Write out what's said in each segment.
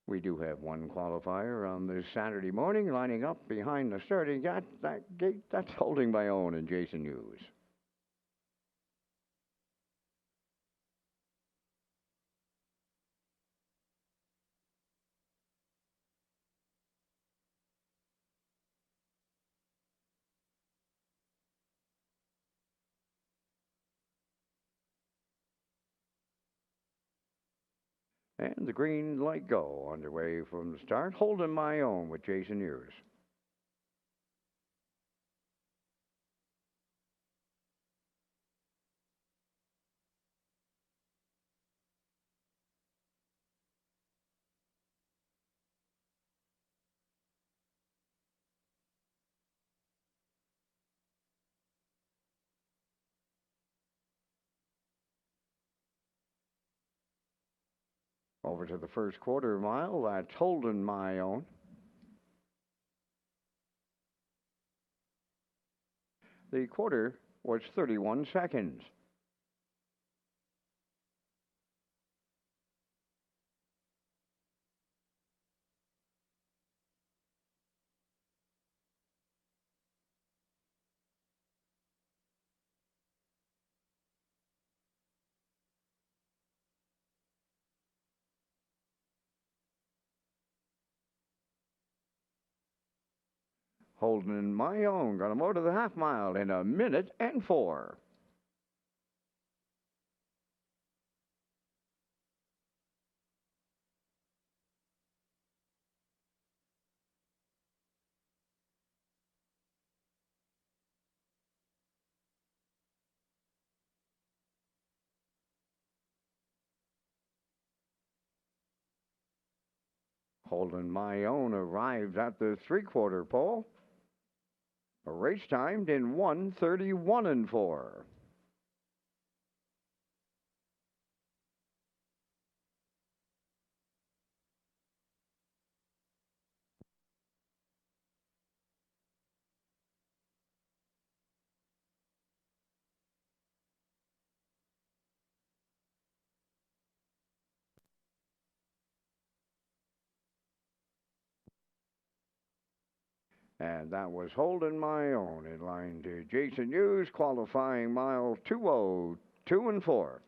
We do have one qualifier on this Saturday morning lining up behind the starting gate. That's holding my own and Jason Hughes. And the green light go underway from the start, holding my own with Jason Hughes. Over to the first quarter mile, that's holding my own. The quarter was 31 seconds. Holding my own, gonna motor the half mile in a minute and 4. Holding my own arrives at the three-quarter pole. A race timed in 1:31 and 4. And that was holding my own in line to Jason Hughes, qualifying mile 2:02 and 4.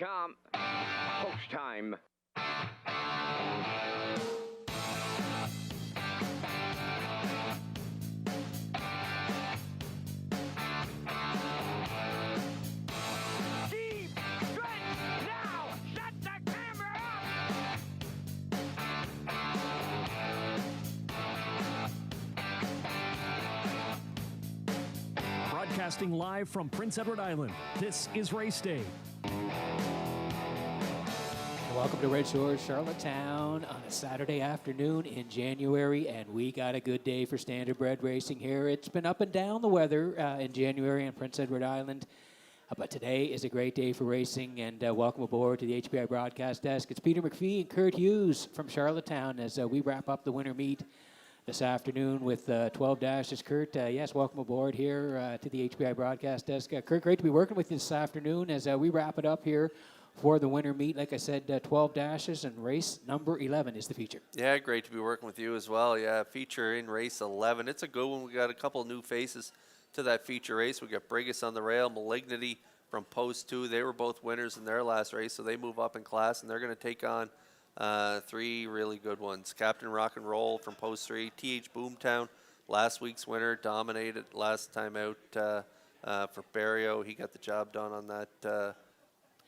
come. Post time. Deep stretch now. Shut the camera up. Broadcasting live from Prince Edward Island, this is Race Day. Welcome to Red Shores, Charlottetown on a Saturday afternoon in January, and we got a good day for standardbred racing here. It's been up and down the weather in January on Prince Edward Island, but today is a great day for racing, and welcome aboard to the HPI broadcast desk. It's Peter McPhee and Kurt Hughes from Charlottetown as we wrap up the winter meet this afternoon with 12 dashes. Kurt, yes, welcome aboard here to the HPI broadcast desk. Kurt, great to be working with you this afternoon as we wrap it up here for the winter meet. Like I said, 12 dashes, and race number 11 is the feature. Yeah, great to be working with you as well. Yeah, feature in race 11. It's a good one. We got a couple new faces to that feature race. We got Brigus on the rail, Malignity from Post 2. They were both winners in their last race, so they move up in class, and they're going to take on three really good ones. Captain Rock and Roll from Post 3, TH Boomtown, last week's winner, dominated last time out for Barrio. He got the job done on that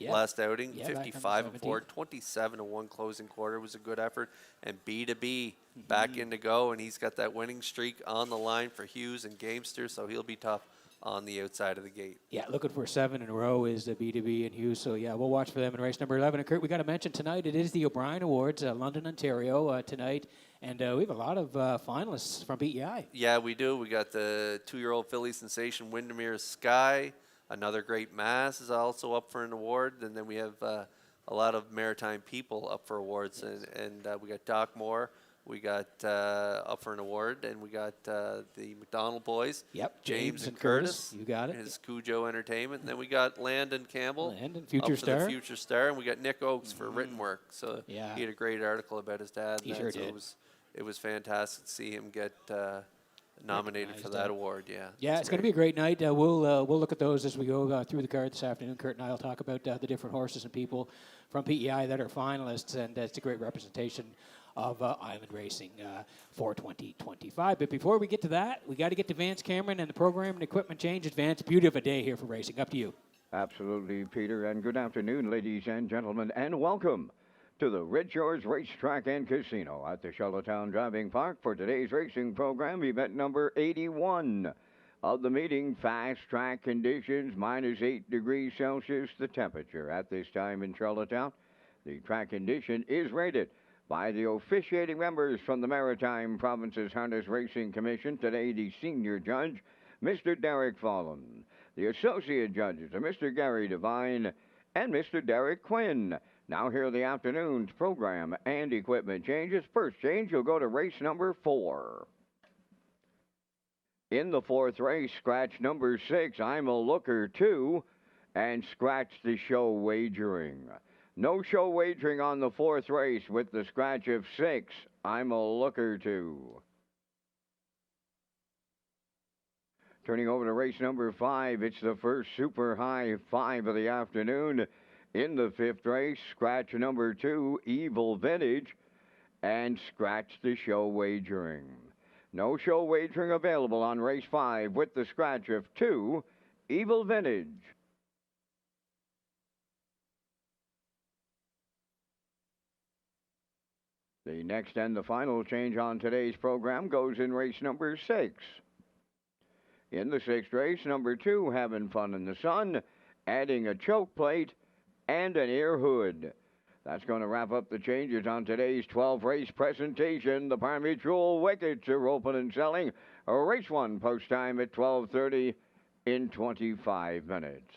last outing, 55-4, 27-1 closing quarter was a good effort. And B2B back in to go, and he's got that winning streak on the line for Hughes and Gamester, so he'll be tough on the outside of the gate. Yeah, looking for 7 in a row is the B2B and Hughes, so yeah, we'll watch for them in race number 11. And Kurt, we got to mention tonight, it is the O'Brien Awards, London, Ontario tonight, and we have a lot of finalists from PEI. Yeah, we do. We got the 2-year-old filly sensation Windermere Sky. Another Great Mass is also up for an award, and then we have a lot of maritime people up for awards, and we got Doc Moore, we got up for an award, and we got the McDonald boys. Yep, James and Curtis. You got it. His Cujo Entertainment, and then we got Landon Campbell. Landon, Future Star. The Future Star, and we got Nick Oakes for written work. So he had a great article about his dad. He sure did. It was fantastic to see him get nominated for that award. Yeah, it's going to be a great night. We'll look at those as we go through the card this afternoon. Kurt and I will talk about the different horses and people from PEI that are finalists, and it's a great representation of island racing for 2025. But before we get to that, we got to get to Vance Cameron and the program and equipment changes. Vance, beauty of a day here for racing. Up to you. Absolutely, Peter, and good afternoon, ladies and gentlemen, and welcome to the Redshores Racetrack and Casino at the Charlottetown Driving Park for today's racing program, event number 81 of the meeting. Fast track conditions, -8 degrees Celsius, the temperature at this time in Charlottetown. The track condition is rated by the officiating members from the Maritime Provinces Harness Racing Commission. Today, the senior judge, Mr. Derek Follen. The associate judges are Mr. Gary Devine and Mr. Derek Quinn. Now here are the afternoon's program and equipment changes. First change, you'll go to race number 4. In the 4th race, scratch number 6, I'm a Looker 2, and scratch the show wagering. No show wagering on the 4th race with the scratch of 6, I'm a Looker 2. Turning over to race number 5, it's the first super high 5 of the afternoon. In the 5th race, scratch number 2, Evil Vintage, and scratch the show wagering. No show wagering available on race 5 with the scratch of 2, Evil Vintage. The next and the final change on today's program goes in race number 6. In the 6th race, number 2, Having Fun in the Sun, adding a choke plate and an ear hood. That's going to wrap up the changes on today's 12-race presentation. The Par Mutual wickets are open and selling. Race 1 post time at 12:30 in 25 minutes.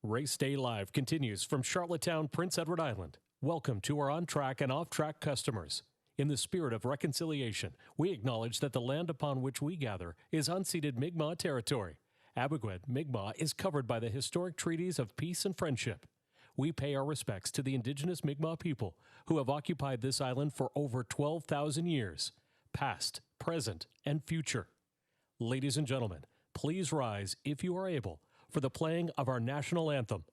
Race Day Live continues from Charlottetown, Prince Edward Island. Welcome to our on-track and off-track customers. In the spirit of reconciliation, we acknowledge that the land upon which we gather is unceded Mi'kmaq territory. Abogwed, Mi'kmaq is covered by the historic treaties of peace and friendship. We pay our respects to the indigenous Mi'kmaq people who have occupied this island for over 12,000 years, past, present, and future. Ladies and gentlemen, please rise, if you are able, for the playing of our national anthem.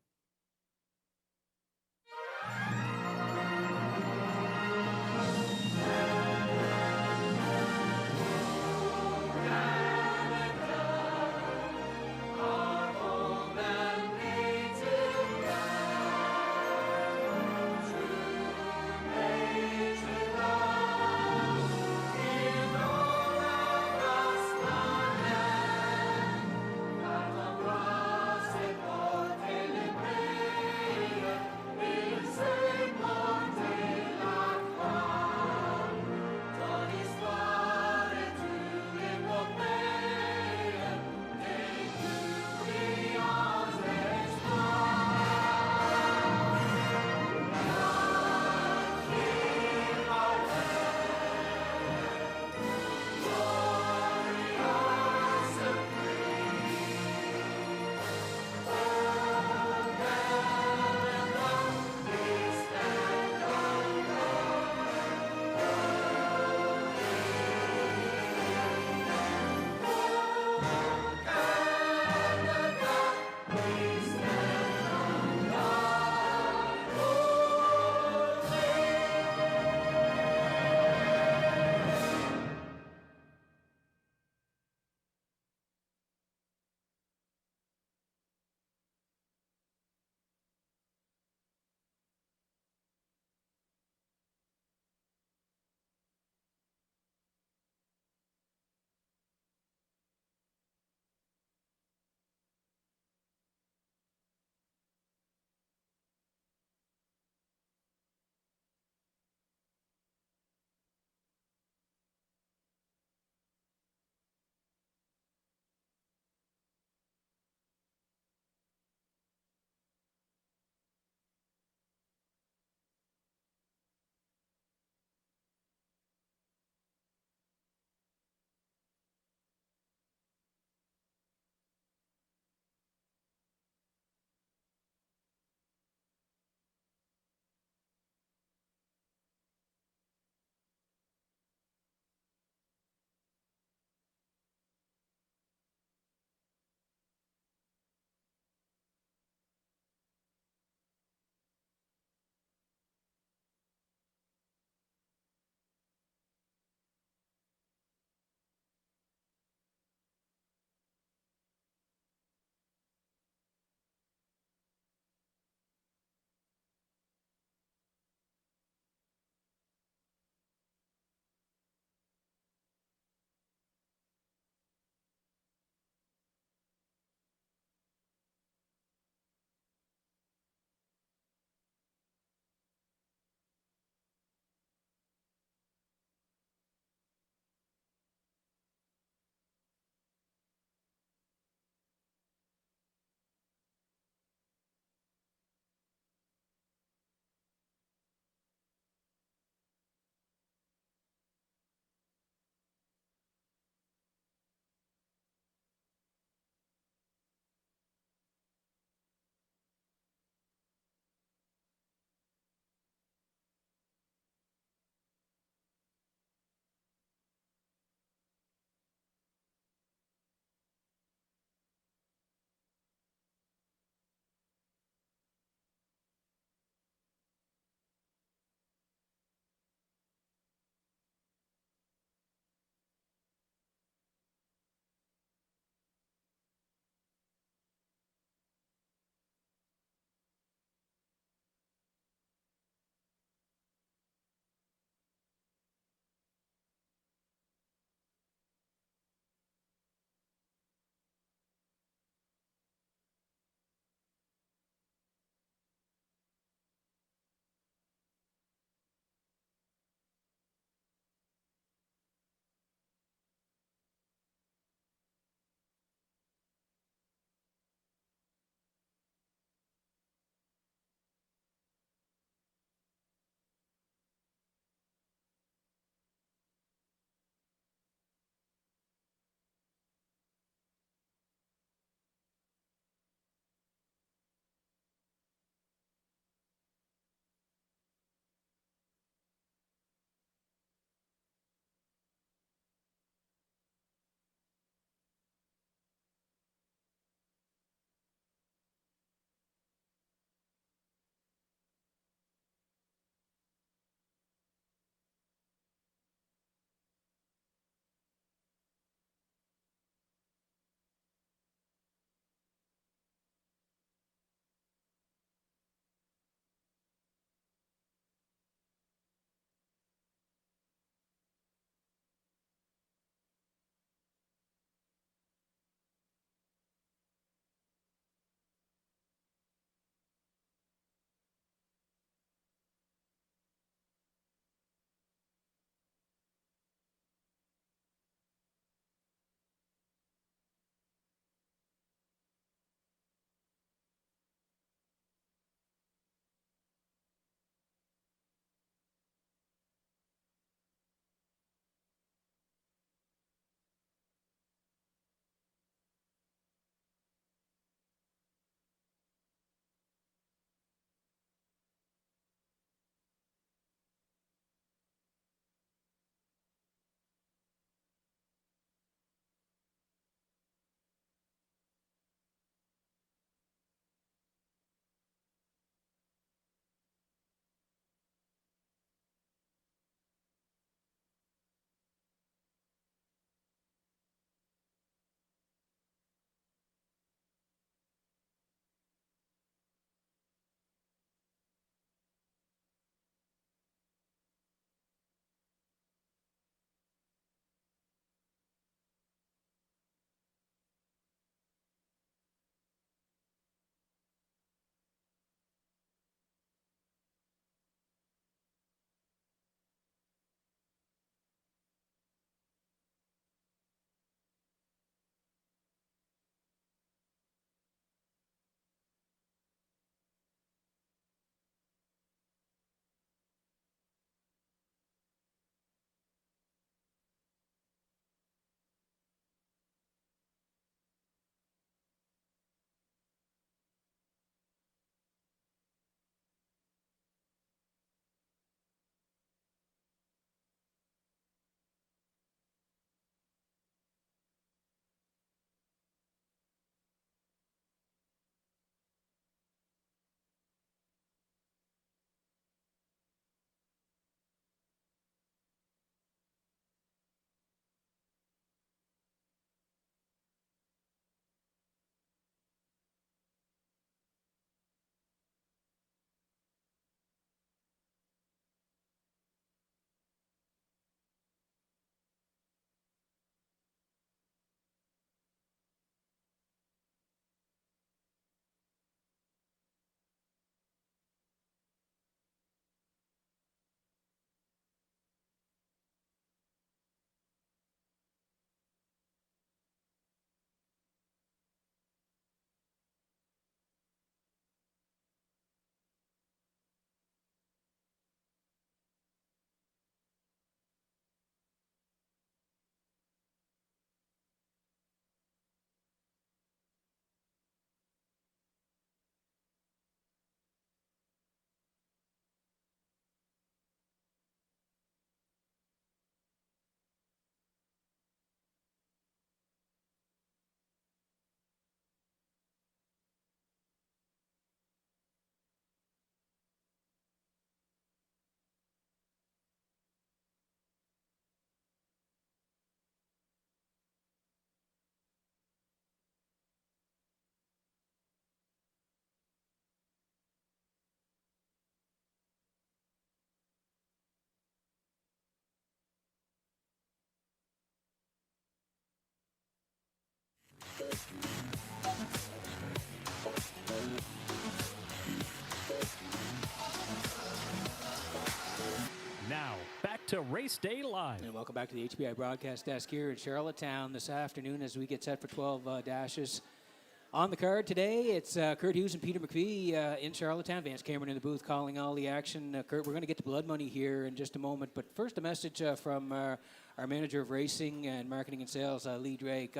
to Race Day Live. And welcome back to the HBI broadcast desk here in Charlottetown this afternoon as we get set for 12 dashes. On the card today, it's Kurt Hughes and Peter McPhee in Charlottetown. Vance Cameron in the booth calling all the action. Kurt, we're going to get to blood money here in just a moment, but first a message from our manager of racing and marketing and sales, Lee Drake,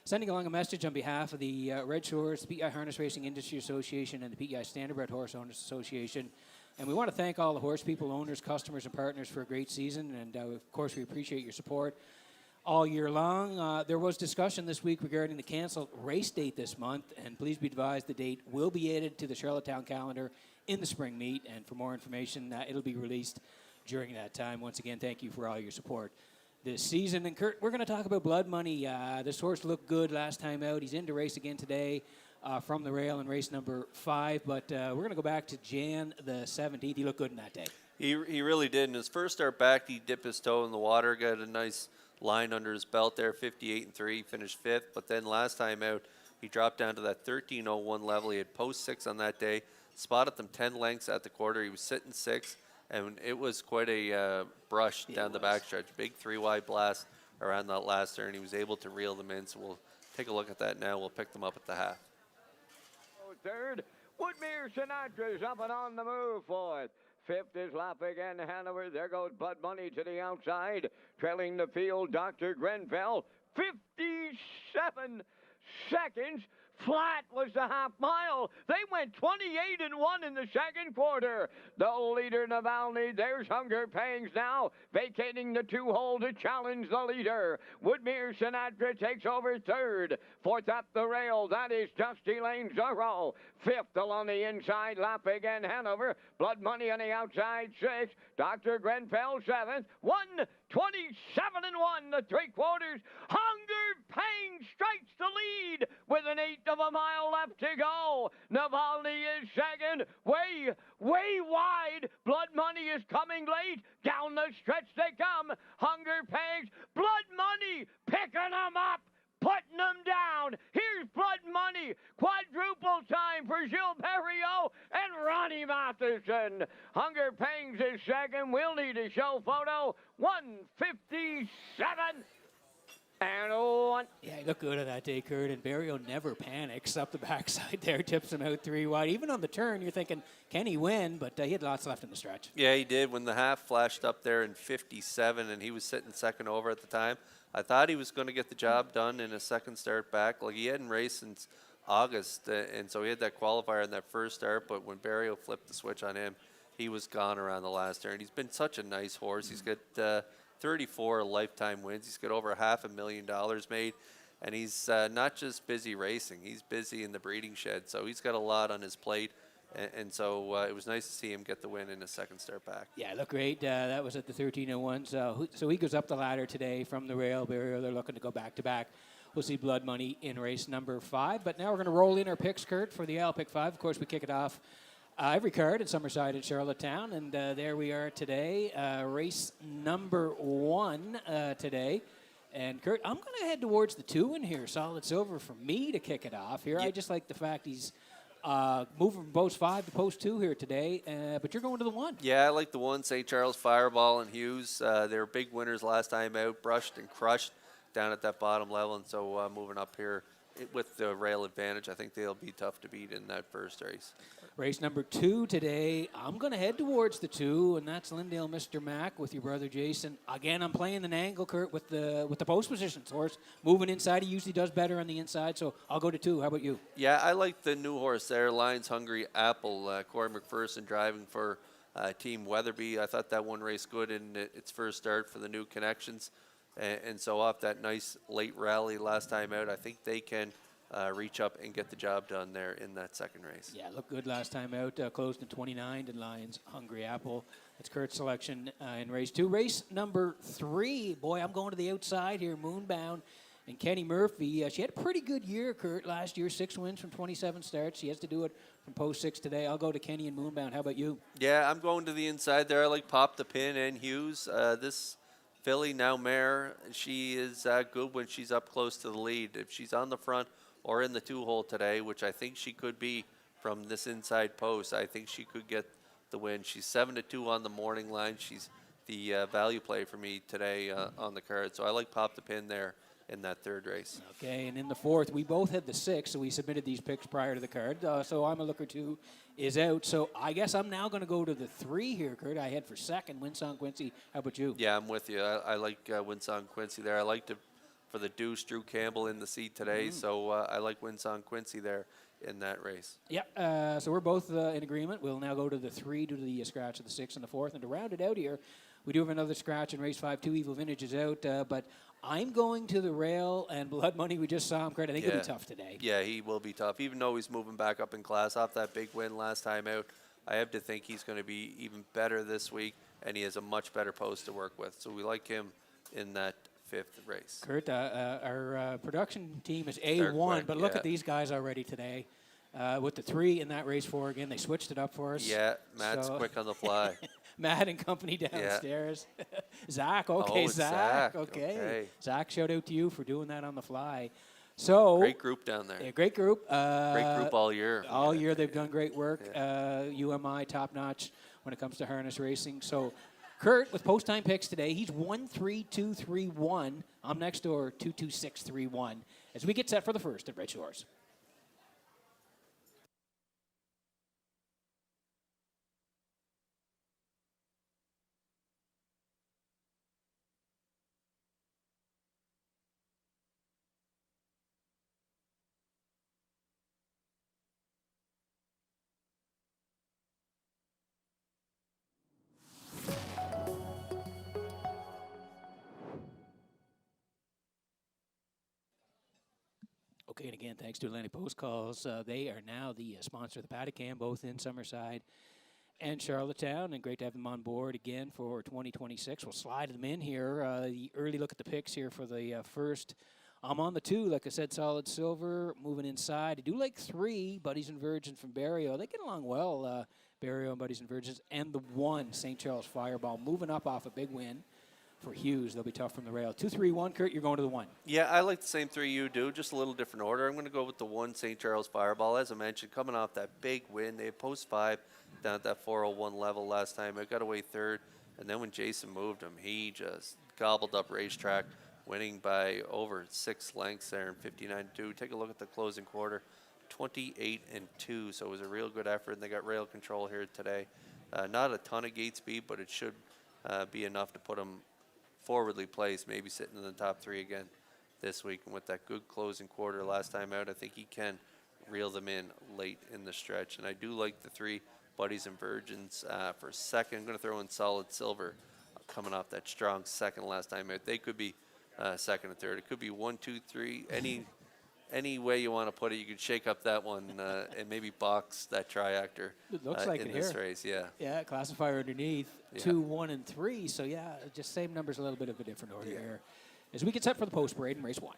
sending along a message on behalf of the Red Shores, the PEI Harness Racing Industry Association, and the PEI Standardbred Horse Owners Association. And we want to thank all the horse people, owners, customers, and partners for a great season. And, of course, we appreciate your support all year long. There was discussion this week regarding the canceled race date this month, and please be advised the date will be added to the Charlottetown calendar in the spring meet, and for more information, it'll be released during that time. Once again, thank you for all your support this season. And Kurt, we're going to talk about blood money. This horse looked good last time out. He's in to race again today from the rail in race number 5, but we're going to go back to Jan the 17th. He looked good in that day. He really did. In his first start back, he dipped his toe in the water, got a nice line under his belt there, 58-3, finished 5th. But then last time out, he dropped down to that 13:01 level. He had post 6 on that day, spotted them 10 lengths at the quarter. He was sitting 6th, and it was quite a brush down the backstretch. Big 3-wide blast around that last turn. He was able to reel them in, so we'll take a look at that now. We'll pick them up at the half. Third, Woodmere Sinatra's up and on the move for it. 5th is Lap Again Hanover. There goes Blood Money to the outside. Trailing the field, Dr. Grenfell. 57 seconds. Flat was the half mile. They went 28-1 in the second quarter. The leader, Navalny, there's Hunger Pangs now, vacating the 2-hole to challenge the leader. Woodmere Sinatra takes over 3rd. 4th up the rail, that is Dusty Lane Zorro. 5th along the inside, Lap Again Hanover. Blood Money on the outside, 6th. Dr. Grenfell 7th. 127-1, the 3 quarters. Hunger Pangs strikes the lead with an 1/8 of a mile left to go. Navalny is second, way wide. Blood Money is coming late. Down the stretch they come. Hunger Pangs, Blood Money picking them up, putting them down. Here's Blood Money. Quadruple time for Gilles Perriot and Ronnie Matheson. Hunger Pangs is second. We'll need a show photo. 157 and 1. Yeah, he looked good on that day, Kurt, and Barrio never panics up the backside there, tips him out 3 wide. Even on the turn, you're thinking, can he win? But he had lots left in the stretch. Yeah, he did. When the half flashed up there in 57, and he was sitting second over at the time, I thought he was going to get the job done in a second start back. Like, he hadn't raced since August, and so he had that qualifier in that first start, but when Barrio flipped the switch on him, he was gone around the last turn. He's been such a nice horse. He's got 34 lifetime wins. He's got over $500,000 made, and he's not just busy racing. He's busy in the breeding shed, so he's got a lot on his plate, and so it was nice to see him get the win in his second start back. Yeah, looked great. That was at the 13:01, so he goes up the ladder today from the rail. Barrio, they're looking to go back-to-back. We'll see Blood Money in race number 5, but now we're going to roll in our picks, Kurt, for the Al Pick 5. Of course, we kick it off every card at Summerside in Charlottetown, and there we are today, race number 1 today. And Kurt, I'm going to head towards the 2 in here, solid silver for me to kick it off here. Yep. I just like the fact he's moving from post 5 to post 2 here today, but you're going to the 1. Yeah, I like the 1, St. Charles Fireball and Hughes. They were big winners last time out, brushed and crushed down at that bottom level, and so moving up here with the rail advantage, I think they'll be tough to beat in that first race. Race number 2 today. I'm going to head towards the 2, and that's Lindale Mr. Mac with your brother Jason. Again, I'm playing an angle, Kurt, with the post positions. Horse moving inside. He usually does better on the inside, so I'll go to 2. How about you? Yeah, I like the new horse there, Lions Hungry Apple. Corey McPherson driving for Team Weatherby. I thought that one raced good in its first start for the new connections. And so off that nice late rally last time out, I think they can reach up and get the job done there in that second race. Yeah, looked good last time out. Closed in 29 to Lions Hungry Apple. That's Kurt's selection in race 2. Race number 3. Boy, I'm going to the outside here. Moonbound and Kenny Murphy. She had a pretty good year, Kurt, last year. 6 wins from 27 starts. She has to do it from post 6 today. I'll go to Kenny and Moonbound. How about you? Yeah, I'm going to the inside there. I like Pop the Pin and Hughes. This filly, now mare, she is good when she's up close to the lead. If she's on the front or in the 2-hole today, which I think she could be from this inside post, I think she could get the win. She's 7-2 on the morning line. She's the value play for me today on the card. So I like Pop the Pin there in that third race. Okay, and in the fourth, we both had the 6, so we submitted these picks prior to the card. So I'm a looker 2 is out. So I guess I'm now going to go to the 3 here, Kurt. I had for second, Winsong Quincy. How about you? Yeah, I'm with you. I like Winsong Quincy there. I liked it for the deuce, Drew Campbell in the seat today. So I like Winsong Quincy there in that race. Yep, so we're both in agreement. We'll now go to the 3 due to the scratch of the 6 and the 4th. And to round it out here, we do have another scratch in race 5. 2 Evil Vintage is out, but I'm going to the rail and Blood Money. We just saw him, Kurt. I think it'll be tough today. Yeah, he will be tough. Even though he's moving back up in class off that big win last time out, I have to think he's going to be even better this week, and he has a much better post to work with. So we like him in that 5th race. Kurt, our production team is They're A1, quick, but look yeah. at these guys already today. With the 3 in that race 4 again, they switched it up for us. Yeah, Matt's quick on the fly. Matt and company downstairs. Zach, okay, Oh, Zach, Zach, okay. okay. Zach, shout out to you for doing that on the fly. So Great group down there. yeah, great group. Great group all year. All year they've done great work. UMI top notch when it comes to harness racing. So Kurt with post time picks today. He's 13231. I'm next door 22631. As we get set for the first at Red Shores. Okay, and again, thanks to Atlantic Post Calls. They are now the sponsor of the Paddock Cam, both in Summerside and Charlottetown, and great to have them on board again for 2026. We'll slide them in here. The early look at the picks here for the first. I'm on the 2, like I said, solid silver, moving inside. I do like 3, Buddies and Virgins from Barrio. They get along well, Barrio and Buddies and Virgins. And the 1, St. Charles Fireball, moving up off a big win for Hughes. They'll be tough from the rail. 2, 3, 1, Kurt, you're going to the 1. Yeah, I like the same 3 you do, just a little different order. I'm going to go with the 1 St. Charles Fireball. As I mentioned, coming off that big win, they had post 5 down at that 401 level last time. It got away 3rd, and then when Jason moved him, he just gobbled up Racetrack, winning by over 6 lengths there in 59-2. Take a look at the closing quarter, 28-2. So it was a real good effort, and they got rail control here today. Not a ton of gate speed, but it should be enough to put them forwardly placed, maybe sitting in the top 3 again this week. And with that good closing quarter last time out, I think he can reel them in late in the stretch. And I do like the 3 Buddies and Virgins for second. I'm going to throw in solid silver coming off that strong second last time out. They could be second and third. It could be 1, 2, 3. Any way you want to put it, you could shake up that one and maybe box that triactor It looks like in it this here. race. Yeah. Yeah, classifier underneath, Yeah. 2, 1, and 3. So, yeah, just same numbers, a little bit of a different order here. As we get set for the post parade in race 1.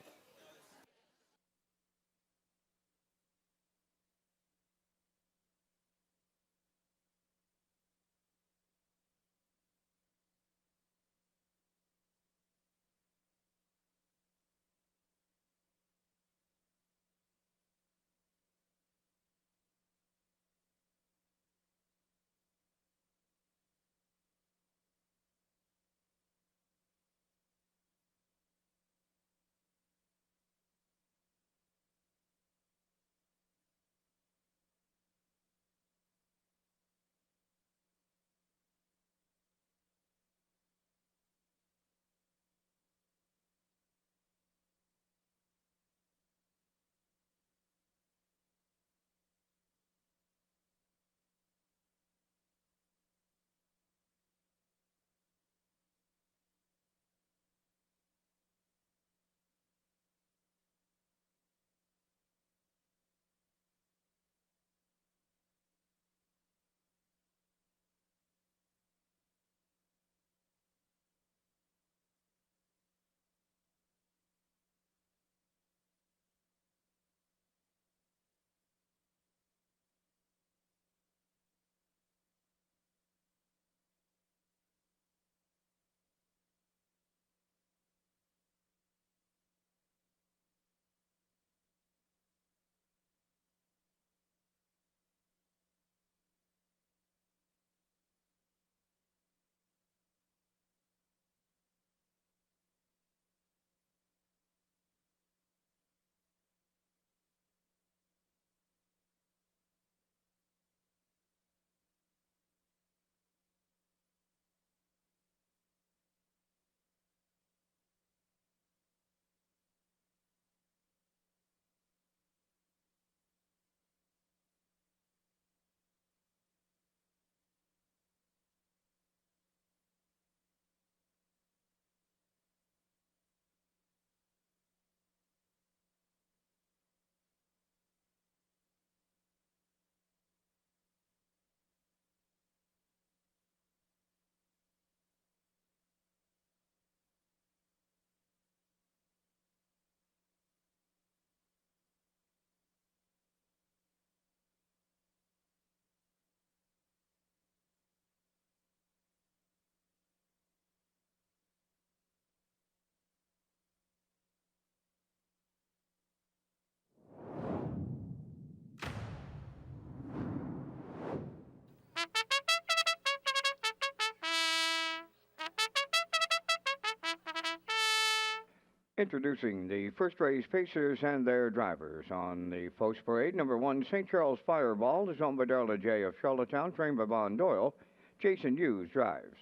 Introducing the first race pacers and their drivers on the post parade. Number 1, St. Charles Fireball is owned by Darla J. of Charlottetown, trained by Von Doyle. Jason Hughes drives.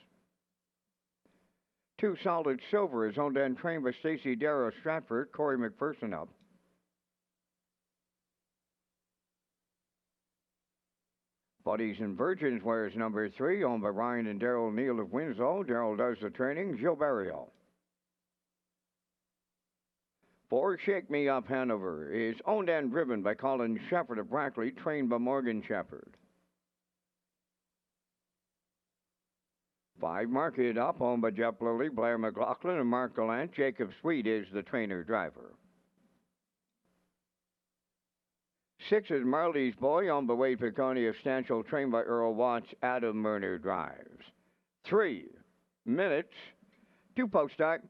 2, Solid Silver is owned and trained by Stacy Darrow Stratford, Corey McPherson up. Buddies and Virgins wears number 3, owned by Ryan and Daryl Neal of Winslow. Daryl does the training. Gil Barrio. 4, Shake Me Up Hanover is owned and driven by Colin Shepard of Brackley, trained by Morgan Shepard. 5, Mark It Up, owned by Jeff Lilly, Blair McLaughlin, and Mark Gallant. Jacob Sweet is the trainer-driver. 6 is Marley's Boy, owned by Wade Piccone of Stanchel, trained by Earl Watts. Adam Murner drives. 3 minutes, 2 post start.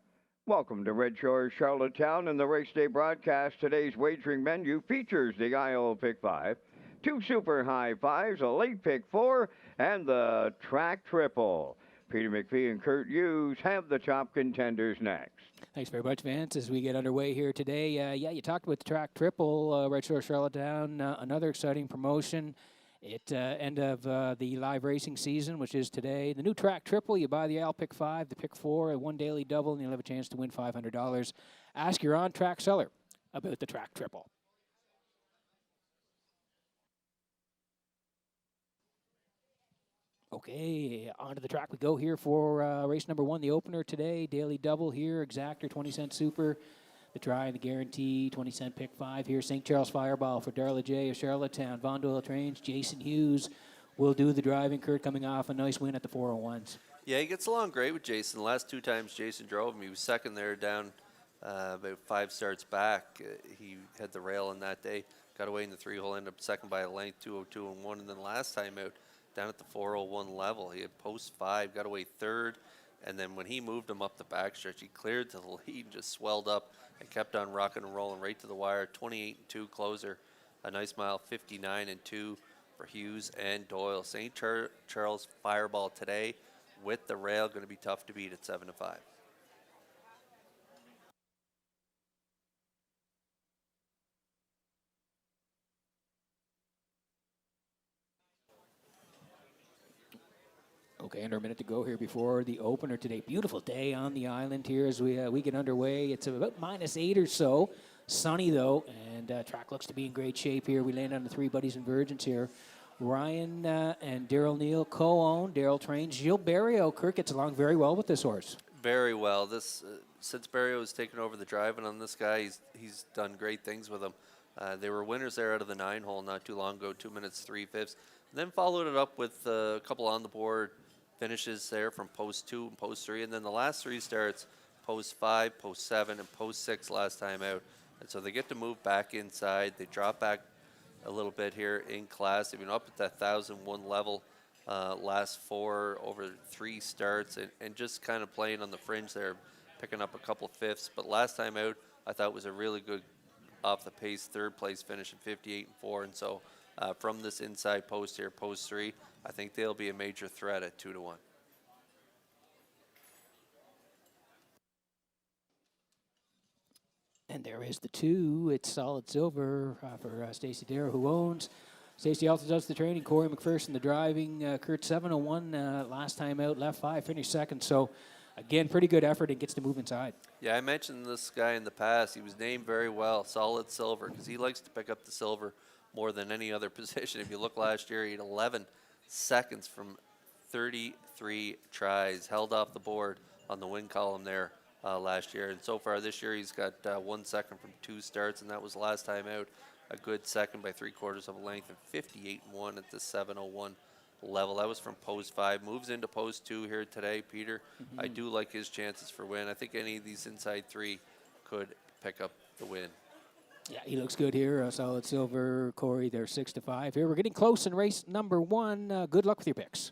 Welcome to Red Shores, Charlottetown, and the race day broadcast. Today's wagering menu features the IO Pick 5, 2 super high fives, a late pick 4, and the track triple. Peter McPhee and Kurt Hughes have the top contenders next. Thanks very much, Vance. As we get underway here today, you talked with the track triple, Red Shore Charlottetown, another exciting promotion. At end of the live racing season, which is today. The new track triple, you buy the Al Pick 5, the Pick 4, one daily double, and you'll have a chance to win $500. Ask your on-track seller about the track triple. Okay, onto the track we go here for race number 1, the opener today. Daily double here, exactor, 20-cent super. The try and the guarantee, 20-cent pick 5 here. St. Charles Fireball for Darla J. of Charlottetown. Von Doyle trains. Jason Hughes will do the driving. Kurt coming off a nice win at the 401s. Yeah, he gets along great with Jason. The last 2 times Jason drove him, he was second there down about 5 starts back. He had the rail on that day. Got away in the 3-hole, ended up second by a length, 202 and 1. And then last time out, down at the 401 level, he had post 5, got away third. And then when he moved him up the backstretch, he cleared to the lead and just swelled up and kept on rocking and rolling right to the wire. 28-2 closer, a nice mile, 59-2 for Hughes and Doyle. St. Charles Fireball today with the rail, going to be tough to beat at 7-5. Okay, under a minute to go here before the opener today. Beautiful day on the island here as we get underway. It's about -8 or so. Sunny, though, and track looks to be in great shape here. We land on the 3 buddies and virgins here. Ryan and Daryl Neal co-own. Daryl trains. Gil Barrio. Kirk gets along very well with this horse. Very well. This since Barrio has taken over the driving on this guy, he's done great things with him. They were winners there out of the 9-hole not too long ago, 2 minutes 3/5. And then followed it up with a couple on the board finishes there from post 2 and post 3, and then the last 3 starts, post 5, post 7, and post 6 last time out. And so they get to move back inside. They drop back a little bit here in class. They've been up at that 1,001 level last 4 over 3 starts, and just kind of playing on the fringe there, picking up a couple 5ths. But last time out, I thought was a really good off the pace 3rd place finish at 58-4. And so from this inside post here, post 3, I think they'll be a major threat at 2-1. And there is the 2. It's solid silver for Stacy Darrow, who owns. Stacy also does the training. Corey McPherson, the driving. Kurt 701 last time out, left 5, finished second. So, again, pretty good effort and gets to move inside. Yeah, I mentioned this guy in the past. He was named very well, solid silver, because he likes to pick up the silver more than any other position. If you look last year, he had 11 seconds from 33 tries, held off the board on the win column there last year. And so far this year, he's got 1 second from 2 starts, and that was last time out. A good second by 3/4 of a length, and 58-1 at the 701 level. That was from post 5. Moves into post 2 here today, Peter. I do like his chances for win. I think any of these inside 3 could pick up the win. Yeah, he looks good here. Solid silver. Corey, they're 6-5 here. We're getting close in race number 1. Good luck with your picks.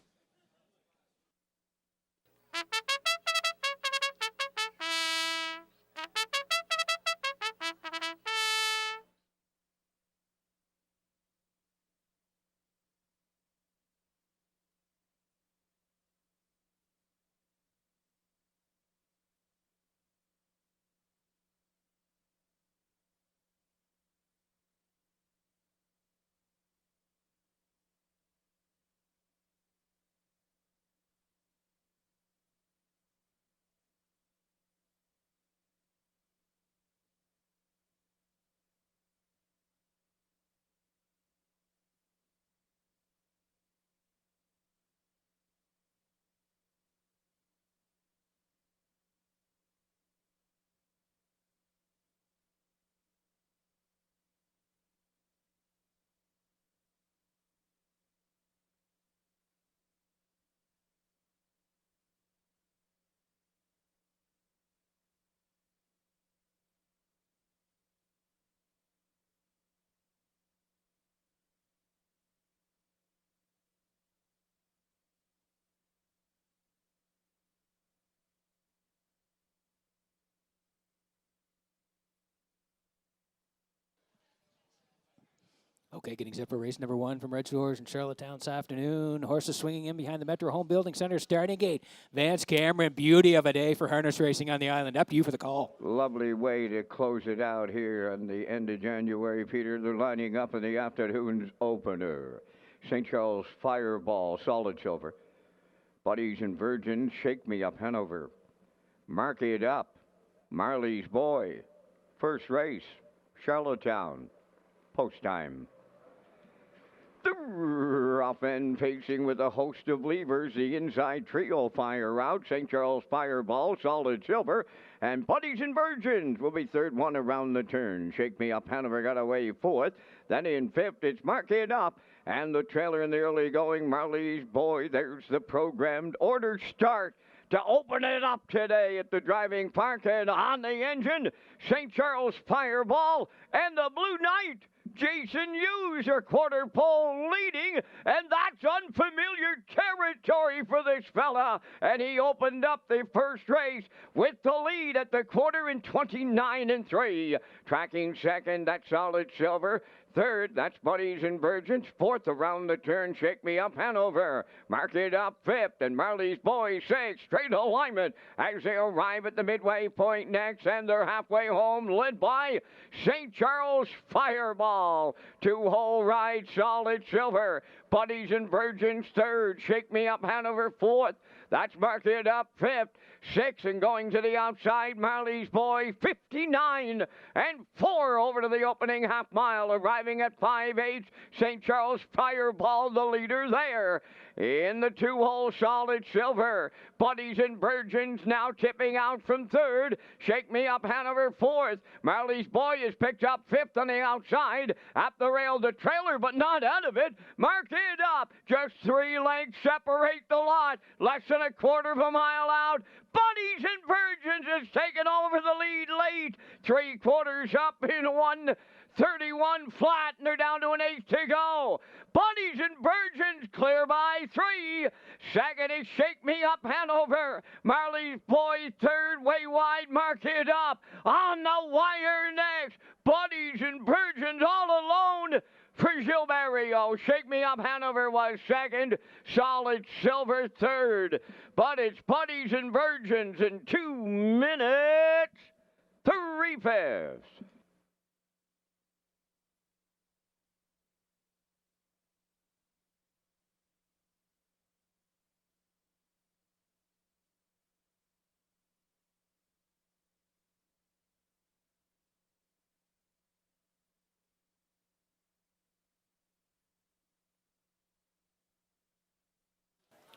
Okay, getting set for race number 1 from Red Shores in Charlottetown this afternoon. Horses swinging in behind the Metro Home Building Center starting gate. Vance Cameron, beauty of a day for harness racing on the island. Up to you for the call. Lovely way to close it out here on the end of January, Peter. They're lining up in the afternoon's opener. St. Charles Fireball, Solid Silver. Buddies and Virgins, Shake Me Up Hanover. Mark It Up, Marley's Boy. First race, Charlottetown. Post time. Off end pacing with a host of levers. The inside trio fire out. St. Charles Fireball, Solid Silver, and Buddies and Virgins will be third one around the turn. Shake Me Up Hanover got away fourth. Then in fifth, it's Mark It Up. And the trailer in the early going, Marley's Boy. There's the programmed order start to open it up today at the driving park. And on the engine, St. Charles Fireball and the Blue Knight. Jason Hughes are quarter pole leading, and that's unfamiliar territory for this fella. And he opened up the first race with the lead at the quarter in 29-3. Tracking second, that's Solid Silver. Third, that's Buddies and Virgins. Fourth around the turn, Shake Me Up Hanover. Mark It Up fifth, and Marley's Boy sixth. Straight alignment as they arrive at the midway point next, and they're halfway home, led by St. Charles Fireball. Two-hole ride, Solid Silver. Buddies and Virgins third. Shake Me Up Hanover fourth. That's Mark It Up fifth. Six, and going to the outside, Marley's Boy, 59 and 4 over to the opening half mile, arriving at 5/8. St. Charles Fireball, the leader there. In the two-hole, Solid Silver. Buddies and Virgins now tipping out from third. Shake Me Up Hanover fourth. Marley's Boy is picked up fifth on the outside. At the rail, the trailer, but not out of it. Mark It Up. Just 3 lengths separate the lot. Less than a quarter of a mile out. Buddies and Virgins has taken over the lead late. 3/4 up in 1:31 flat, and they're down to an 8 to go. Buddies and Virgins clear by 3. Second is Shake Me Up Hanover. Marley's Boy third, way wide, Mark It Up. On the wire next. Buddies and Virgins all alone. For Gilberto, Shake Me Up Hanover was second, Solid Silver third. But it's Buddies and Virgins in 2 minutes, 3/5.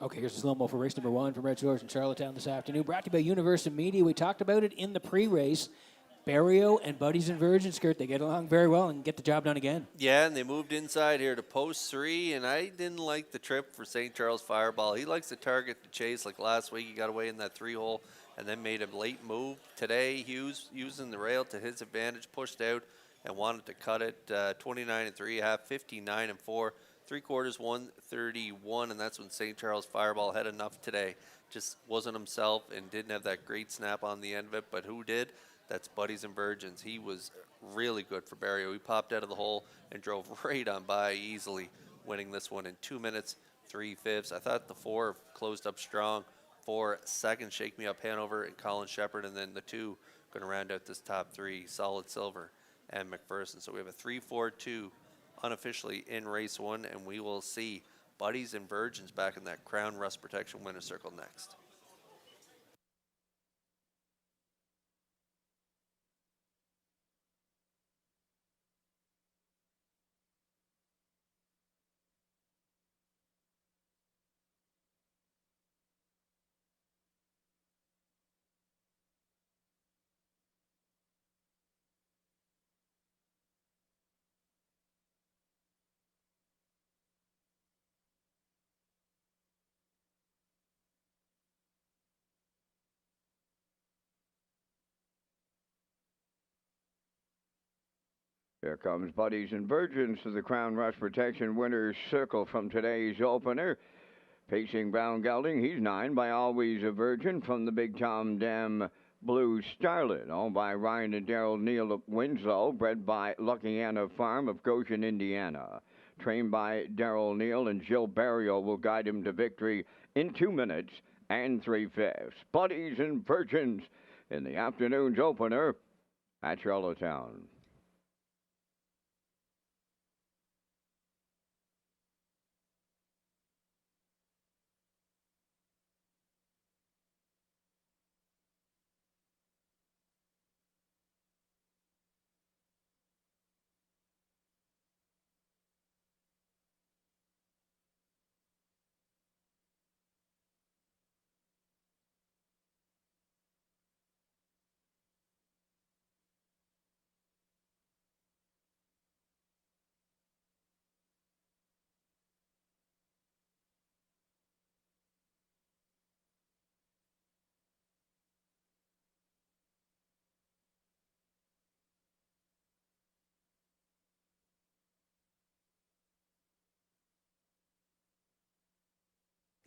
Okay, here's a slow-mo for race number 1 from Red Shores in Charlottetown this afternoon. Brought to you by Universal Media. We talked about it in the pre-race. Barrio and Buddies and Virgins, Kurt, they get along very well and get the job done again. Yeah, and they moved inside here to post 3, and I didn't like the trip for St. Charles Fireball. He likes the target to chase. Like last week, he got away in that 3-hole and then made a late move. Today, Hughes using the rail to his advantage, pushed out and wanted to cut it 29 and 3/2, 59 and 4. 3/4, 131, and that's when St. Charles Fireball had enough today. Just wasn't himself and didn't have that great snap on the end of it, but who did? That's Buddies and Virgins. He was really good for Barrio. He popped out of the hole and drove right on by easily, winning this one in 2 minutes, 3/5. I thought the 4 closed up strong. 4 second, Shake Me Up Hanover and Colin Shepard, and then the 2 going to round out this top 3, Solid Silver and McPherson. So we have a 3-4-2 unofficially in race 1, and we will see Buddies and Virgins back in that Crown Rust Protection winner circle next. Here comes Buddies and Virgins to the Crown Rush Protection winner's circle from today's opener. Pacing Brown Gelding, he's 9 by Always a Virgin from the Big Tom Dam Blue Starlet, owned by Ryan and Daryl Neal of Winslow, bred by Lucky Anna Farm of Goshen, Indiana. Trained by Daryl Neal, and Jill Barrio will guide him to victory in 2 minutes and 3/5. Buddies and Virgins in the afternoon's opener at Charlottetown.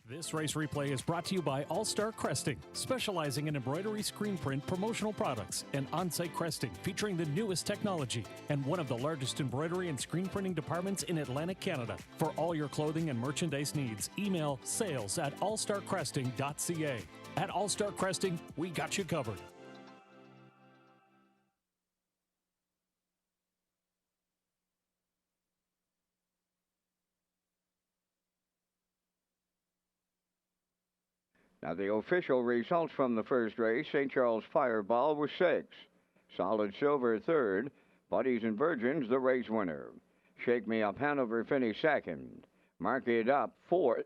This race replay is brought to you by All Star Cresting, specializing in embroidery, screen print, promotional products, and on-site cresting featuring the newest technology, and one of the largest embroidery and screen printing departments in Atlantic Canada. For all your clothing and merchandise needs, email sales@allstarcresting.ca. At All Star Cresting, we got you covered. Now, the official results from the first race: St. Charles Fireball was 6th. Solid Silver 3rd. Buddies and Virgins, the race winner. Shake Me Up Hanover finished 2nd. Mark It Up 4th.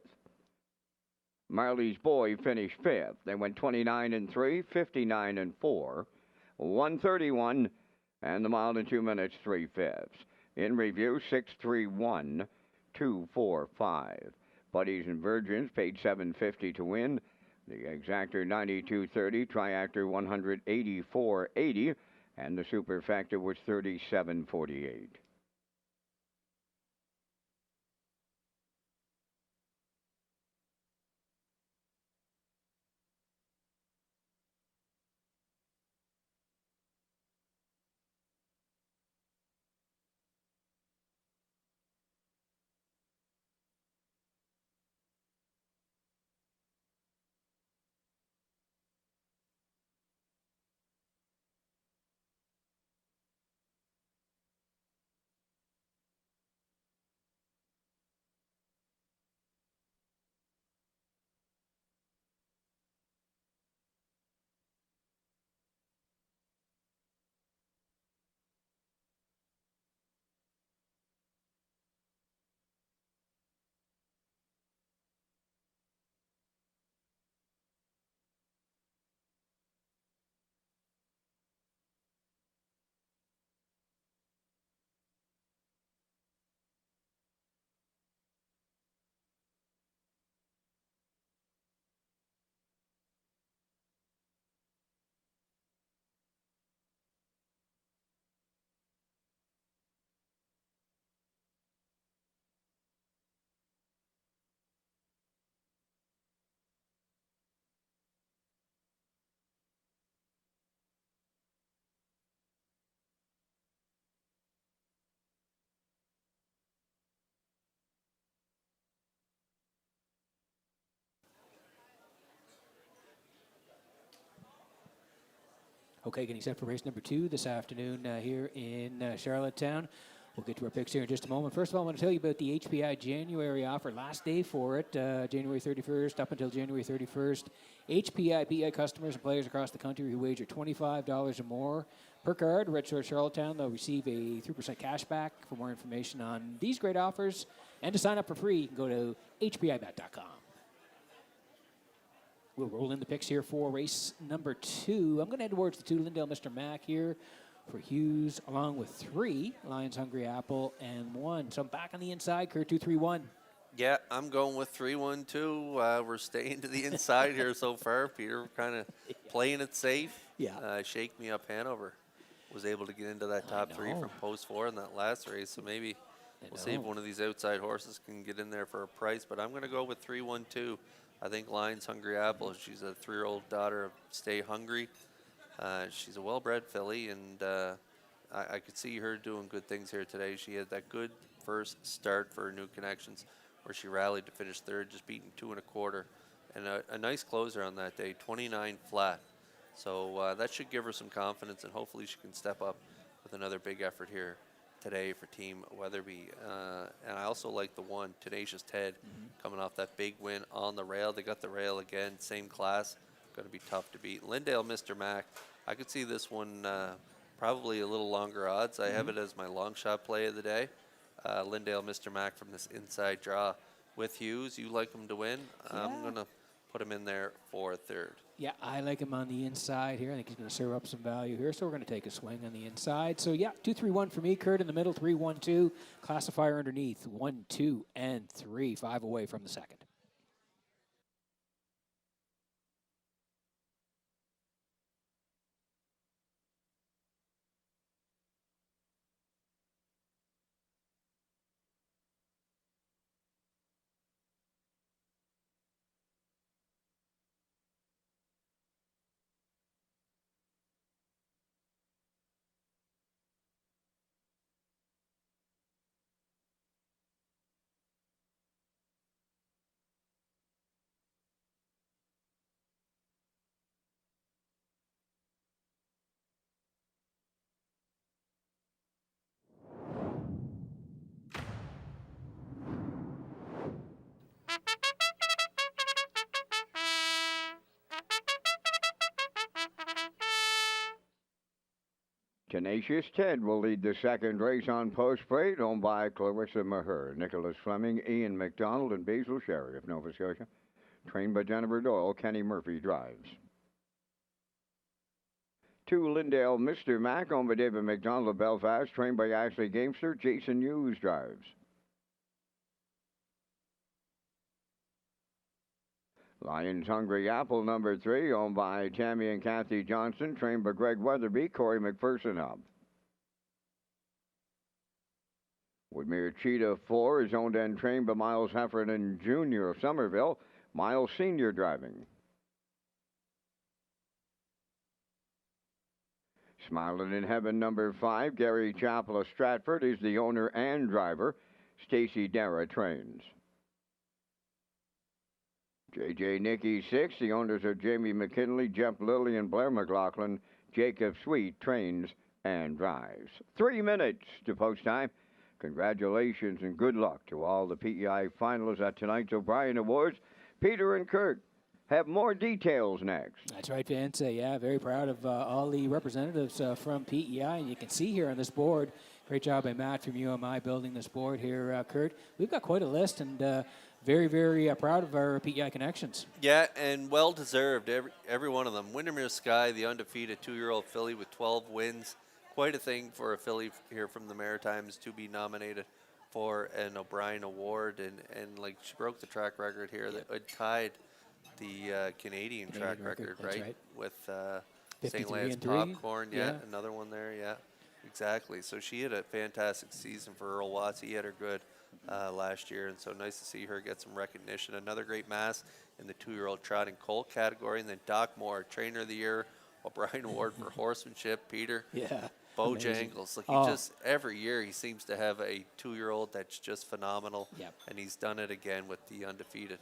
Marley's Boy finished 5th. They went 29-3, 59-4, 131, and the mile in 2 minutes 3/5. In review, 631, 245. Buddies and Virgins paid $750 to win. The exactor 92.30, triactor 184.80, and the superfactor was 37.48. Okay, getting set for race number 2 this afternoon here in Charlottetown. We'll get to our picks here in just a moment. First of all, I want to tell you about the HPI January offer. Last day for it, January 31st up until January 31st. HPI BI customers and players across the country who wager $25 or more per card, Red Shores Charlottetown, they'll receive a 3% cash back. For more information on these great offers and to sign up for free, you can go to hpibet.com. We'll roll in the picks here for race number 2. I'm going to head towards the 2, Lindale, Mr. Mack here for Hughes, along with 3, Lions Hungry Apple, and 1. So I'm back on the inside, Kurt, 2-3-1. Yeah, I'm going with 3-1-2. We're staying to the inside here so far. Peter kind of playing it safe. Yeah. Shake Me Up Hanover was able to get into that top 3 from post 4 in that last race. So maybe we'll see if one of these outside horses can get in there for a price. But I'm going to go with 3-1-2. I think Lions Hungry Apple, she's a 3-year-old daughter of Stay Hungry. She's a well-bred filly, and I could see her doing good things here today. She had that good first start for her new connections, where she rallied to finish third, just beating 2 1/4, and a nice closer on that day, 29 flat. So that should give her some confidence, and hopefully she can step up with another big effort here today for Team Weatherby. And I also like the one, Tenacious Ted, coming off that big win on the rail. They got the rail again, same class. Going to be tough to beat. Lindale, Mr. Mac, I could see this one probably a little longer odds. I have it as my long shot play of the day. Lindale, Mr. Mac from this inside draw with Hughes. You like him to win. I'm going to put him in there for third. Yeah, I like him on the inside here. I think he's going to serve up some value here, so we're going to take a swing on the inside. So, yeah, 2-3-1 for me. Kurt in the middle, 3-1-2. Classifier underneath, 1, 2, and 3. 5 away from the second. Tenacious Ted will lead the second race on post plate, owned by Clarissa Maher, Nicholas Fleming, Ian McDonald, and Basil Sherry of Nova Scotia. Trained by Jennifer Doyle, Kenny Murphy drives. 2, Lindale, Mr. Mac, owned by David McDonald of Belfast, trained by Ashley Gamester, Jason Hughes drives. Lions Hungry Apple, number 3, owned by Tammy and Kathy Johnson, trained by Greg Weatherby, Corey McPherson Hub. Woodmere Cheetah 4 is owned and trained by Miles Heffernan Jr. of Somerville, Miles Sr. driving. Smiling in Heaven, number 5, Gary Chappell of Stratford is the owner and driver. Stacy Dara trains. J.J. Nicky 6, the owners are Jamie McKinley, Jeff Lilly, and Blair McLaughlin. Jacob Sweet trains and drives. 3 minutes to post time. Congratulations and good luck to all the PEI finalists at tonight's O'Brien Awards. Peter and Kurt have more details next. That's right, Vince. Yeah, very proud of all the representatives from PEI. And you can see here on this board, great job by Matt from UMI building this board here, Kurt. We've got quite a list, and very, very proud of our PEI connections. Yeah, and well-deserved, every one of them. Windermere Sky, the undefeated 2-year-old filly with 12 wins. Quite a thing for a filly here from the Maritimes to be nominated for an O'Brien Award. And like, she broke the track record here. Yep. That tied the Canadian track record, right? With St. Lance Popcorn. Yeah, another one there, yeah. Exactly. So she had a fantastic season for Earl Watts. He had her good last year, and so nice to see her get some recognition. Another great mass in the 2-year-old trotting colt category, and then Doc Moore, Trainer of the Year, O'Brien Award for horsemanship. Peter, yeah, Bojangles. Like, he just every year he seems to have a 2-year-old that's just phenomenal. Yep. And he's done it again with the undefeated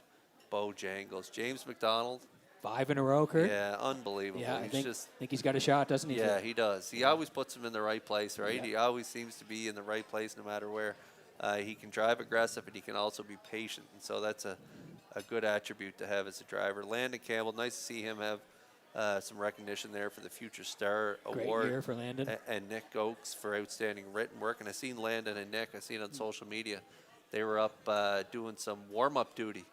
Bojangles. James McDonald. 5 in a row, Kurt. Yeah, unbelievable. Yeah, I think he's got a shot, doesn't he? Yeah, he does. He always puts him in the right place, right? Yeah. He always seems to be in the right place no matter where. He can drive aggressive, and he can also be patient. And so that's a good attribute to have as a driver. Landon Campbell, nice to see him have some recognition there for the Future Star Award. Great year for Landon. And Nick Oakes for outstanding written work. And I seen Landon and Nick, I seen on social media. They were up doing some warm-up duty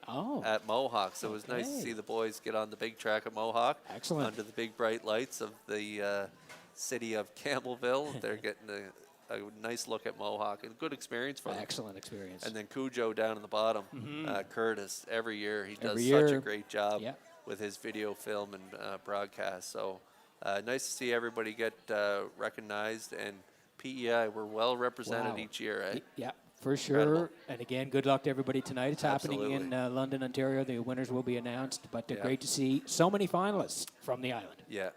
at Mohawk. So it was nice to see the boys get on the big track at Mohawk. Excellent. Under the big bright lights of the city of Campbellville. They're getting a nice look at Mohawk, and good experience for them. Excellent experience. And then Cujo down in the bottom, Curtis, every year he does year. such a great job with his video film and broadcast. So nice to see everybody get recognized, and PEI, we're well represented each year, right? Yeah, for sure. Incredible. And again, good luck to everybody tonight. It's happening in London, Ontario. The winners will be announced, but great to see so many finalists from the island. Yeah.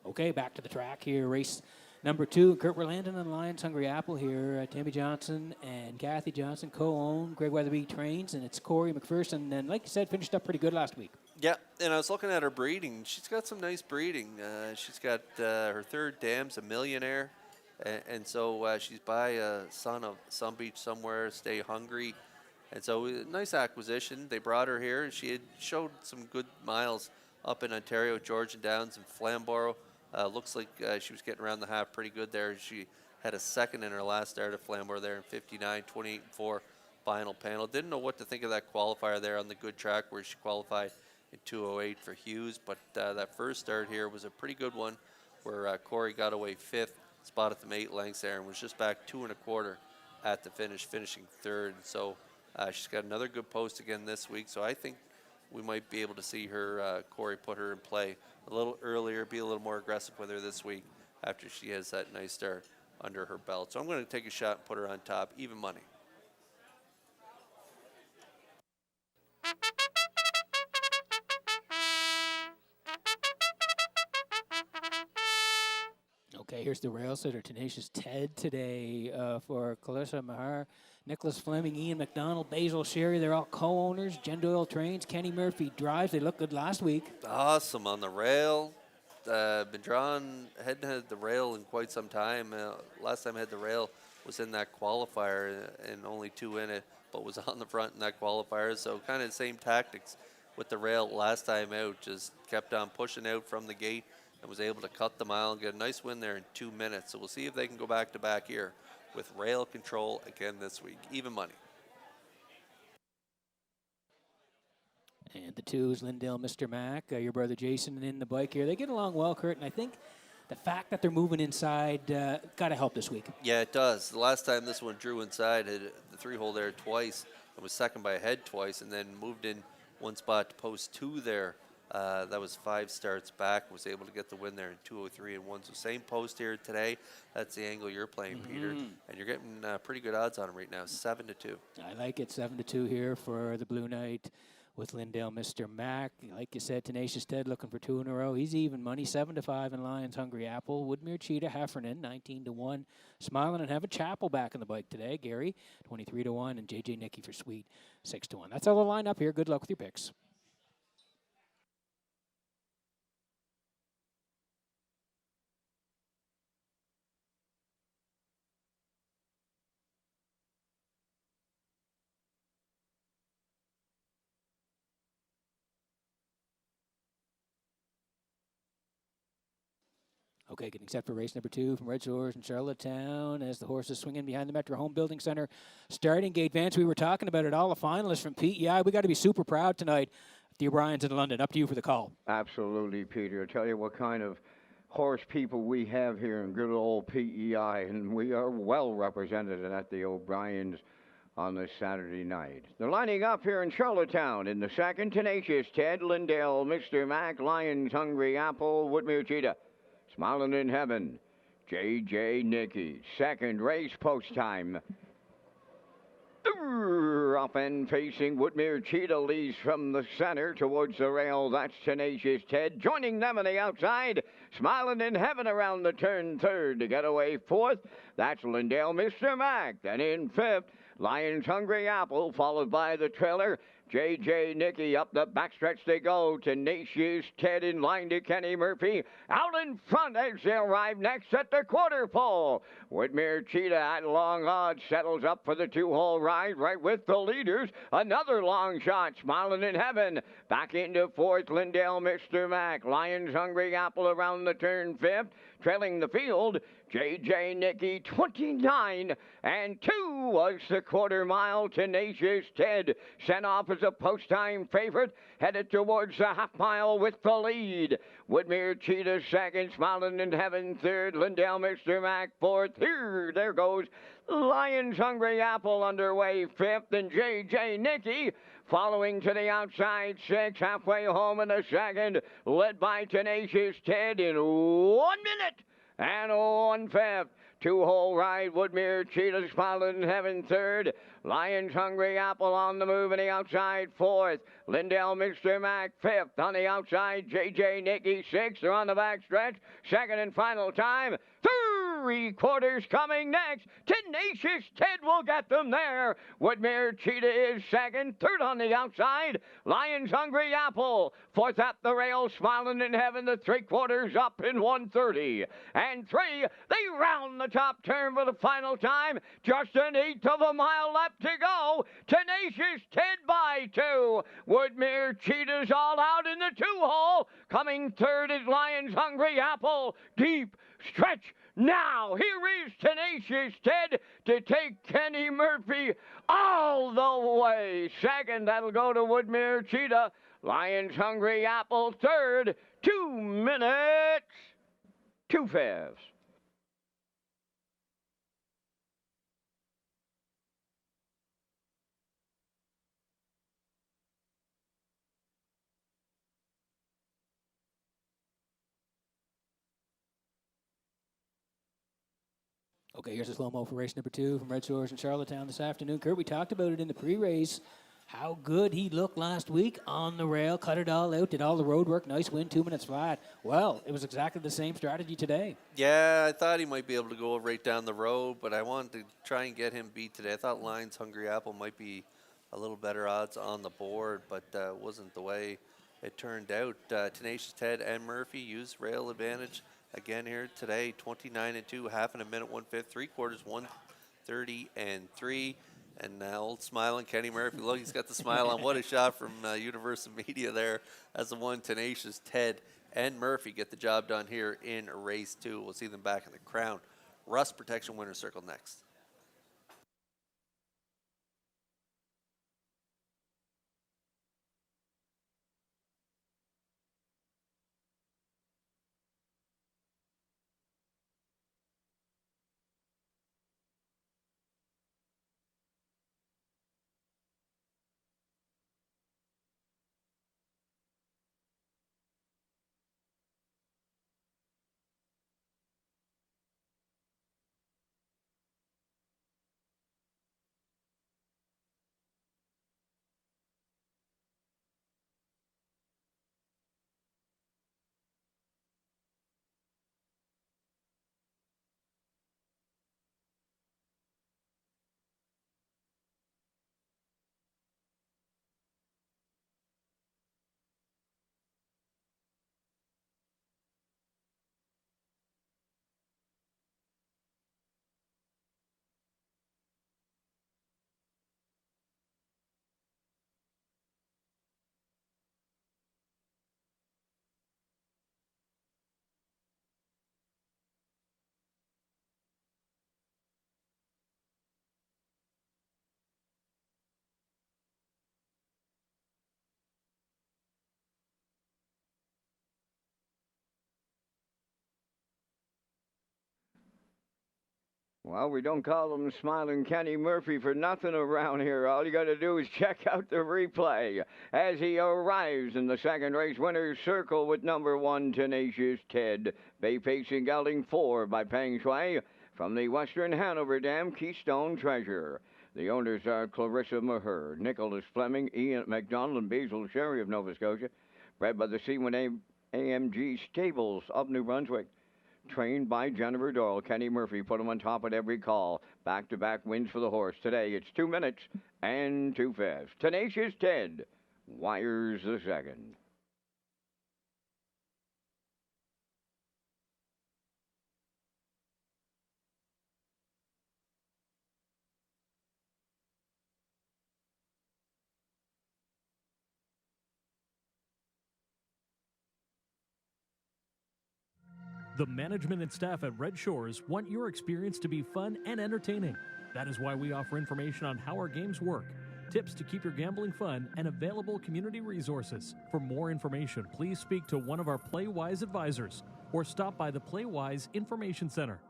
Okay, back to the track here. Race number 2, Kurt Verlanden and Lions Hungry Apple here. Tammy Johnson and Kathy Johnson co-own. Greg Weatherby trains, and it's Corey McPherson. And like you said, finished up pretty good last week. Yeah, and I was looking at her breeding. She's got some nice breeding. She's got her third dam's a millionaire, and so she's by a son of some beach somewhere, Stay Hungry. And so nice acquisition. They brought her here, and she had showed some good miles up in Ontario, Georgian Downs, and Flamborough. Looks like she was getting around the half pretty good there. She had a second in her last start at Flamborough there in 59, 28-4 final panel. Didn't know what to think of that qualifier there on the good track where she qualified in 2:08 for Hughes. But that first start here was a pretty good one where Corey got away 5th, spotted them 8 lengths there, and was just back 2 1/4 at the finish, finishing 3rd. So she's got another good post again this week. So I think we might be able to see her, Corey, put her in play a little earlier, be a little more aggressive with her this week after she has that nice start under her belt. So I'm going to take a shot and put her on top, even money. Okay, here's the rail sitter, Tenacious Ted today for Calissa Mahar, Nicholas Fleming, Ian McDonald, Basil Sherry. They're all co-owners. Jen Doyle trains. Kenny Murphy drives. They look good last week. Awesome on the rail. Been drawn head-to-head the rail in quite some time. Last time I had the rail was in that qualifier and only 2 in it, but was on the front in that qualifier. So kind of the same tactics with the rail last time out. Just kept on pushing out from the gate and was able to cut the mile and get a nice win there in 2 minutes. So we'll see if they can go back-to-back here with rail control again this week. Even money. And the 2s, Lindale, Mr. Mack, your brother Jason in the bike here. They get along well, Kurt, and I think the fact that they're moving inside got to help this week. Yeah, it does. The last time this one drew inside, had the 3-hole there twice, and was second by a head twice, and then moved in one spot to post 2 there. That was 5 starts back, was able to get the win there in 2:03 and 1. So same post here today. That's the angle you're playing, Peter, and you're getting pretty good odds on him right now, 7-2. I like it, 7-2 here for the Blue Knight with Lindale, Mr. Mack. Like you said, Tenacious Ted looking for 2 in a row. He's even money, 7-5 in Lions Hungry Apple. Woodmere Cheetah, Heffernan, 19-1. Smiling and Heaven Chapel back in the bike today. Gary, 23-1, and JJ Nicky for Sweet, 6-1. That's all the line up here. Good luck with your picks. Okay, getting set for race number 2 from Redshores in Charlottetown as the horses swing in behind the Metro Home Building Center. Starting gate, Vance, we were talking about it, all the finalists from PEI. We got to be super proud tonight. The O'Briens in London. Up to you for the call. Absolutely, Peter. I tell you what kind of horse people we have here in good old PEI, and we are well represented at the O'Briens on this Saturday night. They're lining up here in Charlottetown in the second. Tenacious Ted, Lindale, Mr. Mack, Lions Hungry Apple, Woodmere Cheetah, Smiling in Heaven, JJ Nicky. Second race post time. Up and facing Woodmere Cheetah leads from the center towards the rail. That's Tenacious Ted. Joining them on the outside, Smiling in Heaven around the turn 3rd to get away 4th. That's Lindale, Mr. Mack. Then in 5th, Lions Hungry Apple, followed by the trailer. JJ Nicky up the backstretch they go. Tenacious Ted in line to Kenny Murphy. Out in front as they arrive next at the quarter pole. Woodmere Cheetah at long odds settles up for the 2-hole ride right with the leaders. Another long shot, Smiling in Heaven. Back into 4th, Lindale, Mr. Mack. Lions Hungry Apple around the turn 5th. Trailing the field, JJ Nicky, 29 and 2 was the quarter mile. Tenacious Ted sent off as a post-time favorite, headed towards the half mile with the lead. Woodmere Cheetah second, Smiling in Heaven 3rd, Lindale, Mr. Mack 4th. There goes Lions Hungry Apple underway 5th, and JJ Nicky following to the outside 6th, halfway home in the second, led by Tenacious Ted in 1 minute and 1/5. Two-hole ride, Woodmere Cheetah Smiling in Heaven third. Lions Hungry Apple on the move on the outside fourth. Lindell Mr. Mac fifth. On the outside, J.J. Nicky sixth. They're on the back stretch. Second and final time. Three-quarters coming next. Tenacious Ted will get them there. Woodmere Cheetah is second. Third on the outside. Lions Hungry Apple. Fourth at the rail, Smiling in Heaven. The three-quarters up in 1:30. And three, they round the top turn for the final time. Just an eighth of a mile left to go. Tenacious Ted by two. Woodmere Cheetahs all out in the two-hole. Coming third is Lions Hungry Apple. Deep stretch now. Here is Tenacious Ted to take Kenny Murphy all the way. Second, that'll go to Woodmere Cheetah. Lions Hungry Apple third. 2 minutes, 2/5. Okay, here's a slow-mo for race number 2 from Red Shores in Charlottetown this afternoon. Kurt, we talked about it in the pre-race, how good he looked last week on the rail, cut it all out, did all the road work, nice win, 2 minutes flat. Well, it was exactly the same strategy today. Yeah, I thought he might be able to go right down the road, but I wanted to try and get him beat today. I thought Lions Hungry Apple might be a little better odds on the board, but wasn't the way it turned out. Tenacious Ted and Murphy used rail advantage again here today. 29-2, half in a minute, 1/5, three-quarters, 1:30-3. And now old smiling Kenny Murphy. Look, he's got the smile on. What a shot from Universal Media there as the one. Tenacious Ted and Murphy get the job done here in race 2. We'll see them back in the Crown Rust Protection Winner's Circle next. Well, we don't call him Smiling Kenny Murphy for nothing around here. All you got to do is check out the replay as he arrives in the second race winner's circle with number 1, Tenacious Ted. Bay Pacing gelding 4 by Peng Shui from the Western Hanover Dam Keystone Treasure. The owners are Clarissa Maher, Nicholas Fleming, Ian McDonald, and Basil Sherry of Nova Scotia. Bred by the C1A AMG Stables of New Brunswick. Trained by Jennifer Doyle. Kenny Murphy put him on top at every call. Back-to-back wins for the horse. Today it's 2 minutes and 2/5. Tenacious Ted wires the second. The management and staff at Red Shores want your experience to be fun and entertaining. That is why we offer information on how our games work, tips to keep your gambling fun, and available community resources. For more information, please speak to one of our PlayWise advisors or stop by the PlayWise Information Center.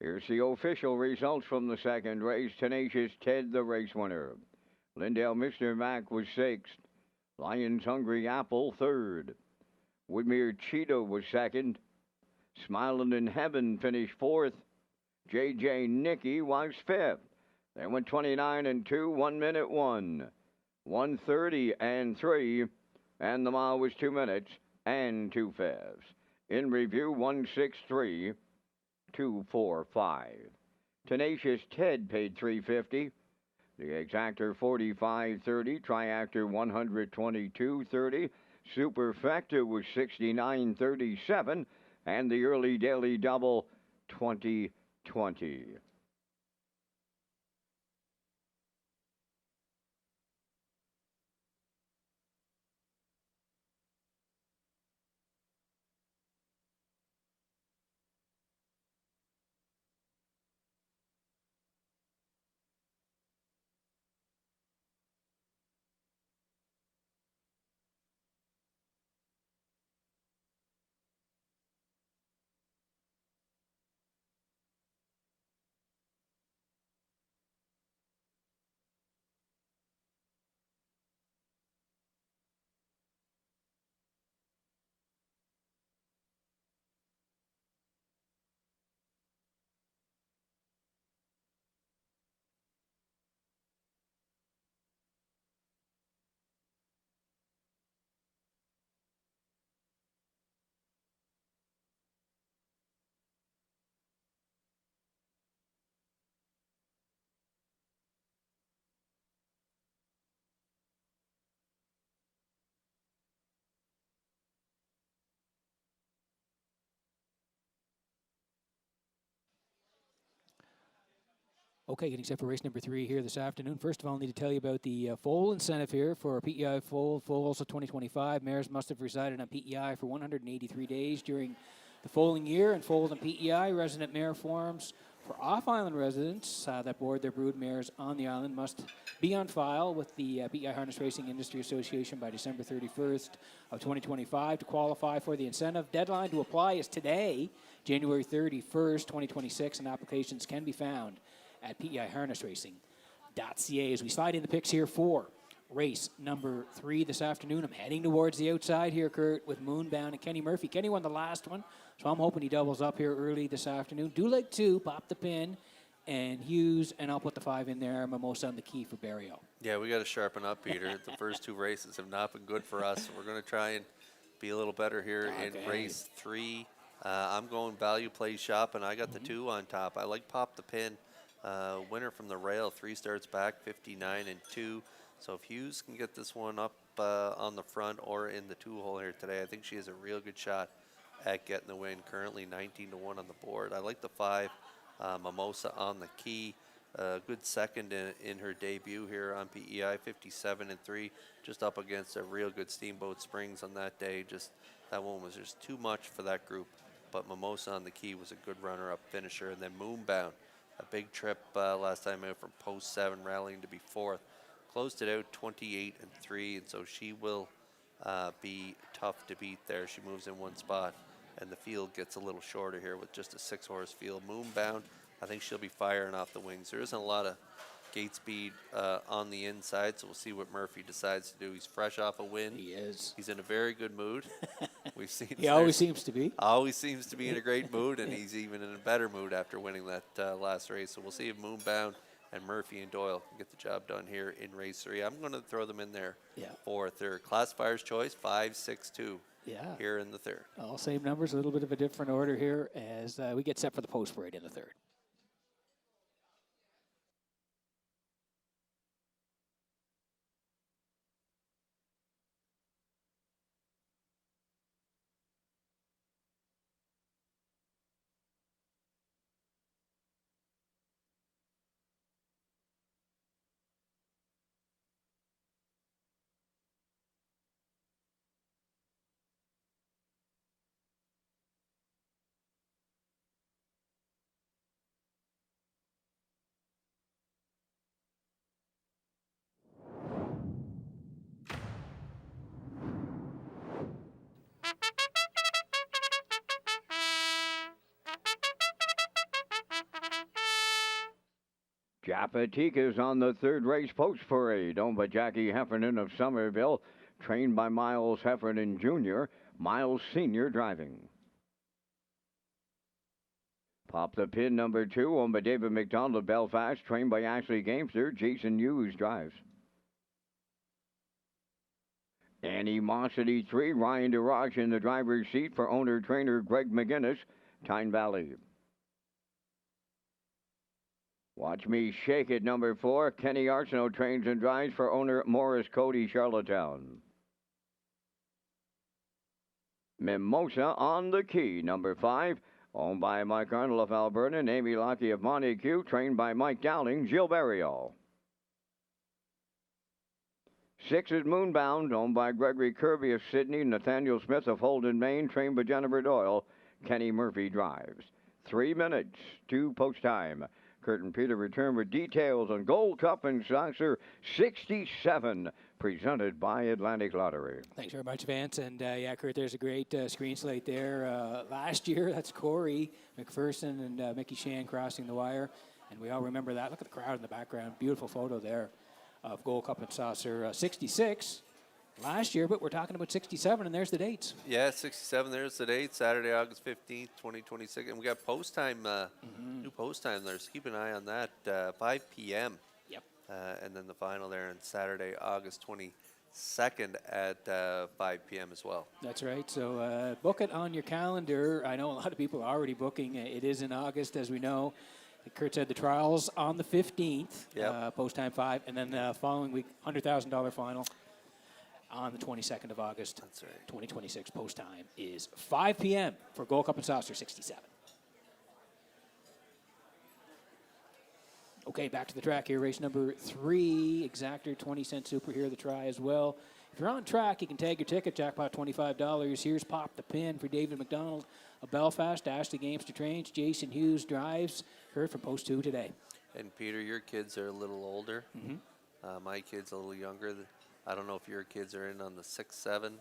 Here's the official results from the second race. Tenacious Ted, the race winner. Lindale Mr. Mac was sixth. Lions Hungry Apple, third. Woodmere Cheetah was second. Smilin' in Heaven finished fourth. J.J. Nicky was fifth. They went 29 and 2, 1 minute 1. 1:30 and 3, and the mile was 2 minutes and 2 fifths. In review, 163, 245. Tenacious Ted paid 350. The Exactor 45.30, Triactor 122.30, Superfecta was 69.37, and the Early Daily Double 2020. Okay, getting set for race number 3 here this afternoon. First of all, I need to tell you about the foal incentive here for PEI foal. Foal also 2025. Mares must have resided on PEI for 183 days during the foaling year, and foaled on PEI resident mare forms for off-island residents that board their brood mares on the island must be on file with the PEI Harness Racing Industry Association by December 31st of 2025 to qualify for the incentive. Deadline to apply is today, January 31st, 2026, and applications can be found at PEIHarnessRacing.ca. As we slide in the picks here for race number 3 this afternoon, I'm heading towards the outside here, Kurt, with Moonbound and Kenny Murphy. Kenny won the last one, so I'm hoping he doubles up here early this afternoon. Do leg 2, pop the pin, and Hughes, and I'll put the 5 in there. Mimosa on the key for Barrio. Yeah, we got to sharpen up, Peter. The first 2 races have not been good for us. We're going to try and be a little better here in race 3. I'm going value play shop, and I got the 2 on top. I like pop the pin. Winner from the rail, 3 starts back, 59 and 2. So if Hughes can get this one up on the front or in the 2-hole here today, I think she has a real good shot at getting the win. Currently 19 to 1 on the board. I like the 5, Mimosa on the key. Good second in her debut here on PEI, 57 and 3, just up against a real good Steamboat Springs on that day. Just that one was just too much for that group. But Mimosa on the key was a good runner-up finisher, and then Moonbound. A big trip last time out from post 7, rallying to be 4th. Closed it out 28 and 3, and so she will be tough to beat there. She moves in 1 spot, and the field gets a little shorter here with just a 6-horse field. Moonbound, I think she'll be firing off the wings. There isn't a lot of gate speed on the inside, so we'll see what Murphy decides to do. He's fresh off a win. He is. He's in a very good mood. We've seen. He always seems to be. Always seems to be in a great mood, and he's even in a better mood after winning that last race. So we'll see if Moonbound and Murphy and Doyle can get the job done here in race 3. I'm going to throw them in there for 3rd. Classifier's choice, 5, 6, 2. Here in the 3rd. All same numbers, a little bit of a different order here as we get set for the post parade in the 3rd. Japatika's on the third race post parade, owned by Jackie Heffernan of Somerville, trained by Miles Heffernan Jr., Miles Sr. driving. Pop the Pin number 2, owned by David McDonald of Belfast, trained by Ashley Gamester, Jason Hughes drives. Animosity 3, Ryan DeRoche in the driver's seat for owner-trainer Greg McGinnis, Tyne Valley. Watch Me Shake It number 4, Kenny Arsenault trains and drives for owner Morris Cody, Charlottetown. Mimosa on the Key number 5, owned by Mike Arnold of Alberta and Amy Lockie of Montague, trained by Mike Dowling, Gilberto. 6 is Moonbound, owned by Gregory Kirby of Sydney, Nathaniel Smith of Holden, Maine, trained by Jennifer Doyle, Kenny Murphy drives. 3 minutes to post time. Kurt and Peter return with details on Gold Cup and Saucer 67, presented by Atlantic Lottery. Thanks very much, Vance. And yeah, Kurt, there's a great screen slate there. Last year, that's Corey McPherson and Mickey Shan crossing the wire. And we all remember that. Look at the crowd in the background. Beautiful photo there of Gold Cup and Saucer 66 last year, but we're talking about 67, and there's the dates. Yeah, 67, there's the date, Saturday, August 15th, 2026. And we got post time, new post time there, so keep an eye on that, 5 p.m. Yep. And then the final there on Saturday, August 22nd at 5 p.m. as well. That's right. So book it on your calendar. I know a lot of people are already booking. It is in August, as we know. Kurt said the trials on the 15th, Yep. post time 5, and then the following week, $100,000 final on the 22nd of August. That's right. 2026 post time is 5 p.m. for Gold Cup and Saucer 67. Okay, back to the track here. Race number 3, Exactor 20-cent super here, the try as well. If you're on track, you can tag your ticket, jackpot $25. Here's Pop the Pin for David McDonald of Belfast. Ashley Gamester trains, Jason Hughes drives. Heard from post 2 today. And Peter, your kids are a little older. My kid's a little younger. I don't know if your kids are in on the 6-7.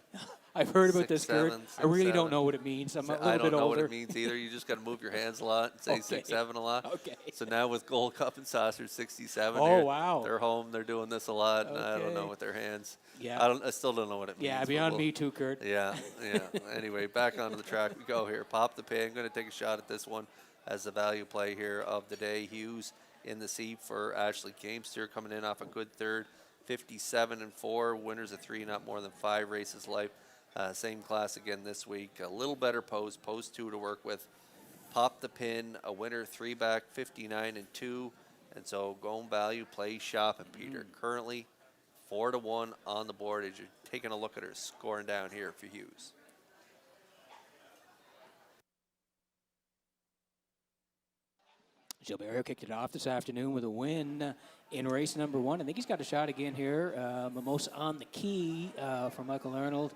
I've heard about 6, this, Kurt. 7, I really 6, don't know what it means. I'm a little I bit don't know older. what it means either. You just got to move your hands a lot and say Okay. 6-7 a lot. Okay. So now with Gold Cup and Saucer 67, Oh, wow. they're home. They're doing this a lot. And I don't Okay. know with their hands. Yeah. I still don't know what it means. Yeah, but beyond we'll- me too, Kurt. Yeah. Anyway, back onto the track we go here. Pop the Pin. I'm going to take a shot at this one as the value play here of the day. Hughes in the seat for Ashley Gamester, coming in off a good third. 57-4, winners of 3, not more than 5 races life. Same class again this week. A little better post 2 to work with. Pop the Pin, a winner, 3 back, 59-2. And so going value, play shop, and Peter currently 4-1 on the board as you're taking a look at her scoring down here for Hughes. Gilberto kicked it off this afternoon with a win in race number 1. I think he's got a shot again here. Mimosa on the Key for Michael Arnold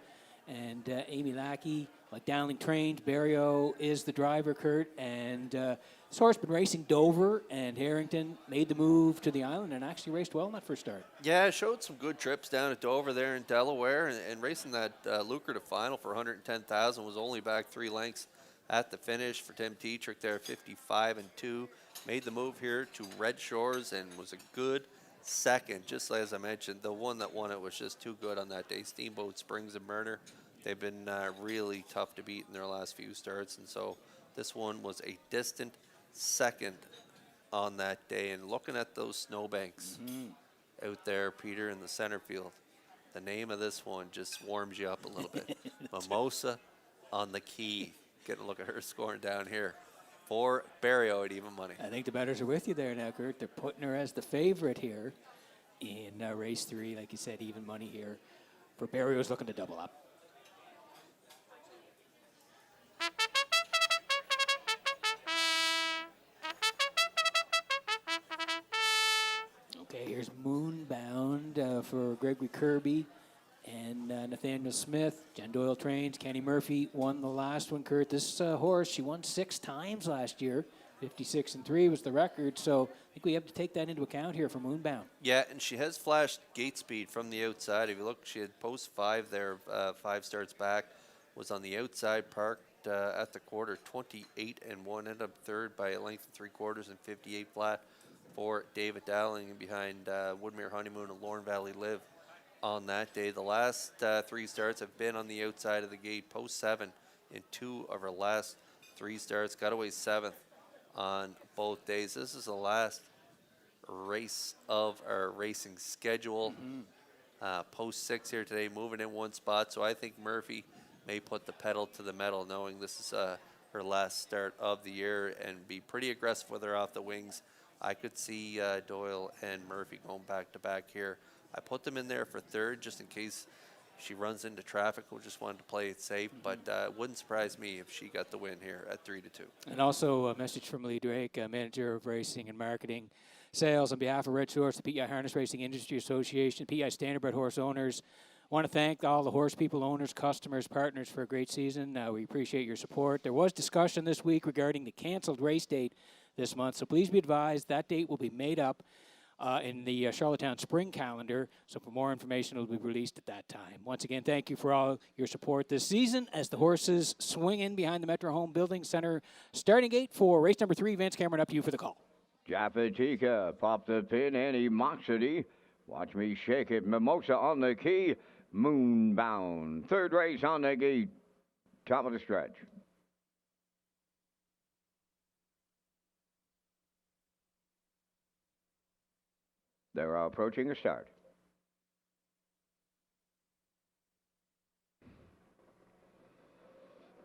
and Amy Lackey. Like Dowling trained, Barrio is the driver, Kurt. And this horse been racing Dover and Harrington. Made the move to the island and actually raced well in that first start. Yeah, showed some good trips down at Dover there in Delaware, and racing that lucrative final for $110,000, was only back 3 lengths at the finish for Tim Tetrick there, 55-2. Made the move here to Red Shores and was a good second. Just as I mentioned, the one that won it was just too good on that day. Steamboat Springs and Murner, they've been really tough to beat in their last few starts, and so this one was a distant second on that day. And looking at those snowbanks out there, Peter, in the center field, the name of this one just warms you up a little bit. Mimosa on the Key. Getting a look at her scoring down here for Barrio at even money. I think the bettors are with you there now, Kurt. They're putting her as the favorite here in race 3. Like you said, even money here. For Barrio's looking to double up. Okay, here's Moonbound for Gregory Kirby and Nathaniel Smith. Jen Doyle trains. Kenny Murphy won the last one, Kurt. This horse, she won 6 times last year. 56-3 was the record, so I think we have to take that into account here for Moonbound. Yeah, and she has flashed gate speed from the outside. If you look, she had post 5 there, 5 starts back, was on the outside, parked at the quarter, 28-1, ended up third by a length of 3/4 and 58 flat. for David Dowling and behind Woodmere Honeymoon and Lorne Valley Live on that day. The last 3 starts have been on the outside of the gate, post 7 in 2 of our last 3 starts. Got away 7th on both days. This is the last race of our racing schedule. Post 6 here today, moving in 1 spot. So I think Murphy may put the pedal to the metal, knowing this is her last start of the year, and be pretty aggressive with her off the wings. I could see Doyle and Murphy going back to back here. I put them in there for 3rd just in case she runs into traffic. We just wanted to play it safe, but it wouldn't surprise me if she got the win here at 3-2. And also a message from Lee Drake, Manager of Racing and Marketing Sales, on behalf of Red Shores, the PEI Harness Racing Industry Association, PEI Standardbred Horse Owners. Want to thank all the horse people, owners, customers, partners for a great season. We appreciate your support. There was discussion this week regarding the canceled race date this month, so please be advised that date will be made up in the Charlottetown spring calendar. So for more information, it will be released at that time. Once again, thank you for all your support this season as the horses swing in behind the Metro Home Building Center starting gate for race number 3. Vince Cameron, up to you for the call. Japatika, pop the pin, Animosity. Watch me shake it. Mimosa on the key. Moonbound. 3rd race on the gate. Top of the stretch. They're approaching a start.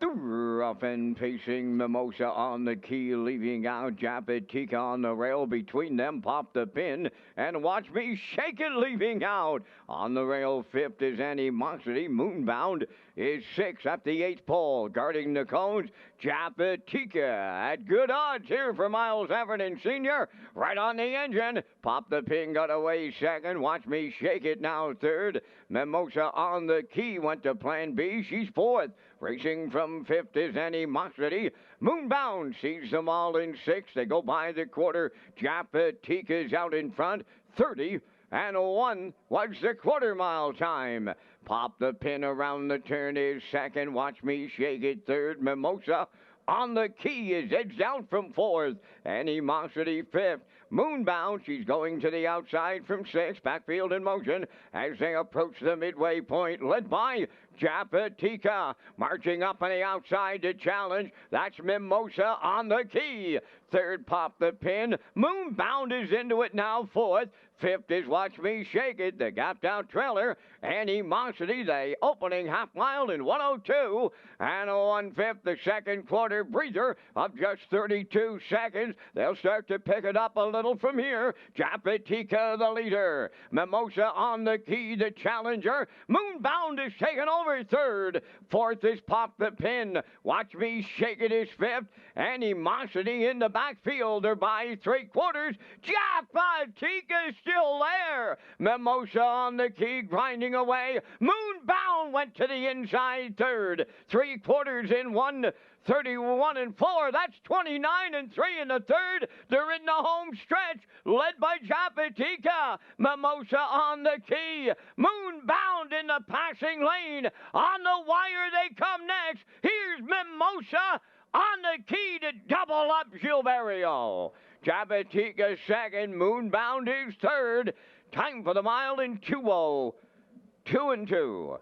Rough and pacing, Mimosa on the key, leaving out Japatika on the rail. Between them, pop the pin, and watch me shake it, leaving out. On the rail, 5th is Animosity. Moonbound is 6th at the 8th pole. Guarding the cones, Japatika at good odds here for Miles Heffernan Sr. Right on the engine. Pop the pin, got away 2nd. Watch me shake it now 3rd. Mimosa on the key went to plan B. She's 4th. Racing from 5th is Animosity. Moonbound sees them all in 6th. They go by the quarter. Japatika's out in front. 30-1 was the quarter-mile time. Pop the pin around the turn is 2nd. Watch me shake it 3rd. Mimosa on the key is edged out from 4th. Animosity 5th. Moonbound, she's going to the outside from 6th. Backfield in motion as they approach the midway point, led by Japatika. Marching up on the outside to challenge. That's Mimosa on the key. 3rd, pop the pin. Moonbound is into it now, 4th. 5th is Watch Me Shake It, the gapped out trailer. Animosity, the opening half mile in 1:02. And 1/5, the 2nd quarter breather of just 32 seconds. They'll start to pick it up a little from here. Japatika, the leader. Mimosa on the key, the challenger. Moonbound is taken over 3rd. 4th is Pop the Pin. Watch Me Shake It is 5th. Animosity in the backfield. They're by 3/4. Japatika is still there. Mimosa on the key, grinding away. Moonbound went to the inside 3rd. 3/4 in 1:31.4. That's 29-3 in the 3rd. They're in the home stretch, led by Japatika. Mimosa on the key. Moonbound in the passing lane. On the wire they come next. Here's Mimosa on the key to double up Gilberto. Japatika 2nd. Moonbound is 3rd. Time for the mile in 2:02 and 2.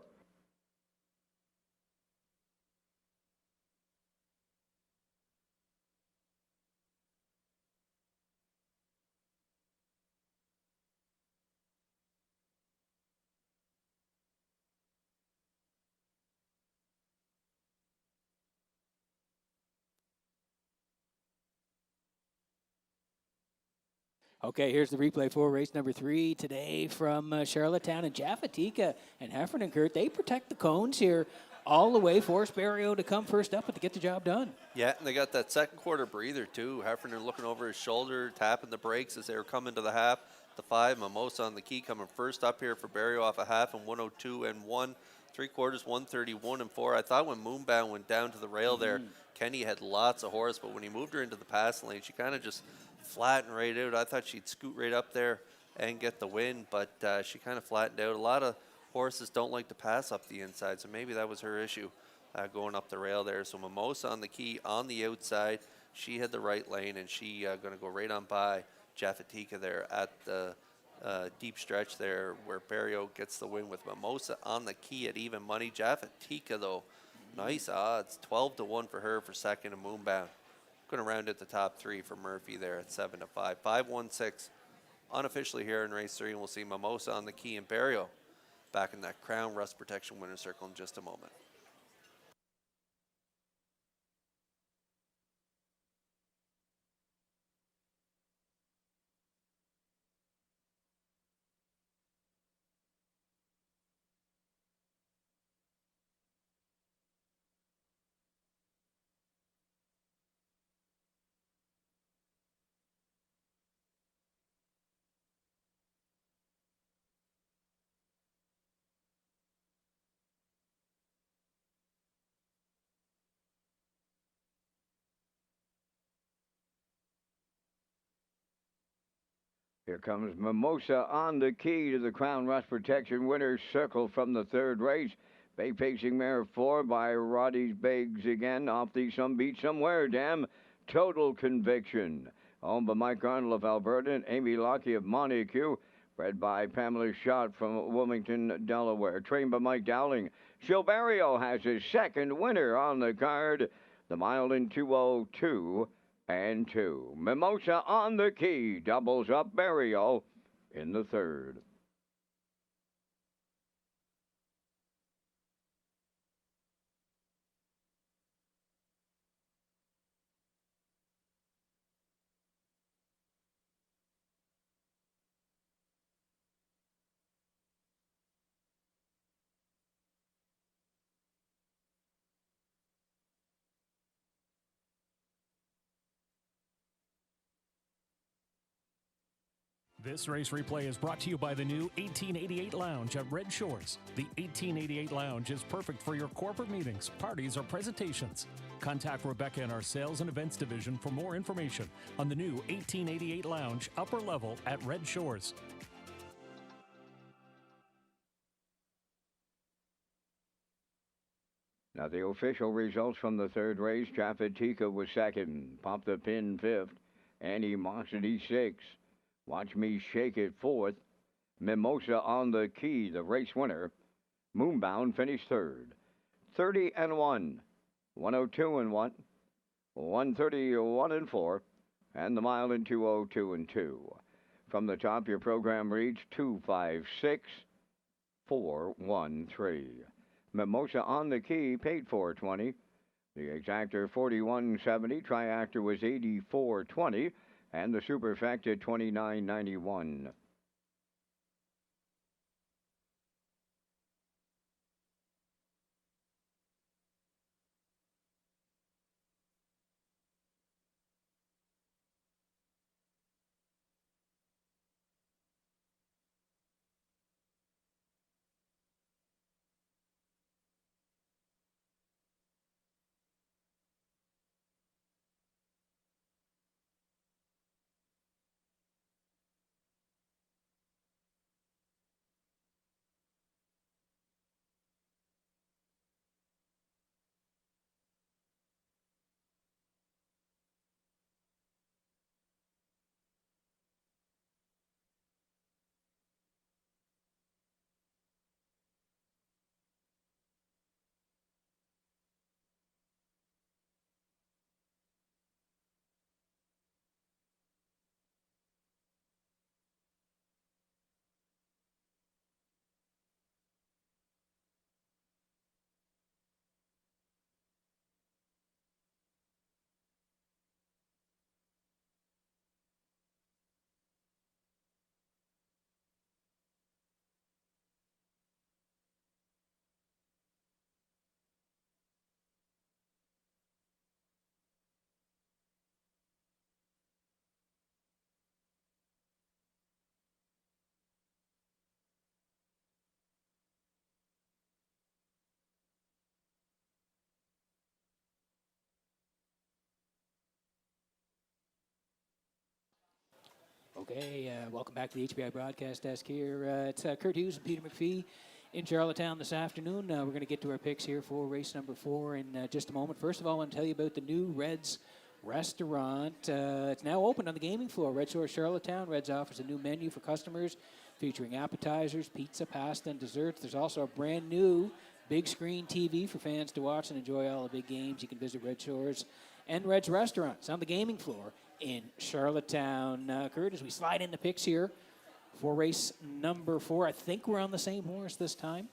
Okay, here's the replay for race number 3 today from Charlottetown. And Japatika and Heffernan, Kurt, they protect the cones here all the way. Forced Barrio to come first up, but to get the job done. Yeah, and they got that 2nd quarter breather, too. Heffernan looking over his shoulder, tapping the brakes as they were coming to the half. The 5, Mimosa on the key coming first up here for Barrio off a half in 1:02 and 1. 3/4, 1:31 and 4. I thought when Moonbound went down to the rail there, Kenny had lots of horse, but when he moved her into the pass lane, she kind of just flattened right out. I thought she'd scoot right up there and get the win, but she kind of flattened out. A lot of horses don't like to pass up the inside, so maybe that was her issue going up the rail there. So Mimosa on the key on the outside. She had the right lane, and she going to go right on by Jaffatika there at the deep stretch there where Barrio gets the win with Mimosa on the key at even money. Jaffatika, though, nice odds. 12-1 for her for second and Moonbound. Going to round at the top three for Murphy there at 7-5. 5-1-6 unofficially here in race 3, and we'll see Mimosa on the key and Barrio back in that Crown Rust Protection winner circle in just a moment. Here comes Mimosa on the key to the Crown Rust Protection winner's circle from the third race. Bay pacing mare 4 by Roddy's Begs again off the Some Beat Somewhere Dam. Total Conviction. Owned by Mike Arnold of Alberta and Amy Lockie of Montague. Bred by Pamela Schott from Wilmington, Delaware. Trained by Mike Dowling. Silverio has his second winner on the card. The mile in 2:02 and 2. Mimosa on the key. Doubles up Barrio in the third. This race replay is brought to you by the new 1888 Lounge at Red Shores. The 1888 Lounge is perfect for your corporate meetings, parties, or presentations. Contact Rebecca in our sales and events division for more information on the new 1888 Lounge upper level at Red Shores. Now the official results from the third race. Jaffatika was second. Pop the Pin fifth. Animosity sixth. Watch Me Shake It fourth. Mimosa on the key, the race winner. Moonbound finished third. 30-1. 102-1. 131-4. And the mile in 2:02-2. From the top, your program reads 256-413. Mimosa on the key paid $420. The exactor $41.70. Triactor was $84.20. And the superfecta $29.91. Okay, welcome back to the HBI broadcast desk here. It's Kurt Hughes and Peter McPhee in Charlottetown this afternoon. We're going to get to our picks here for race number 4 in just a moment. First of all, I want to tell you about the new Reds Restaurant. It's now open on the gaming floor. Red Shores, Charlottetown. Reds offers a new menu for customers featuring appetizers, pizza, pasta, and desserts. There's also a brand new big screen TV for fans to watch and enjoy all the big games. You can visit Red Shores and Red's Restaurants on the gaming floor in Charlottetown. Kurt, as we slide in the picks here for race number 4, I think we're on the same horse this time.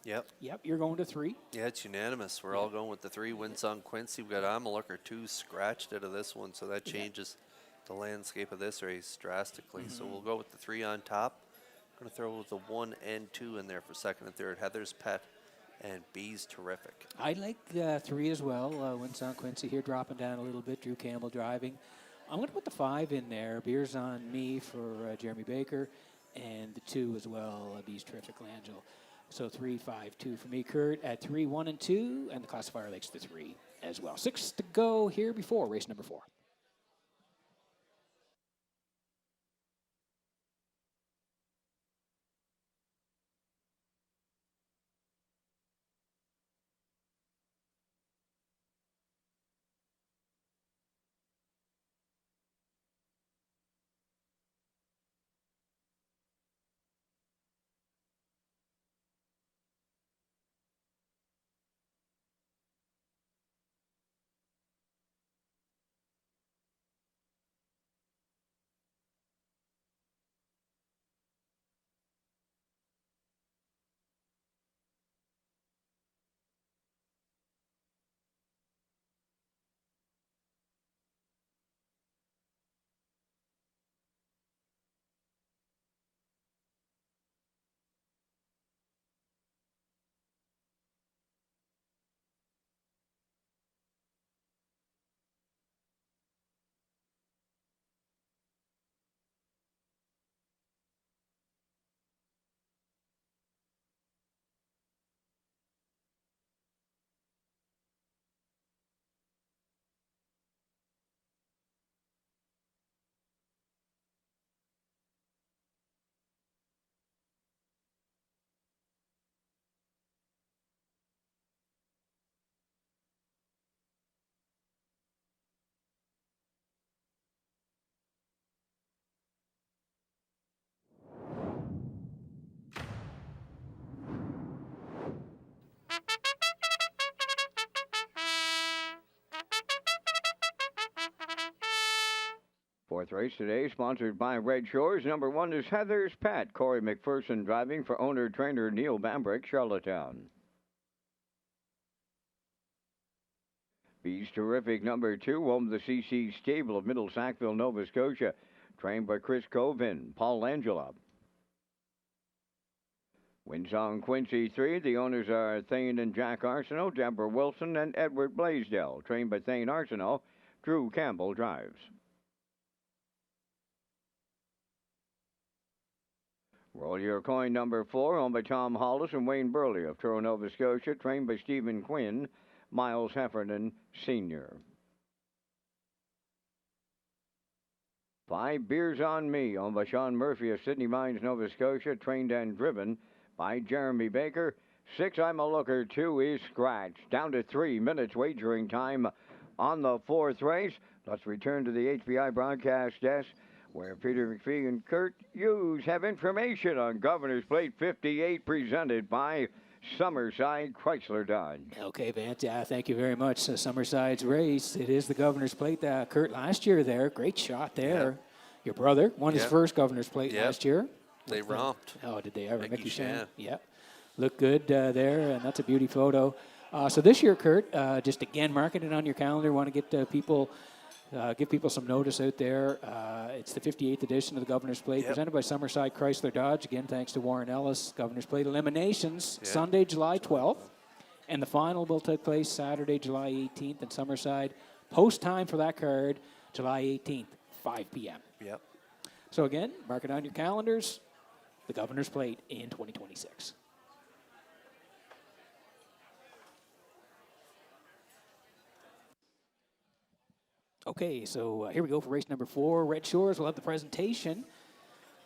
Yep. Yep, you're going to 3. Yeah, it's unanimous. We're all going with the 3. Winsong Quincy. We've got Amalooker 2 scratched out of this one, so that changes the landscape of this race drastically. So we'll go with the 3 on top. I'm going to throw the 1 and 2 in there for second and third. Heather's Pet and B's Terrific. I like 3 as well. Winsong Quincy here dropping down a little bit. Drew Campbell driving. I'm going to put the 5 in there. Beers on Me for Jeremy Baker, and the 2 as well, B's Terrific Langell. So 3, 5, 2 for me, Kurt, at 3, 1, and 2, and the classifier likes the 3 as well. 6 to go here before race number 4. Fourth race today, sponsored by Red Shores. Number 1 is Heather's Pet. Corey McPherson driving for owner-trainer Neil Bambrick, Charlottetown. B's Terrific, number 2, home the CC Stable of Middle Sackville, Nova Scotia. Trained by Chris Covin, Paul Angela. Winsong Quincy 3, the owners are Thane and Jack Arsenault, Deborah Wilson, and Edward Blaisdell. Trained by Thane Arsenault, Drew Campbell drives. Roll your coin, number 4, owned by Tom Hollis and Wayne Burley of Truro, Nova Scotia, trained by Stephen Quinn, Miles Heffernan, Sr. 5, Beers on Me, owned by Sean Murphy of Sydney Mines, Nova Scotia, trained and driven by Jeremy Baker. 6, I'm a Looker 2 is scratched. Down to 3 minutes wagering time on the 4th race. Let's return to the HBI broadcast desk, where Peter McPhee and Kurt Hughes have information on Governor's Plate 58, presented by Summerside Chrysler Dodge. Okay, Vance, thank you very much. Summerside's race, it is the Governor's Plate. Kurt, last year there, great shot there. Yep. Your brother won his first Governor's Plate last year. They romped. Oh, did they ever? Mickey Shan. Yep. Looked good there, and that's a beauty photo. So this year, Kurt, just again, marking it on your calendar. Want to get people... give people some notice out there. It's the 58th edition of the Governor's Plate, presented by Summerside Chrysler Dodge. Again, thanks to Warren Ellis. Governor's Plate eliminations Sunday, July 12th. And the final will take place Saturday, July 18th in Summerside. Post time for that card, July 18th, 5 p.m. Yep. So again, mark it on your calendars. The Governor's Plate in 2026. Okay, so here we go for race number 4. Red Shores will have the presentation.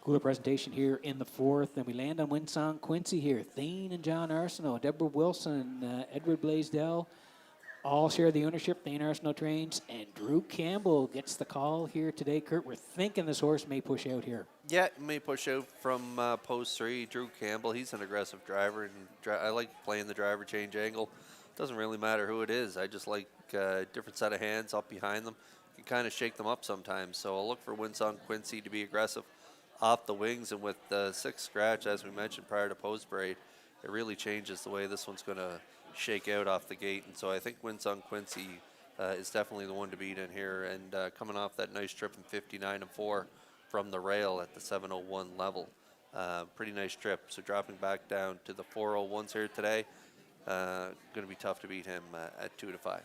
Cooler presentation here in the 4th. Then we land on Winsong Quincy here. Thane and John Arsenault, Deborah Wilson, Edward Blaisdell, all share the ownership. Thane Arsenal trains, and Drew Campbell gets the call here today. Kurt, we're thinking this horse may push out here. Yeah, it may push out from post 3. Drew Campbell, he's an aggressive driver, and I like playing the driver change angle. Doesn't really matter who it is. I just like different set of hands up behind them. You can kind of shake them up sometimes. So I'll look for Winsong Quincy to be aggressive off the wings, and with the 6th scratch, as we mentioned prior to post braid, it really changes the way this one's going to shake out off the gate. And so I think Winsong Quincy is definitely the one to beat in here, and coming off that nice trip in 59-4 from the rail at the 701 level. Pretty nice trip. So dropping back down to the 401s here today, going to be tough to beat him at 2-5.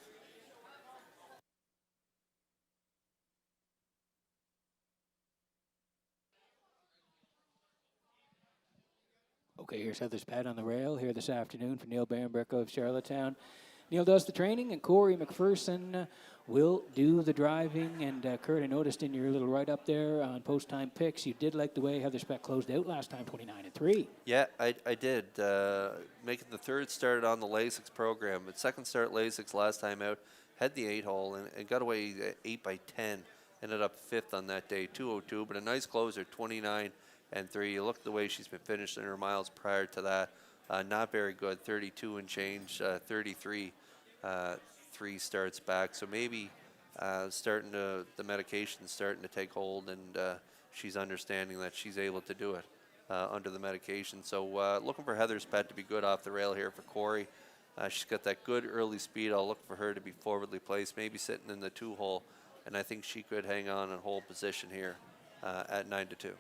Okay, here's Heather's Pet on the rail here this afternoon for Neil Barenbrick of Charlottetown. Neil does the training, and Corey McPherson will do the driving. And Kurt, I noticed in your little write-up there on post-time picks, you did like the way Heather's Pet closed out last time, 29-3. Yeah, I did. Making the 3rd start on the Lasix program, but 2nd start Lasix last time out, had the 8-hole and got away 8 by 10. Ended up 5th on that day, 202, but a nice closer, 29-3. You look at the way she's been finishing her miles prior to that. Not very good, 32 and change, 33, 3 starts back. So maybe the medication's starting to take hold, and she's understanding that she's able to do it under the medication. So looking for Heather's Pet to be good off the rail here for Corey. She's got that good early speed. I'll look for her to be forwardly placed, maybe sitting in the 2-hole, and I think she could hang on and hold position here at 9-2.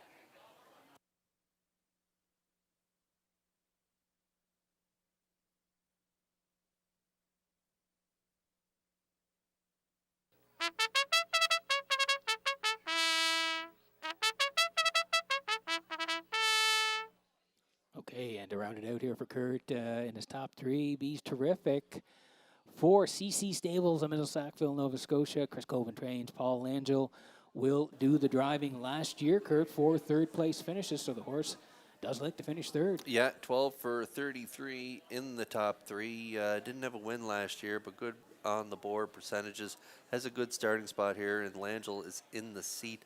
Okay, and to round it out here for Kurt in his top 3, B's Terrific. For CC Stables of Middle Sackville, Nova Scotia, Chris Coven trains, Paul Langell will do the driving. Last year, Kurt, 4 third-place finishes, so the horse does like to finish 3rd. Yeah, 12 for 33 in the top 3. Didn't have a win last year, but good on the board percentages. Has a good starting spot here, and Langell is in the seat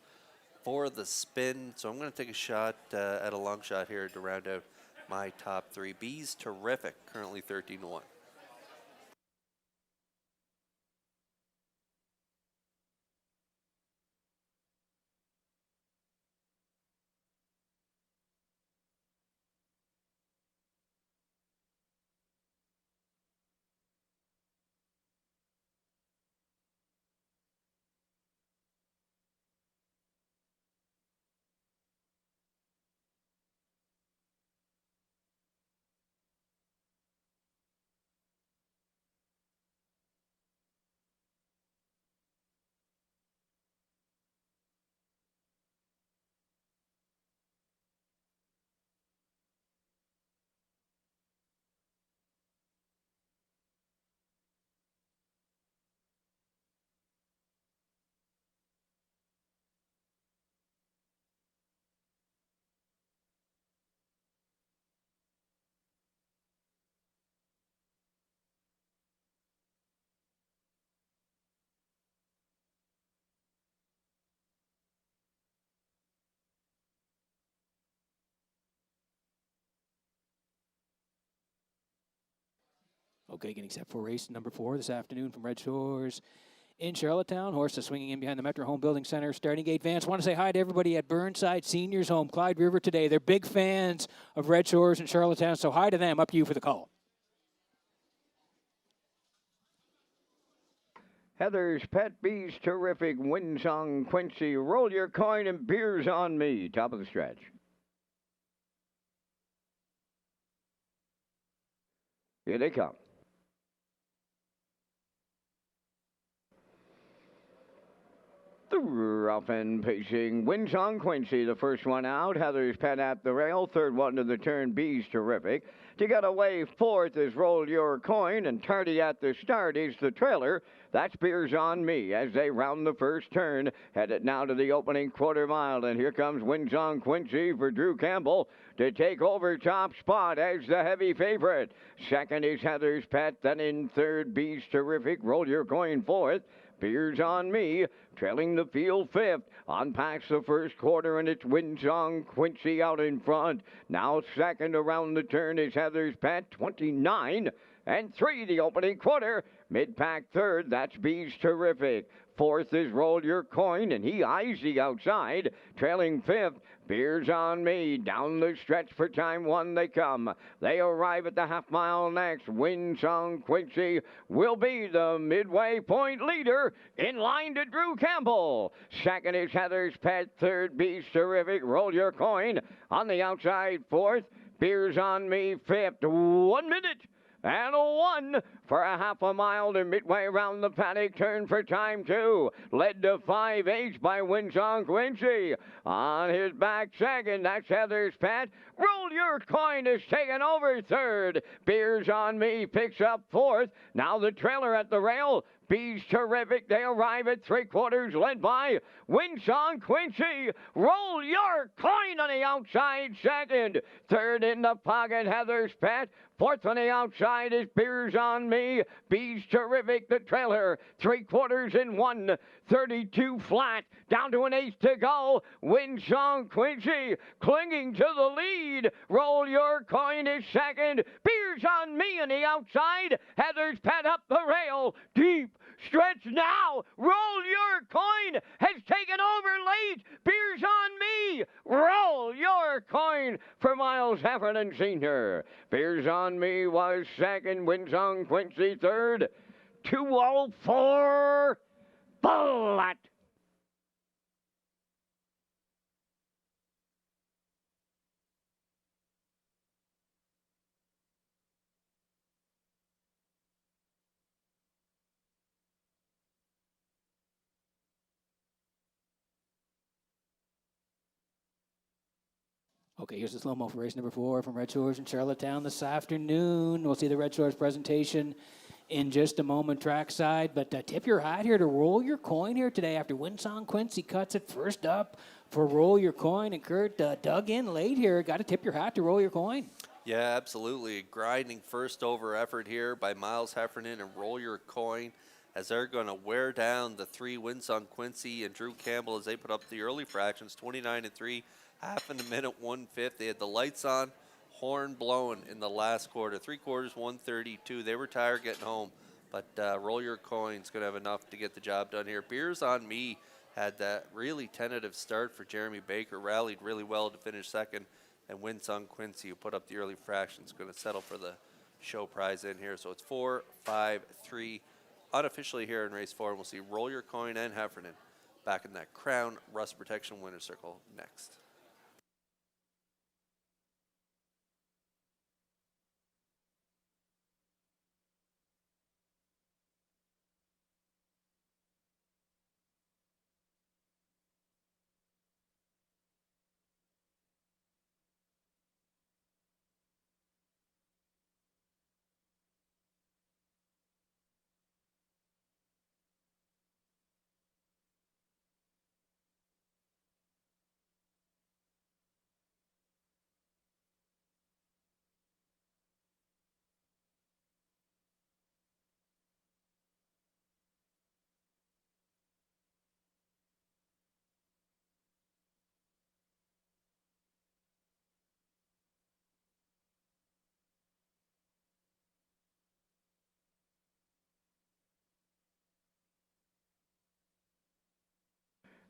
for the spin. So I'm going to take a shot at a long shot here to round out my top 3. B's Terrific, currently 13-1. Okay, getting set for race number 4 this afternoon from Redshores in Charlottetown. Horses swinging in behind the Metro Home Building Center. Starting gate Vance. Want to say hi to everybody at Burnside Seniors Home, Clyde River today. They're big fans of Redshores in Charlottetown, so hi to them. Up to you for the call. Heather's Pet, B's Terrific, Winsong Quincy, Roll Your Coin, and Beers on Me. Top of the stretch. Here they come. The rough and pacing Winsong Quincy, the first one out. Heather's Pet at the rail. 3rd one to the turn, B's Terrific. To get away 4th is Roll Your Coin, and Tardy at the start is the trailer. That's Beers on Me as they round the first turn. Headed now to the opening quarter mile, and here comes Windsong Quincy for Drew Campbell to take over top spot as the heavy favorite. Second is Heather's Pet, then in third, Beast Terrific. Roll Your Coin fourth. Beers on Me, trailing the field fifth. On past the first quarter, and it's Windsong Quincy out in front. Now second around the turn is Heather's Pet, 29 and 3 the opening quarter. Mid-pack third, that's Bees Terrific. Fourth is Roll Your Coin, and he eyes the outside. Trailing fifth, Beers on Me. Down the stretch for time one they come. They arrive at the half mile next. Windsong Quincy will be the midway point leader in line to Drew Campbell. Second is Heather's Pet. Third, Beast Terrific. Roll Your Coin. On the outside, fourth, Beers on Me. Fifth, 1 minute and a 1 for a half a mile to midway around the paddock turn for time two. Led to 5/8 by Windsong Quincy. On his back second, that's Heather's Pet. Roll Your Coin is taken over third. Beers on Me picks up fourth. Now the trailer at the rail. Bees Terrific, they arrive at three-quarters, led by Windsong Quincy. Roll Your Coin on the outside second. Third in the pocket, Heather's Pet. Fourth on the outside is Beers on Me. Bees Terrific, the trailer. Three-quarters in 1:32 flat. Down to an eighth to go. Windsong Quincy clinging to the lead. Roll Your Coin is second. Beers on Me on the outside. Heather's Pet up the rail. Deep stretch now. Roll Your Coin has taken over late. Beers on Me. Roll Your Coin for Miles Heffernan Sr. Beers on Me was second. Windsong Quincy third. 2:04 flat. Okay, here's the slow-mo for race number 4 from Red Shores in Charlottetown this afternoon. We'll see the Red Shores presentation in just a moment trackside, but tip your hat here to Roll Your Coin here today after Windsong Quincy cuts it first up for Roll Your Coin, and Kurt dug in late here. Got to tip your hat to Roll Your Coin. Yeah, absolutely. A grinding first over effort here by Miles Heffernan and Roll Your Coin as they're going to wear down the three Windsong Quincy and Drew Campbell as they put up the early fractions, 29 and 3. Half in a minute, 1/5. They had the lights on, horn blowing in the last quarter. Three quarters, 1:32. They were tired getting home, but Roll Your Coin's going to have enough to get the job done here. Beers on Me had that really tentative start for Jeremy Baker, rallied really well to finish second, and Windsong Quincy, who put up the early fractions, going to settle for the show prize in here. So it's 4, 5, 3, unofficially here in race 4, and we'll see Roll Your Coin and Heffernan back in that Crown Rust Protection winner's circle next.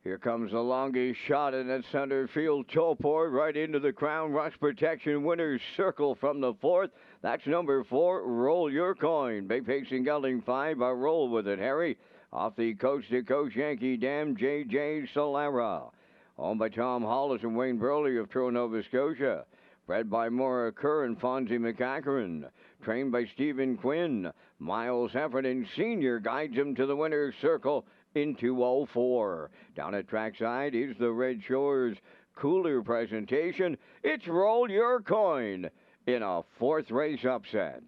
Here comes the longest shot in that center field. Topor right into the Crown Rush Protection winner's circle from the fourth. That's number 4, Roll Your Coin. Big pacing gelding 5. I roll with it, Harry. Off the coast-to-coast Yankee Dam, J.J. Solera. Owned by Tom Hollis and Wayne Burley of Truro, Nova Scotia. Bred by Maura Kerr and Fonzie McCachran. Trained by Stephen Quinn. Miles Heffernan Sr. guides him to the winner's circle in 2:04. Down at trackside is the Red Shores cooler presentation. It's Roll Your Coin in a fourth race upset.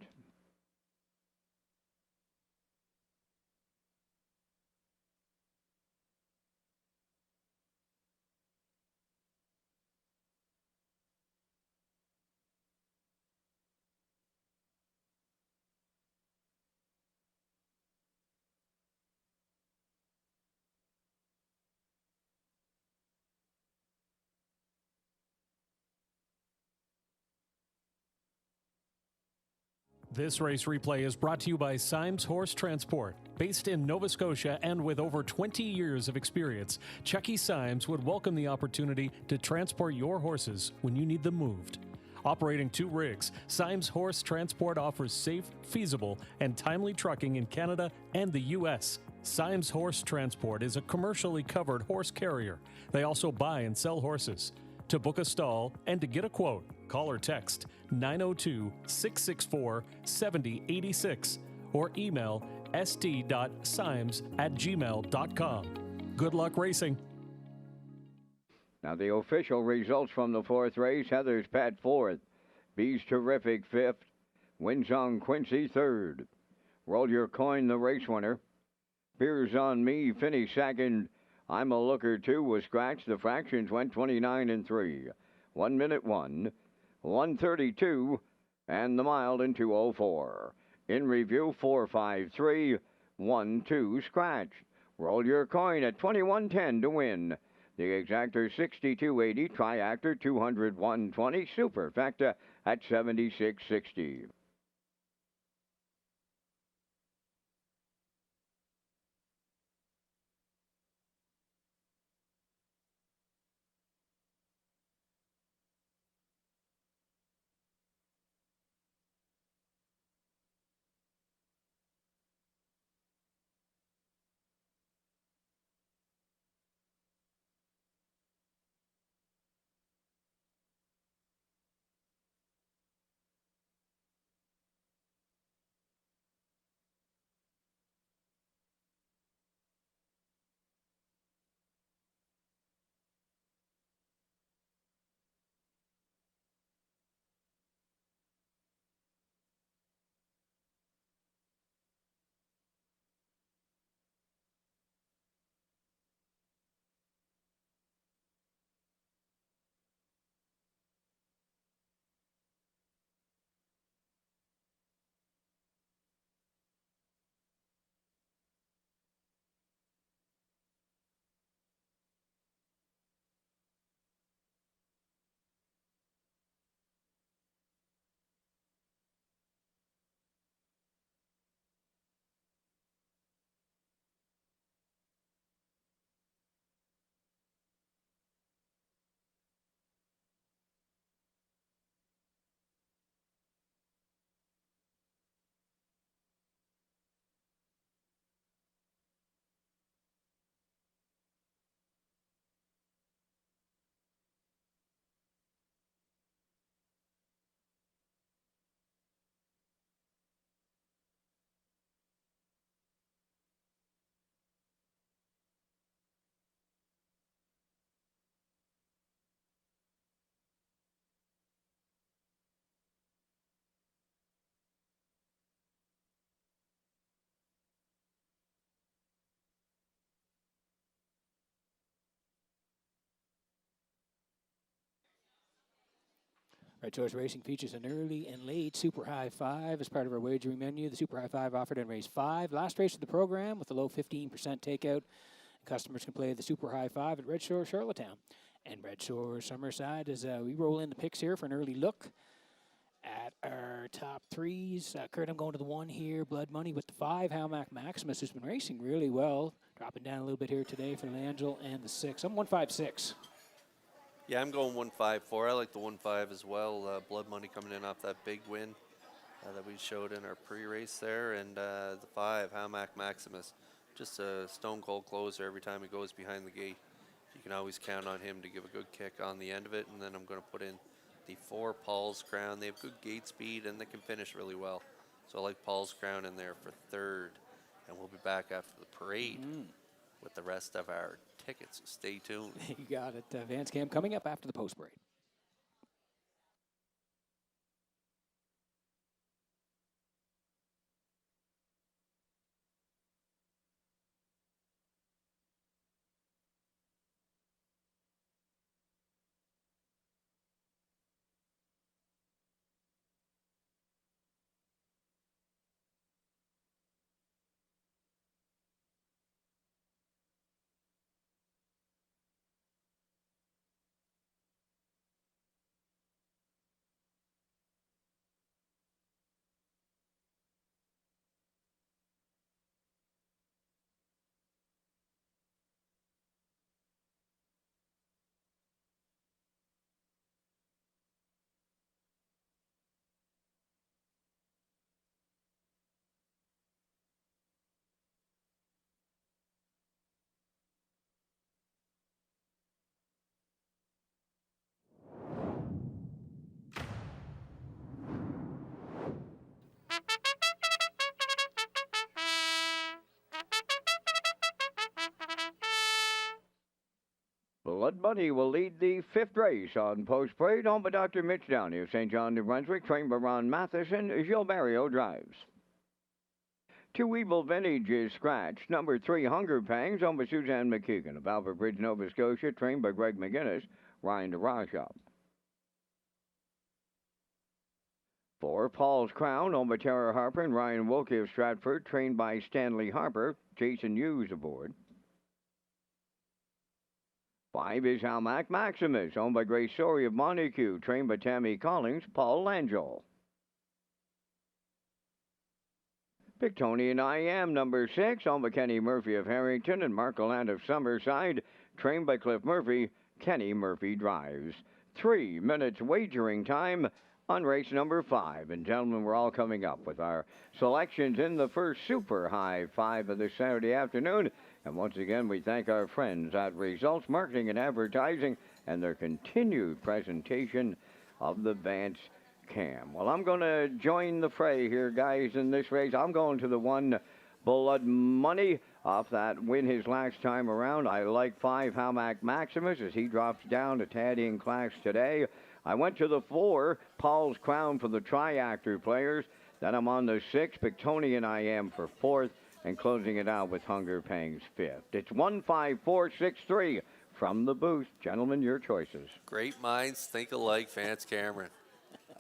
This race replay is brought to you by Symes Horse Transport. Based in Nova Scotia and with over 20 years of experience, Chucky Symes would welcome the opportunity to transport your horses when you need them moved. Operating 2 rigs, Symes Horse Transport offers safe, feasible, and timely trucking in Canada and the U.S. Symes Horse Transport is a commercially covered horse carrier. They also buy and sell horses. To book a stall and to get a quote, call or text 902-664-7086 or email st.symes@gmail.com. Good luck racing. Now the official results from the 4th race: Heather's Pat 4th, Bee's Terrific 5th, Wins on Quincy 3rd. Roll Your Coin, the race winner. Beers on Me finished 2nd. I'm a Looker 2 was scratched. The fractions went 29 and 3. 1 minute 1, 132, and the mile in 204. In review, 453, 1-2 scratch. Roll Your Coin at 21.10 to win. The exactor 62.80, triactor 201.20, superfecta at 76.60. Redshores Racing features an early and late Super High Five as part of our wagering menu. The Super High Five offered in race 5. Last race of the program with a low 15% takeout. Customers can play the Super High Five at Redshore, Charlottetown. And Redshore Summerside as we roll in the picks here for an early look at our top 3s. Kurt, I'm going to the 1 here. Blood Money with the 5. Halmac Maximus has been racing really well. Dropping down a little bit here today for Langell and the 6. I'm 156. Yeah, I'm going 154. I like the 1-5 as well. Blood Money coming in off that big win that we showed in our pre-race there. And the 5, Hamac Maximus, just a stone cold closer every time he goes behind the gate. You can always count on him to give a good kick on the end of it. And then I'm going to put in the 4, Paul's Crown. They have good gate speed and they can finish really well. So I like Paul's Crown in there for 3rd. And we'll be back after the parade with the rest of our tickets. Stay tuned. You got it. Vance Cam coming up after the post break. Blood Bunny will lead the fifth race on Post Parade, owned by Dr. Mitch Downey of St. John, New Brunswick, trained by Ron Matheson. Gilberto drives. Two Evil Vintage is scratched. Number 3, Hunger Pangs, owned by Suzanne McKeegan of Alfred Bridge, Nova Scotia, trained by Greg McGinnis, Ryan DeRajah. 4, Paul's Crown, owned by Tara Harper and Ryan Wilkie of Stratford, trained by Stanley Harper, Jason Hughes aboard. 5 is Almac Maximus, owned by Grace Story of Montague, trained by Tammy Collins, Paul Langell. Pictonian I Am, number 6, owned by Kenny Murphy of Harrington and Mark Gallant of Summerside, trained by Cliff Murphy, Kenny Murphy drives. 3 minutes wagering time on race number 5. And gentlemen, we're all coming up with our selections in the first Super High 5 of this Saturday afternoon. And once again, we thank our friends at Results Marketing and Advertising and their continued presentation of the Vance Cam. Well, I'm going to join the fray here, guys, in this race. I'm going to the 1 Blood Money off that win his last time around. I like 5 Hamac Maximus as he drops down to tad in class today. I went to the 4 Paul's Crown for the Triactor players. Then I'm on the 6 Pictonian I Am for 4th. And closing it out with Hunger Pangs 5th. It's 15463 from the booth. Gentlemen, your choices. Great minds think alike, Vance Cameron.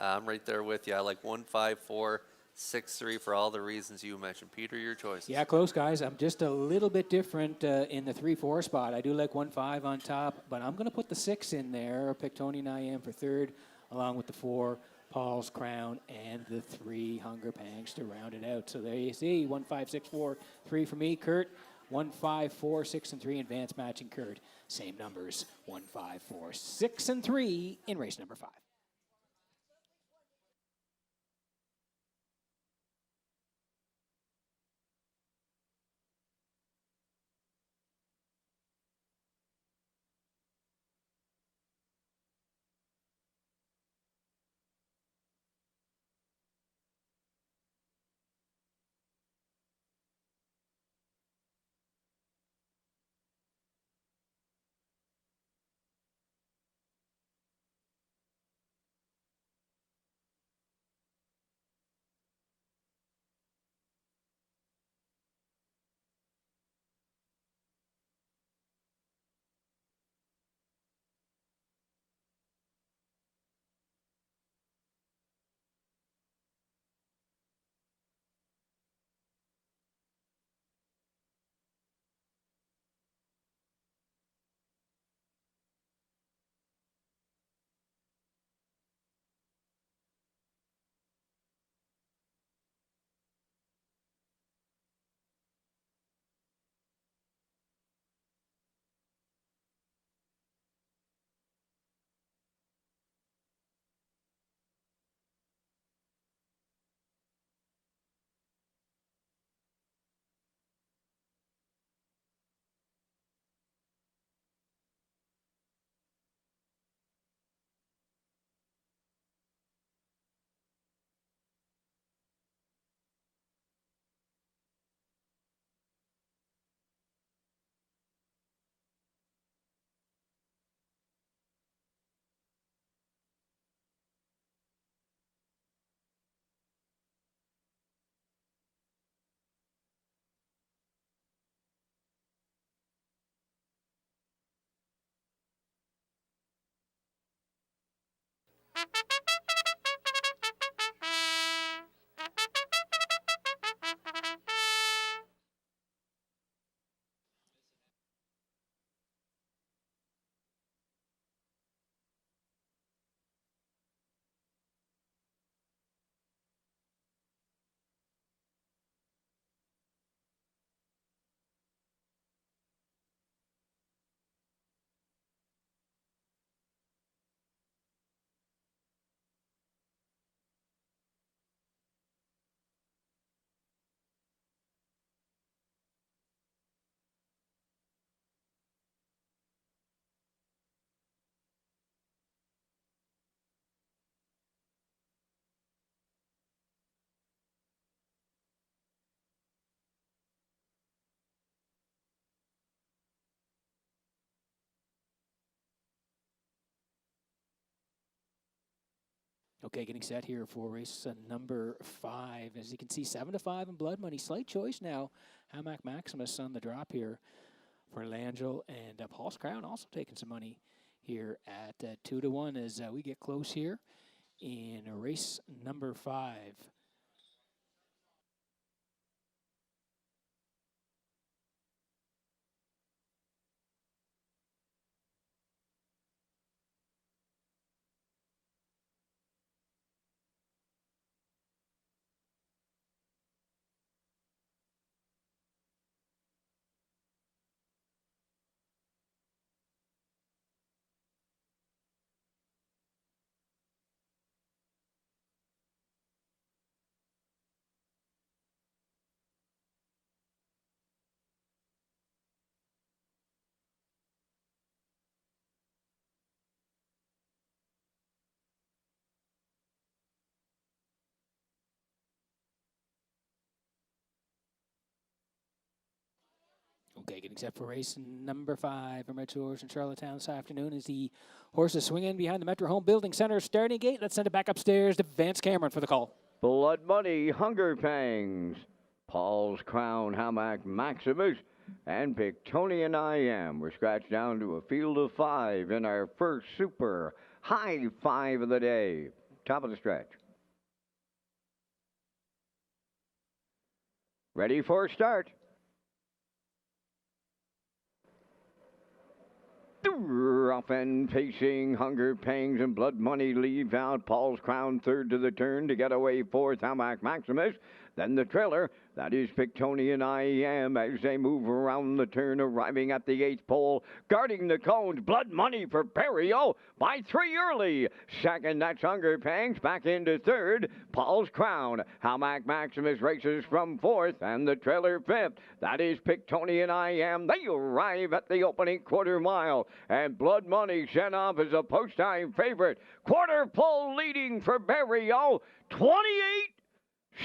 I'm right there with you. I like 15463 for all the reasons you mentioned. Peter, your choices. Yeah, close, guys. I'm just a little bit different in the 3-4 spot. I do like 1-5 on top, but I'm going to put the 6 in there. Pictonian I Am for 3rd, along with the 4 Paul's Crown, and the 3 Hunger Pangs to round it out. So there you see, 1, 5, 6, 4, 3 for me, Kurt. 1, 5, 4, 6, and 3. Advance matching Kurt. Same numbers, 1, 5, 4, 6, and 3 in race number 5. Okay, getting set here for race number 5. As you can see, 7-5 in Blood Money. Slight choice now. Hamac Maximus on the drop here for Langell, and Paul's Crown also taking some money here at 2-1 as we get close here in race number 5. Okay, getting set for race number 5 from Redshores in Charlottetown this afternoon as the horses swing in behind the Metro Home Building Center starting gate. Let's send it back upstairs to Vance Cameron for the call. Blood Money, Hunger Pangs, Paul's Crown, Hamac Maximus, and Pictonian I Am. We're scratched down to a field of 5 in our first super high 5 of the day. Top of the stretch. Ready for start. Rough and pacing, Hunger Pangs and Blood Money leave out. Paul's Crown third to the turn to get away fourth, Hamac Maximus. Then the trailer, that is Pictonian I Am, as they move around the turn, arriving at the 8th pole, guarding the cones. Blood Money for Barrio by 3 early. Second, that's Hunger Pangs, back into third. Paul's Crown, Hamac Maximus races from 4th, and the trailer 5th. That is Pictonian I Am. They arrive at the opening quarter mile, and Blood Money sent off as a post-time favorite. Quarter pole leading for Barrio, 28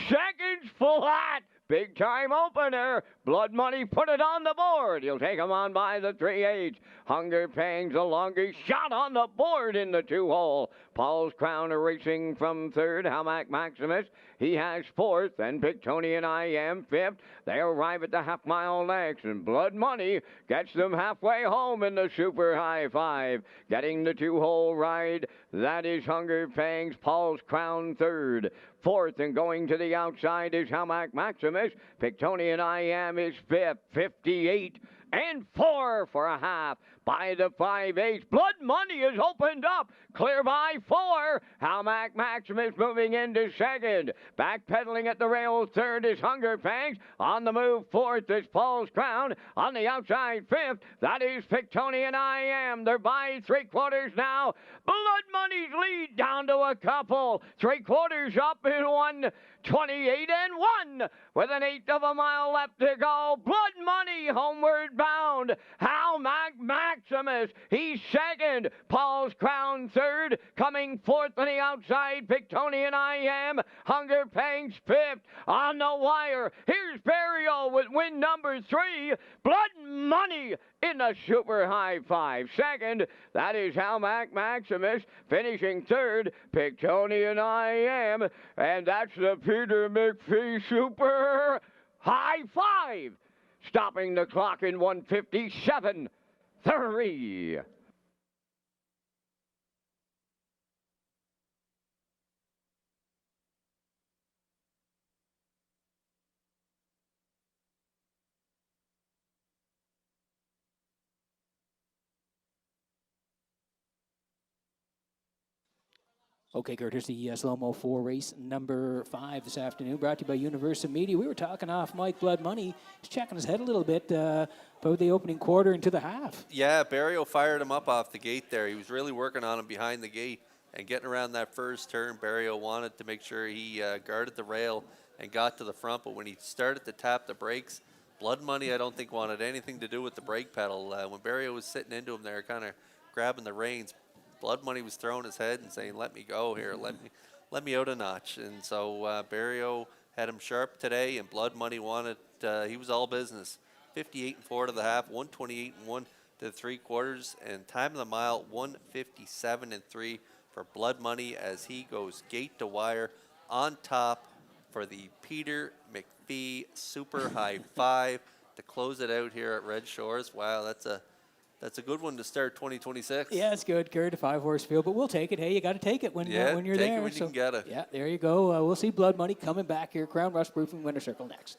seconds flat. Big time opener. Blood Money put it on the board. He'll take him on by the 3/8. Hunger Pangs, the longest shot on the board in the 2-hole. Paul's Crown racing from third. Hamac Maximus, he has 4th, and Pictonian I Am 5th. They arrive at the half-mile next, and Blood Money gets them halfway home in the super high 5. Getting the 2-hole ride, that is Hunger Pangs. Paul's Crown 3rd. 4th, and going to the outside is Hamac Maximus. Pictonian I Am is 5th, 58 and 4 for a half by the 5/8. Blood Money is opened up, clear by 4. Hamac Maximus moving into second. Backpedaling at the rail, third is Hunger Pangs. On the move, 4th is Paul's Crown. On the outside, 5th, that is Pictonian I Am. They're by 3/4 now. Blood Money's lead down to a couple. 3/4 up in 1:28 and 1 with an 1/8 of a mile left to go. Blood Money homeward bound. Hamac Maximus, he's second. Paul's Crown third. Coming 4th on the outside, Pictonian I Am. Hunger Pangs 5th. On the wire, here's Barrio with win number 3. Blood Money in the super high 5. Second, that is Hamac Maximus. Finishing third, Pictonian I Am. And that's the Peter McPhee super high 5. Stopping the clock in 1:57.3. Okay, Kurt, here's the slow-mo for race number 5 this afternoon, brought to you by Universal Media. We were talking off Mike. Blood Money. He's checking his head a little bit about the opening quarter into the half. Yeah, Barrio fired him up off the gate there. He was really working on him behind the gate and getting around that first turn. Barrio wanted to make sure he guarded the rail and got to the front, but when he started to tap the brakes, Blood Money, I don't think, wanted anything to do with the brake pedal. When Barrio was sitting into him there, kind of grabbing the reins, Blood Money was throwing his head and saying, "Let me go here, let me out a notch." And so Barrio had him sharp today, and Blood Money wanted. He was all business. 58 and 4 to the half, 128 and 1 to the 3/4, and time of the mile 1:57 and 3 for Blood Money as he goes gate to wire on top for the Peter McPhee Super High Five to close it out here at Red Shores. Wow, that's a good one to start 2026. Yeah, it's good, Kurt. A 5-horse field, but we'll take it. Hey, you got to take it when you're take there. it when you can get it. Yeah, there you go. We'll see Blood Money coming back here. Crown Rust Roofing Winter Circle next.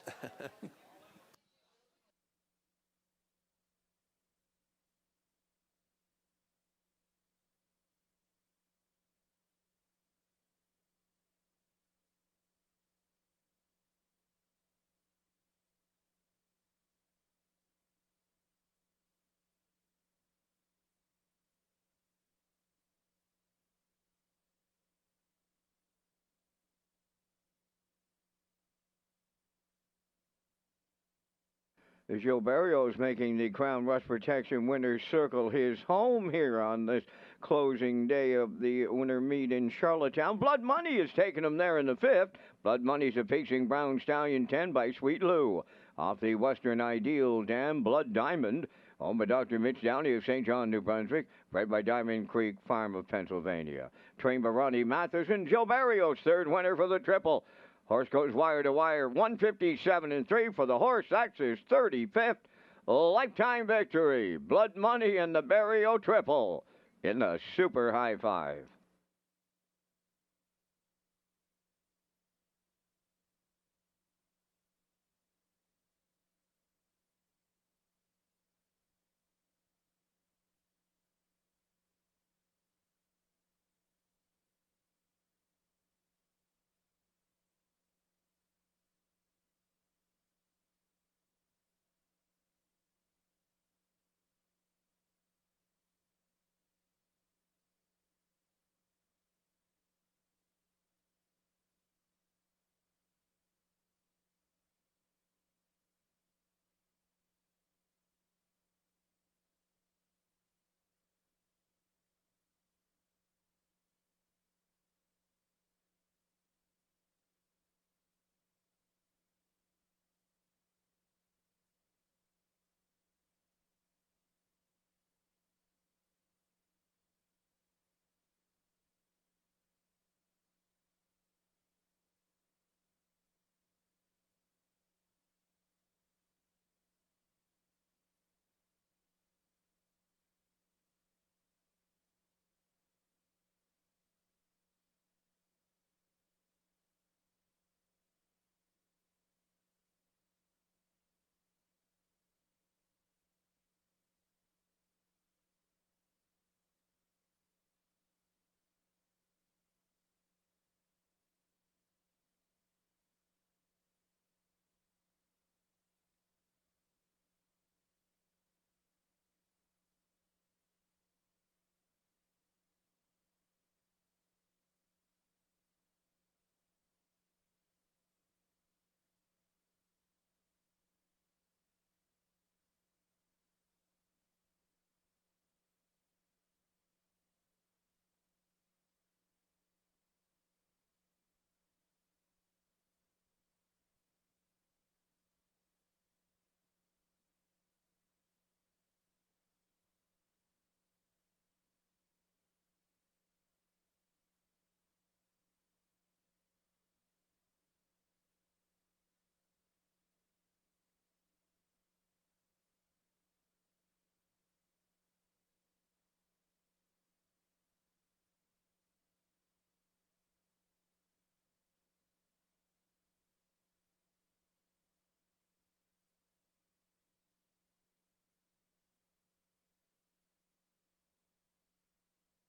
Joe Barrios making the Crown Rust Protection Winter Circle his home here on this closing day of the winter meet in Charlottetown. Blood Money is taking him there in the fifth. Blood Money's a pacing Brown Stallion 10 by Sweet Lou. Off the Western Ideal Dam, Blood Diamond, owned by Dr. Mitch Downey of St. John, New Brunswick, bred by Diamond Creek Farm of Pennsylvania. Trained by Ronnie Matheson, Joe Barrios, third winner for the triple. Horse goes wire to wire, 157-3 for the horse. That's his 35th lifetime victory. Blood Money and the Barrio Triple in the Super High Five.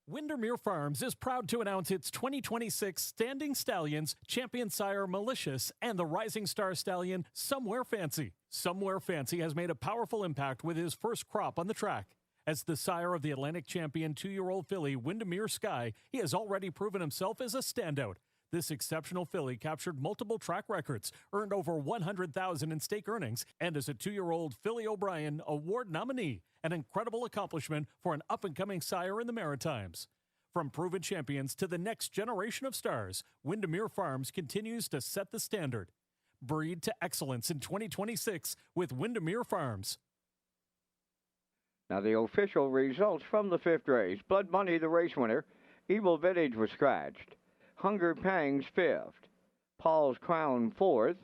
Windermere Farms is proud to announce its 2026 Standing Stallions, Champion Sire Malicious, and the Rising Star Stallion Somewhere Fancy. Somewhere Fancy has made a powerful impact with his first crop on the track. As the sire of the Atlantic champion 2-year-old filly Windermere Sky, he has already proven himself as a standout. This exceptional filly captured multiple track records, earned over $100,000 in stake earnings, and is a 2-year-old Philly O'Brien Award nominee, an incredible accomplishment for an up-and-coming sire in the Maritimes. From proven champions to the next generation of stars, Windermere Farms continues to set the standard. Breed to excellence in 2026 with Windermere Farms. Now the official results from the fifth race. Blood Money, the race winner, Evil Village was scratched. Hunger Pangs fifth. Paul's Crown fourth.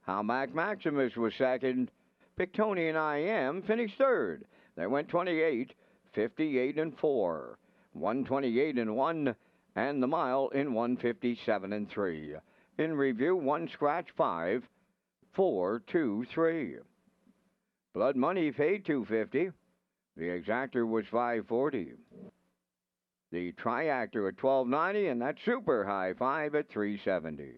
How Mac Maximus was second. Pictonian I Am finished third. They went 28, 58 and 4, 128 and 1, and the mile in 157 and 3. In review, 1 scratch 5, 4, 2, 3. Blood Money paid 250. The exactor was 540. The triactor at 1290, and that super high 5 at 370.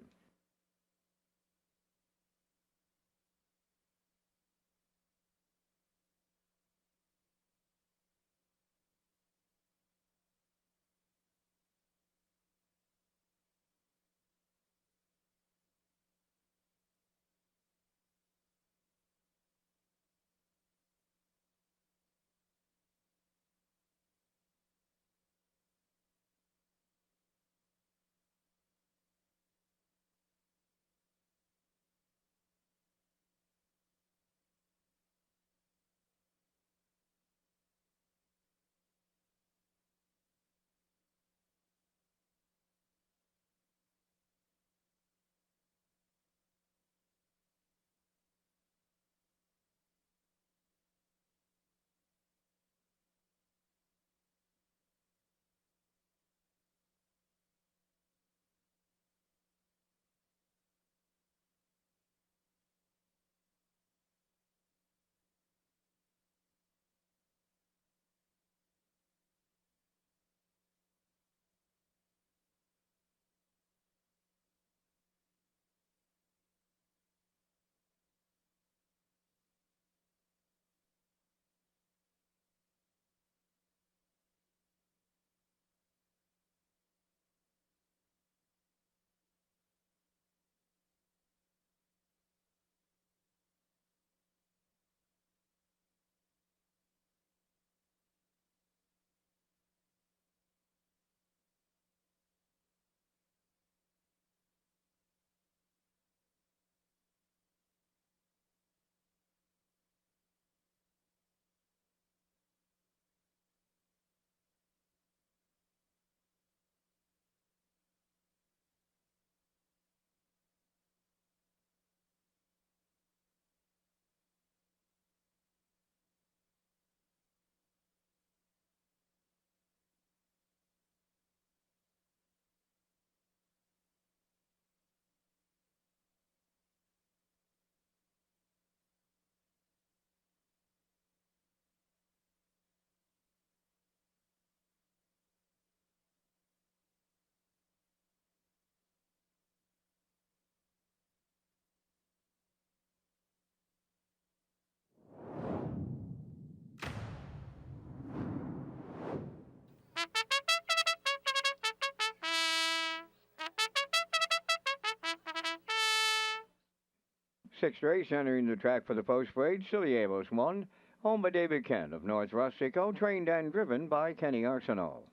Sixth race entering the track for the post parade, Silievos won, owned by David Kent of North Rustico, trained and driven by Kenny Arsenault.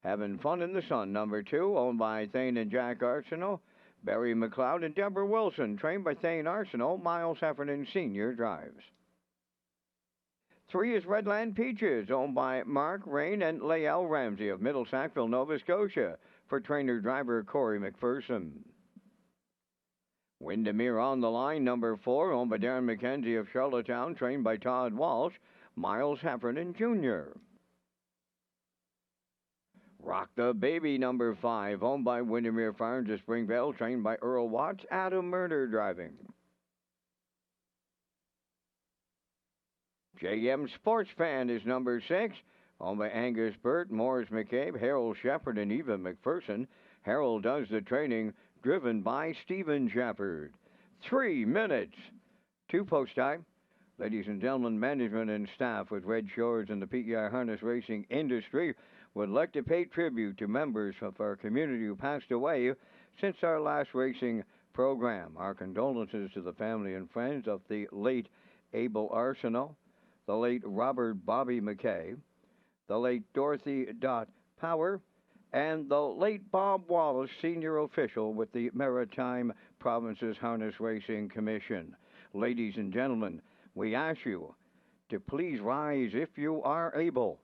Having Fun in the Sun, number 2, owned by Thane and Jack Arsenault, Barry McLeod and Deborah Wilson, trained by Thane Arsenault, Miles Heffernan Sr. drives. 3 is Redland Peaches, owned by Mark Rain and Lael Ramsey of Middle Sackville, Nova Scotia, for trainer-driver Corey McPherson. Windermere on the line, number 4, owned by Darren McKenzie of Charlottetown, trained by Todd Walsh, Miles Heffernan Jr. Rock the Baby, number 5, owned by Windermere Farms of Springvale, trained by Earl Watts, Adam Murder driving. JM Sports Fan is number 6, owned by Angus Burt, Morris McCabe, Harold Shepard, and Eva McPherson. Harold does the training, driven by Stephen Shepard. 3 minutes. 2 post time. Ladies and gentlemen, management and staff with Red Shores and the PEI harness racing industry would like to pay tribute to members of our community who passed away since our last racing program. Our condolences to the family and friends of the late Abel Arsenault, the late Robert Bobby McKay, the late Dorothy Dot Power, and the late Bob Wallace, senior official with the Maritime Provinces Harness Racing Commission. Ladies and gentlemen, we ask you to please rise if you are able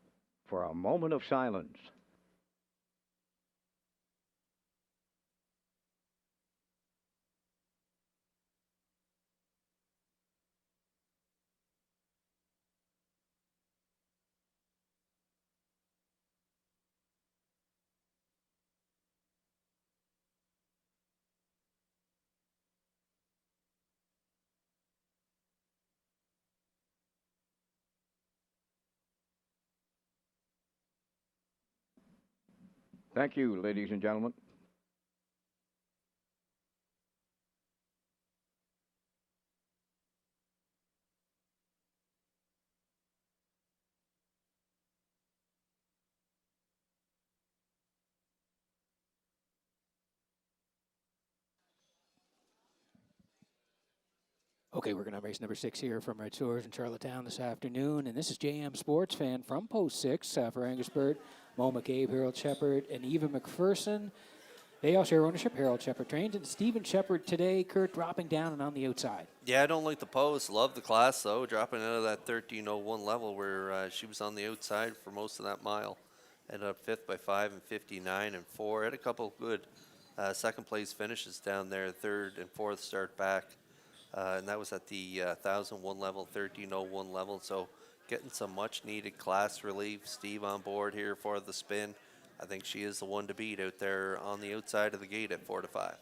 for a moment of silence. Thank you, ladies and gentlemen. Okay, we're going to race number 6 here from Red Shores in Charlottetown this afternoon. And this is JM Sports Fan from Post 6 for Angus Burt, Mo McCabe, Harold Shepard, and Eva McPherson. They all share ownership. Harold Shepard trains. And Stephen Shepard today, Kurt dropping down and on the outside. Yeah, I don't like the post. Love the class, though, dropping out of that 13:01 level where she was on the outside for most of that mile. Ended up 5th by 5 and 59 and 4. Had a couple good second place finishes down there, 3rd and 4th start back. And that was at the 1,001 level, 13:01 level. So getting some much needed class relief. Steve on board here for the spin. I think she is the one to beat out there on the outside of the gate at 4 to 5.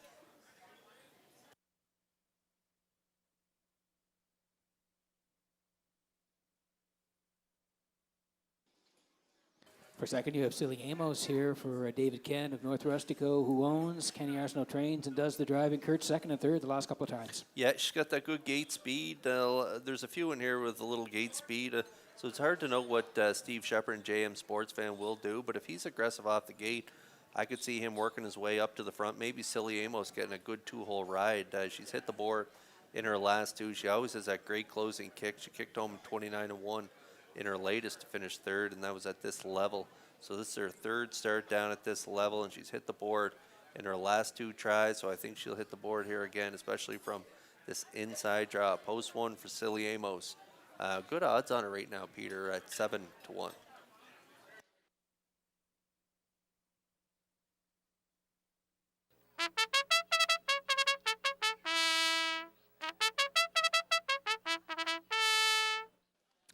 For second, you have Silly Amos here for David Ken of North Rustico, who owns Kenny Arsenal Trains and does the driving. Kurt second and third the last couple of times. Yeah, she's got that good gate speed. There's a few in here with a little gate speed. So it's hard to know what Steve Shepard and JM Sports Fan will do. But if he's aggressive off the gate, I could see him working his way up to the front. Maybe Silly Amos getting a good 2-hole ride. She's hit the board in her last 2. She always has that great closing kick. She kicked home 29-1 in her latest to finish 3rd, and that was at this level. So this is her 3rd start down at this level, and she's hit the board in her last 2 tries. So I think she'll hit the board here again, especially from this inside draw. Post 1 for Silly Amos. Good odds on it right now, Peter, at 7 to 1.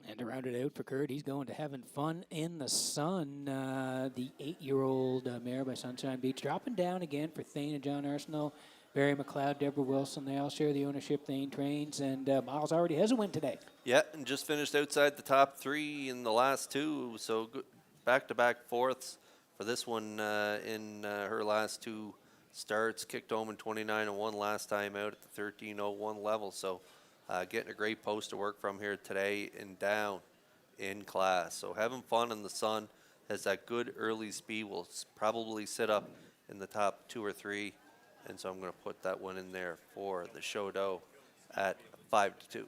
And to round it out for Kurt, he's going to Having Fun in the Sun. The 8-year-old mare by Sunshine Beach dropping down again for Thane and John Arsenal, Barry McLeod, Deborah Wilson. They all share the ownership. Thane trains, and Miles already has a win today. Yeah, and just finished outside the top 3 in the last 2. So back-to-back 4ths for this one in her last 2 starts. Kicked home in 29-1 last time out at the 13:01 level. So getting a great post to work from here today and down in class. So Having Fun in the Sun has that good early speed. Will probably sit up in the top 2 or 3. And so I'm going to put that one in there for the show dough at 5 to 2.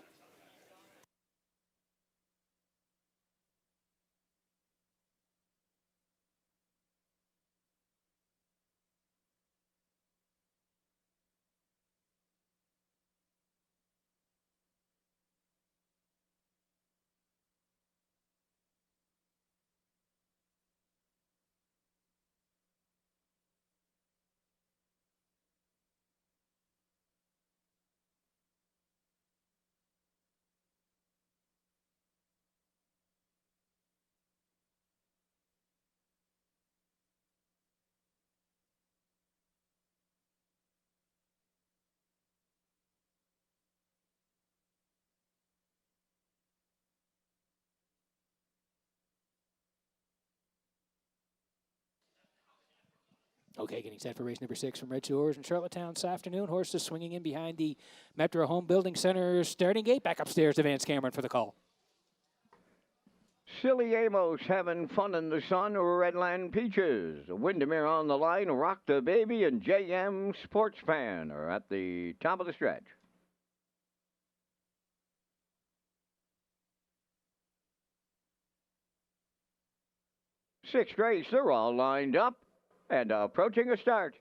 Okay, getting set for race number 6 from Red Shores in Charlottetown this afternoon. Horses swinging in behind the Metro Home Building Center starting gate. Back upstairs to Vance Cameron for the call. Silly Amos Having Fun in the Sun, Redland Peaches. Windermere on the line, Rock the Baby, and JM Sports Fan are at the top of the stretch. Sixth race, they're all lined up and approaching a start.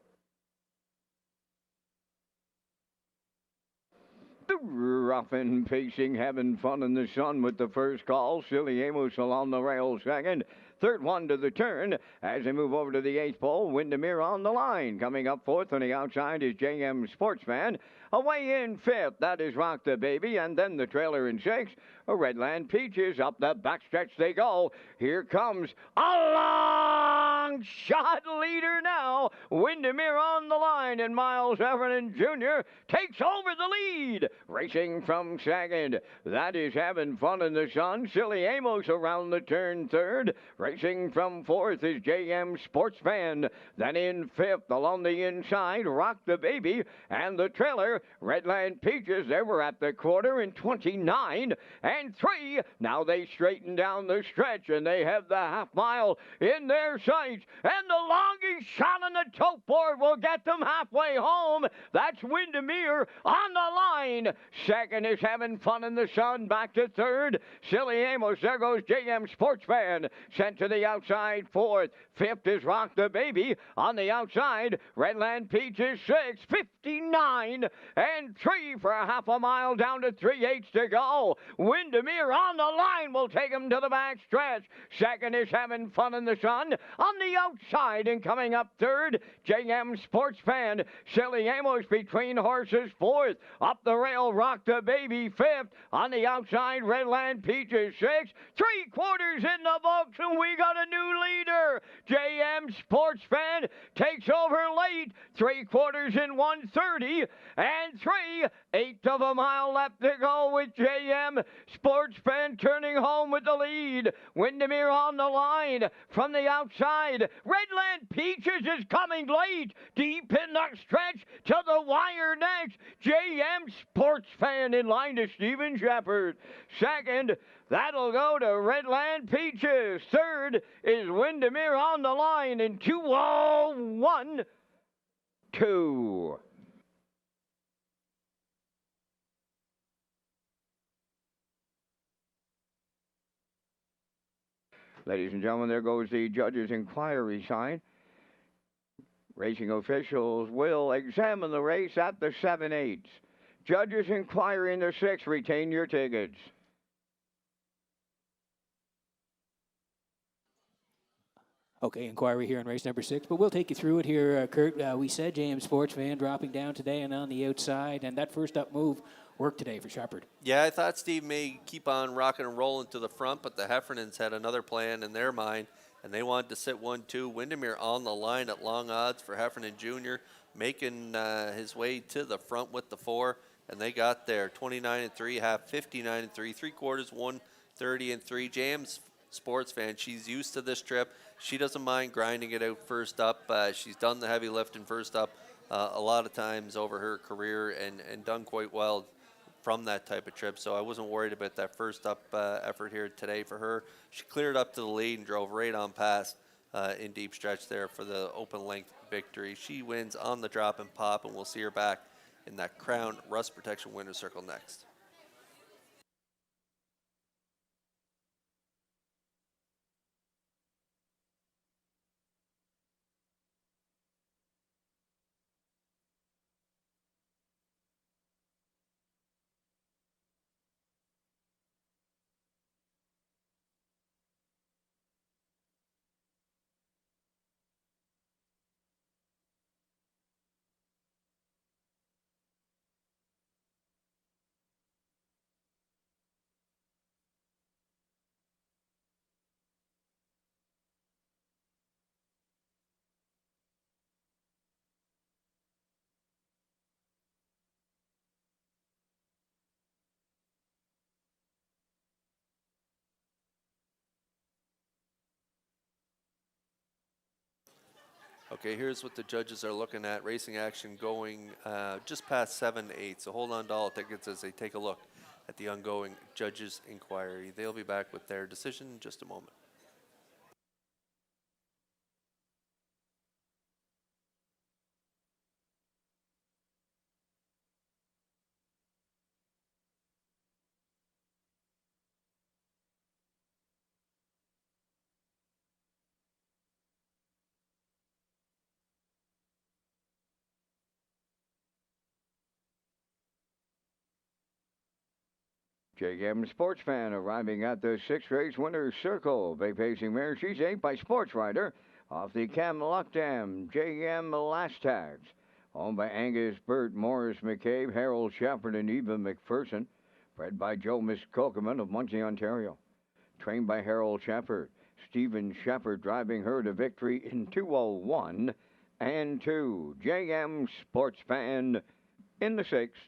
The Roughing, pacing, having fun in the sun with the first call. Silly Amos along the rail second. Third one to the turn as they move over to the eighth pole. Windermere on the line. Coming up fourth on the outside is JM Sportsman. Away in fifth, that is Rock the Baby. And then the trailer in sixth. Redland Peaches. Up the backstretch they go. Here comes a long shot leader now. Windermere on the line. And Miles Everett Jr. takes over the lead. Racing from second. That is having fun in the sun. Silly Amos around the turn third. Racing from fourth is JM Sportsman. Then in fifth, along the inside, Rock the Baby. And the trailer, Redland Peaches, they were at the quarter in 29 and 3. Now they straighten down the stretch, and they have the half mile in their sights. And the longest shot on the tote board will get them halfway home. That's Windermere on the line. Second is having fun in the sun. Back to third. Silly Amos. There goes JM Sportsman. Sent to the outside. Fourth. Fifth is Rock the Baby. On the outside, Redland Peaches 6. 59 and 3 for a half a mile down to 3/8 to go. Windermere on the line will take him to the back stretch. Second is having fun in the sun. On the outside and coming up third, JM Sportsman. Silly Amos between horses fourth. Up the rail, Rock the Baby fifth. On the outside, Redland Peaches 6. 3/4 in the books, and we got a new leader. JM Sportsman takes over late. 3/4 in 1:30 and 3/8 of a mile left to go with JM Sportsman turning home with the lead. Windermere on the line from the outside. Redland Peaches is coming late, deep in the stretch to the wire next. JM Sportsman in line to Stephen Shepard. Second, that'll go to Redland Peaches. Third is Windermere on the line in 2:01.2. Ladies and gentlemen, there goes the judge's inquiry sign. Racing officials will examine the race at the 7/8. Judge's inquiry in the 6. Retain your tickets. Okay, inquiry here in race number 6, but we'll take you through it here, Kurt. We said JM Sportsman dropping down today and on the outside, and that first up move worked today for Shepard. Yeah, I thought Steve may keep on rocking and rolling to the front, but the Heffernans had another plan in their mind, and they wanted to sit 1-2. Windermere on the line at long odds for Heffernan Jr., making his way to the front with the 4, and they got there. 29 and 3, half 59 and 3, 3/4 130 and 3. JM's sports fan. She's used to this trip. She doesn't mind grinding it out first up. She's done the heavy lifting first up a lot of times over her career and done quite well from that type of trip. So I wasn't worried about that first up effort here today for her. She cleared up to the lead and drove right on past in deep stretch there for the open length victory. She wins on the drop and pop, and we'll see her back in that Crown Rust Protection Winner's Circle next. Okay, here's what the judges are looking at. Racing action going just past 7-8. So hold on to all tickets as they take a look at the ongoing judges' inquiry. They'll be back with their decision in just a moment. JM Sports Fan arriving at the sixth race winner's circle. Big pacing mare, she's 8 by Sports Rider off the Camelot Dam. JM Last Tags. Owned by Angus Burt, Morris McCabe, Harold Shepard, and Eva McPherson. Bred by Joe Miskokeman of Muncie, Ontario. Trained by Harold Shepard. Stephen Shepard driving her to victory in 2:01 and 2. JM Sports Fan in the sixth.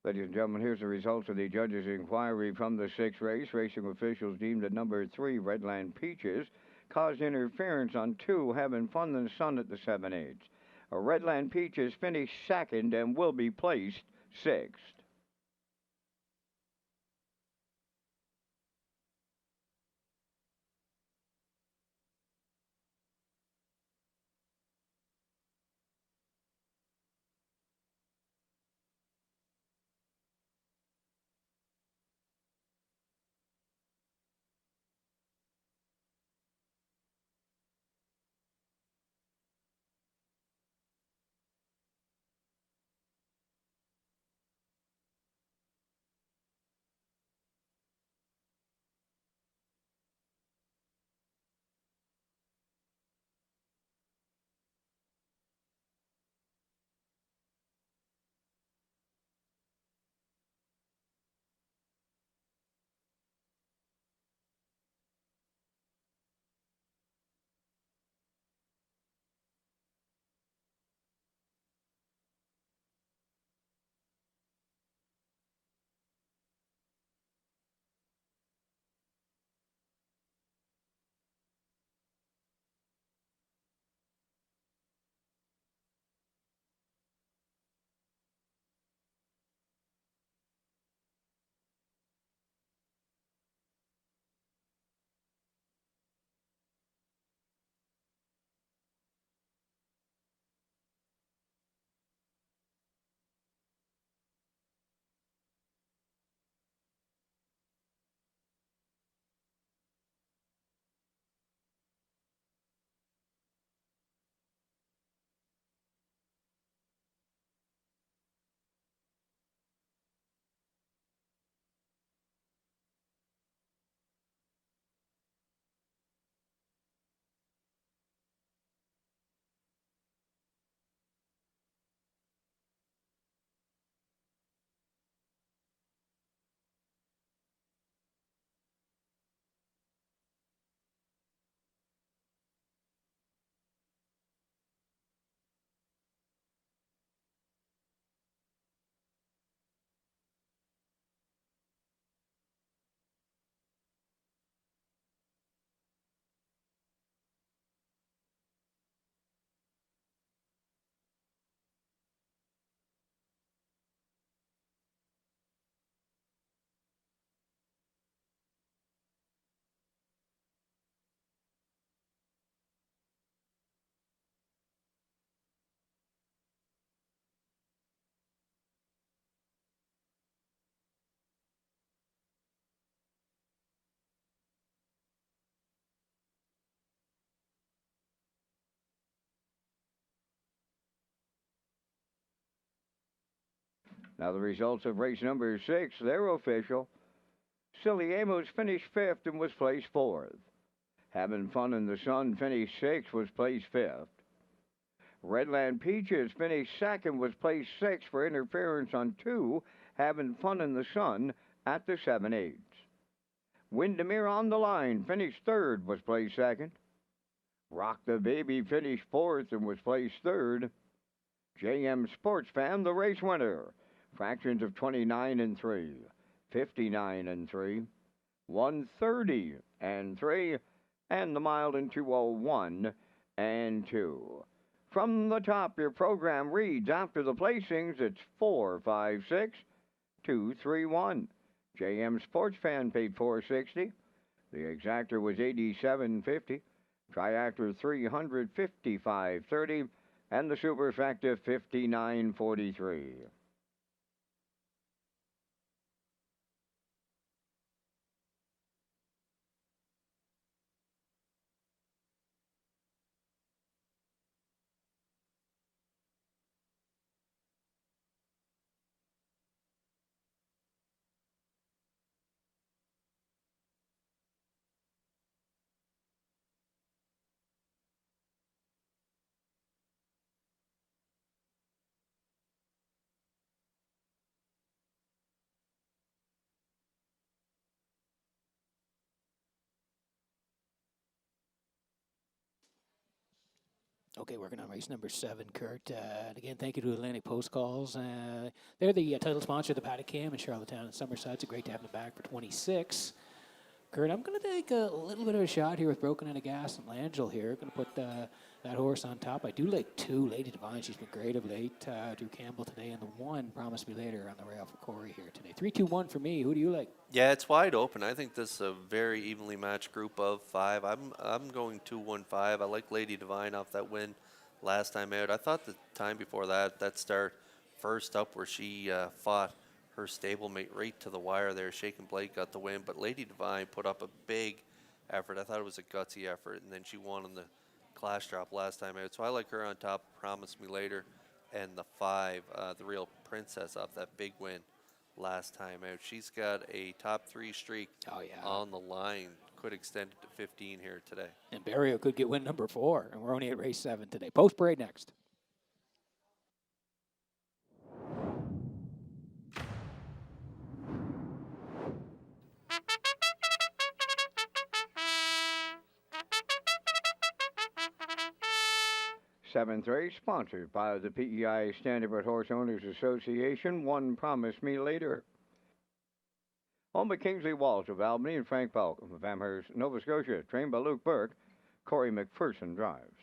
Ladies and gentlemen, here's the results of the judges' inquiry from the sixth race. Racing officials deemed that number 3, Redland Peaches, caused interference on 2, Having Fun in the Sun at the 7/8. Redland Peaches finished second and will be placed sixth. Now the results of race number 6, they're official. Silly Amos finished 5th and was placed 4th. Having Fun in the Sun finished 6th, was placed 5th. Redland Peaches finished 2nd, was placed 6th for interference on 2, Having Fun in the Sun at the 7/8. Windermere on the Line finished 3rd, was placed 2nd. Rock the Baby finished 4th and was placed 3rd. JM Sports Fan, the race winner. Fractions of 29 and 3, 59 and 3, 130 and 3, and the mile in 201 and 2. From the top, your program reads after the placings, it's 4, 5, 6, 2, 3, 1. JM Sports Fan paid $460. The exactor was $87.50. Triactor $355.30, and the superfecta $59.43. Okay, working on race number 7, Kurt. And again, thank you to Atlantic Post Calls. They're the title sponsor of the Paddock Cam in Charlottetown and Summerside. It's great to have them back for 26. Kurt, I'm going to take a little bit of a shot here with Broken Into Gas and Langell here. Going to put that horse on top. I do like 2, Lady Divine. She's been great of late. Drew Campbell today, and the 1 Promise Me Later on the rail for Corey here today. 3-2-1 for me. Who do you like? Yeah, it's wide open. I think this is a very evenly matched group of 5. I'm going 2-1-5. I like Lady Divine off that win last time out. I thought the time before that start first up where she fought her stablemate right to the wire there. Shaken Blake got the win, but Lady Divine put up a big effort. I thought it was a gutsy effort, and then she won on the clash drop last time out. So I like her on top. Promise Me Later, and the 5, the Real Princess off that big win last time out. She's got a top 3 streak on the line. Could extend it to 15 here today. And Barrio could get win number 4, and we're only at race 7 today. Post parade next. Seventh race, sponsored by the PEI Standard Horse Owners Association. 1 Promise Me Later. Home at Kingsley Walsh of Albany and Frank Belk of Amherst, Nova Scotia. Trained by Luke Burke. Corey McPherson drives.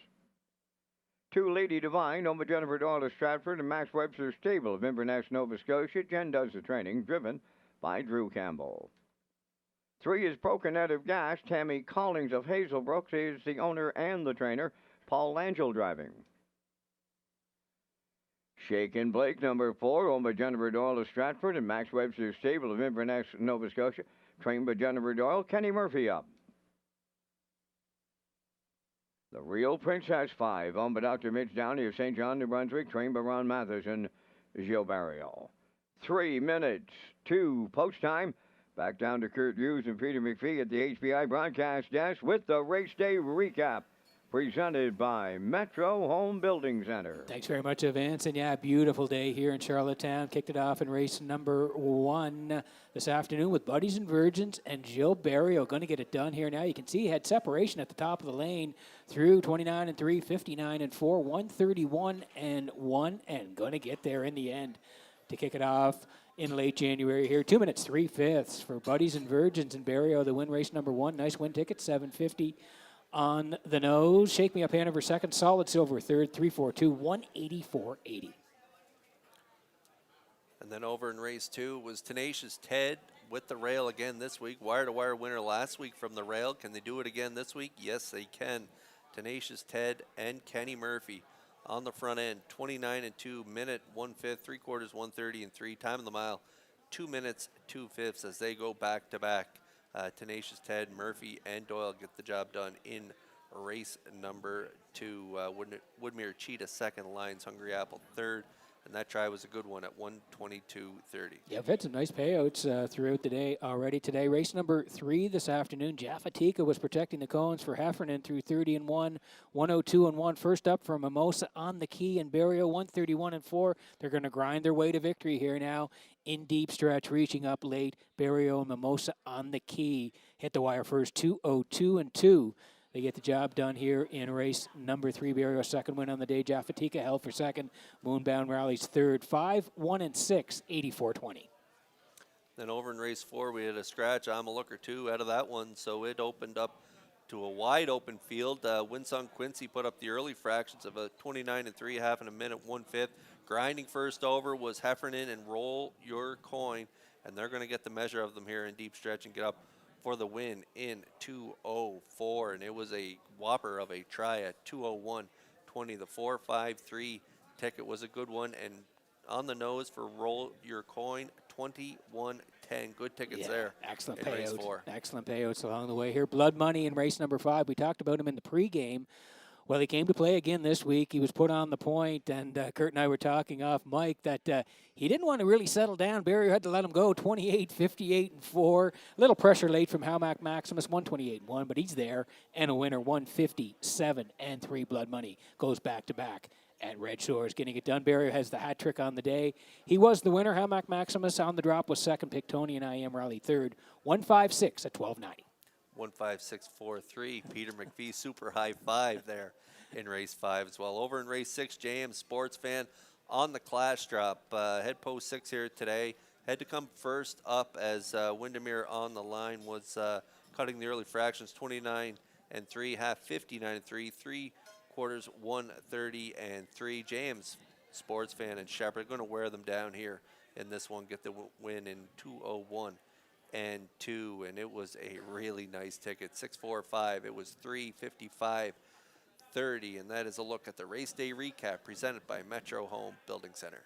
2 Lady Divine, home at Jennifer Doyle of Stratford and Max Webster Stable of Inverness, Nova Scotia. Jen does the training, driven by Drew Campbell. 3 is Broken Out of Gas. Tammy Collings of Hazelbrook is the owner and the trainer. Paul Langell driving. Shaken Blake, number 4, owned by Jennifer Doyle of Stratford and Max Webster Stable of Inverness, Nova Scotia. Trained by Jennifer Doyle. Kenny Murphy up. The Real Princess 5, owned by Dr. Mitch Downey of St. John, New Brunswick. Trained by Ron Mathers and Gilles Barrio. 3 minutes to post time. Back down to Kurt Hughes and Peter McPhee at the HBI broadcast desk with the race day recap. Presented by Metro Home Building Center. Thanks very much, Vance. And yeah, beautiful day here in Charlottetown. Kicked it off in race number 1 this afternoon with Buddies and Virgins and Gilles Barrio going to get it done here now. You can see he had separation at the top of the lane through 29 and 3, 59 and 4, 131 and 1, and going to get there in the end to kick it off in late January here. 2 minutes, 3/5 for Buddies and Virgins and Barrio, the win race number 1. Nice win ticket, $750. On the nose, Shake Me Up Hanover second, Solid Silver third, 342, 184.80. And then over in race 2 was Tenacious Ted with the rail again this week. Wire-to-wire winner last week from the rail. Can they do it again this week? Yes, they can. Tenacious Ted and Kenny Murphy on the front end. 29 and 2, minute 1/5, 3/4, 130 and 3. Time of the mile, 2 minutes, 2/5 as they go back to back. Tenacious Ted, Murphy, and Doyle get the job done in race number 2. Woodmere Cheetah second, Lions Hungry Apple third, and that try was a good one at 122.30. Yeah, we've had some nice payouts throughout the day already today. Race number 3 this afternoon, Jaffatika was protecting the cones for Heffernan through 30 and 1, 102 and 1. First up for Mimosa on the key and Barrio, 131 and 4. They're going to grind their way to victory here now in deep stretch, reaching up late. Barrio and Mimosa on the key. Hit the wire first, 202 and 2. They get the job done here in race number 3. Barrio second win on the day. Jaffatika held for second. Moonbound Rallies third. 5, 1 and 6, 84.20. Then over in race 4, we had a scratch. I'm a looker too out of that one, so it opened up to a wide open field. Winsong Quincy put up the early fractions of a 29 and 3, half in a minute, 1/5. Grinding first over was Heffernan and Roll Your Coin, and they're going to get the measure of them here in deep stretch and get up for the win in 2:04, and it was a whopper of a try at 2:01.20. The 4.53 ticket was a good one, and on the nose for Roll Your Coin, 21.10. Good tickets there. Excellent in race payouts. 4. Excellent payouts along the way here. Blood Money in race number 5. We talked about him in the pregame. Well, he came to play again this week. He was put on the point, and Kurt and I were talking off mic that he didn't want to really settle down. Barrier had to let him go, 28, 58, and 4. A little pressure late from Halmack Maximus, 128 and 1, but he's there, and a winner, 157 and 3. Blood Money goes back to back at Red Shores, getting it done. Barrier has the hat trick on the day. He was the winner. Halmack Maximus on the drop was second. Pictoni and IM Raleigh third, 156 at 12.90. 156.43. Peter McPhee, super high 5 there in race 5 as well. Over in race 6, JM Sports Fan on the clash drop. Head post 6 here today. Had to come first up as Windermere on the line was cutting the early fractions, 29 and 3, half 59 and 3, 3/4 130 and 3. James Sports Fan and Shepherd are going to wear them down here in this one, get the win in 2:01 and 2, and it was a really nice ticket. 645. It was 355.30, and that is a look at the race day recap presented by Metro Home Building Center.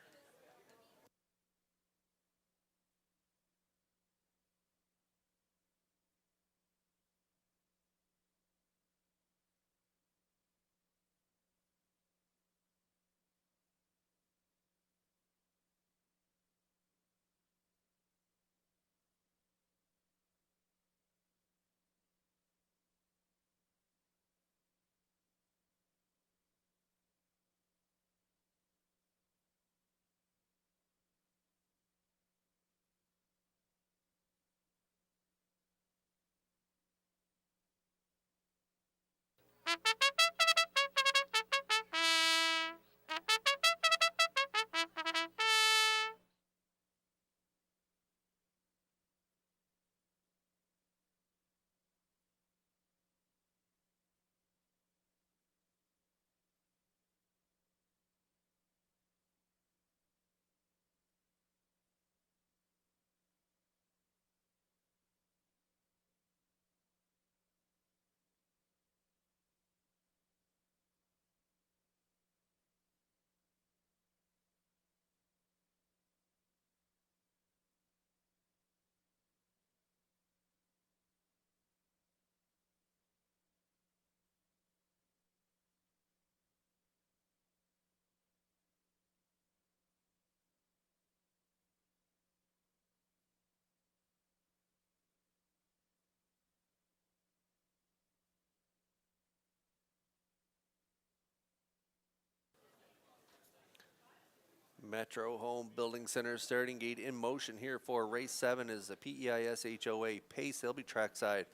Metro Home Building Center starting gate in motion here for race 7 is the PEIS HOA Pace. They'll be trackside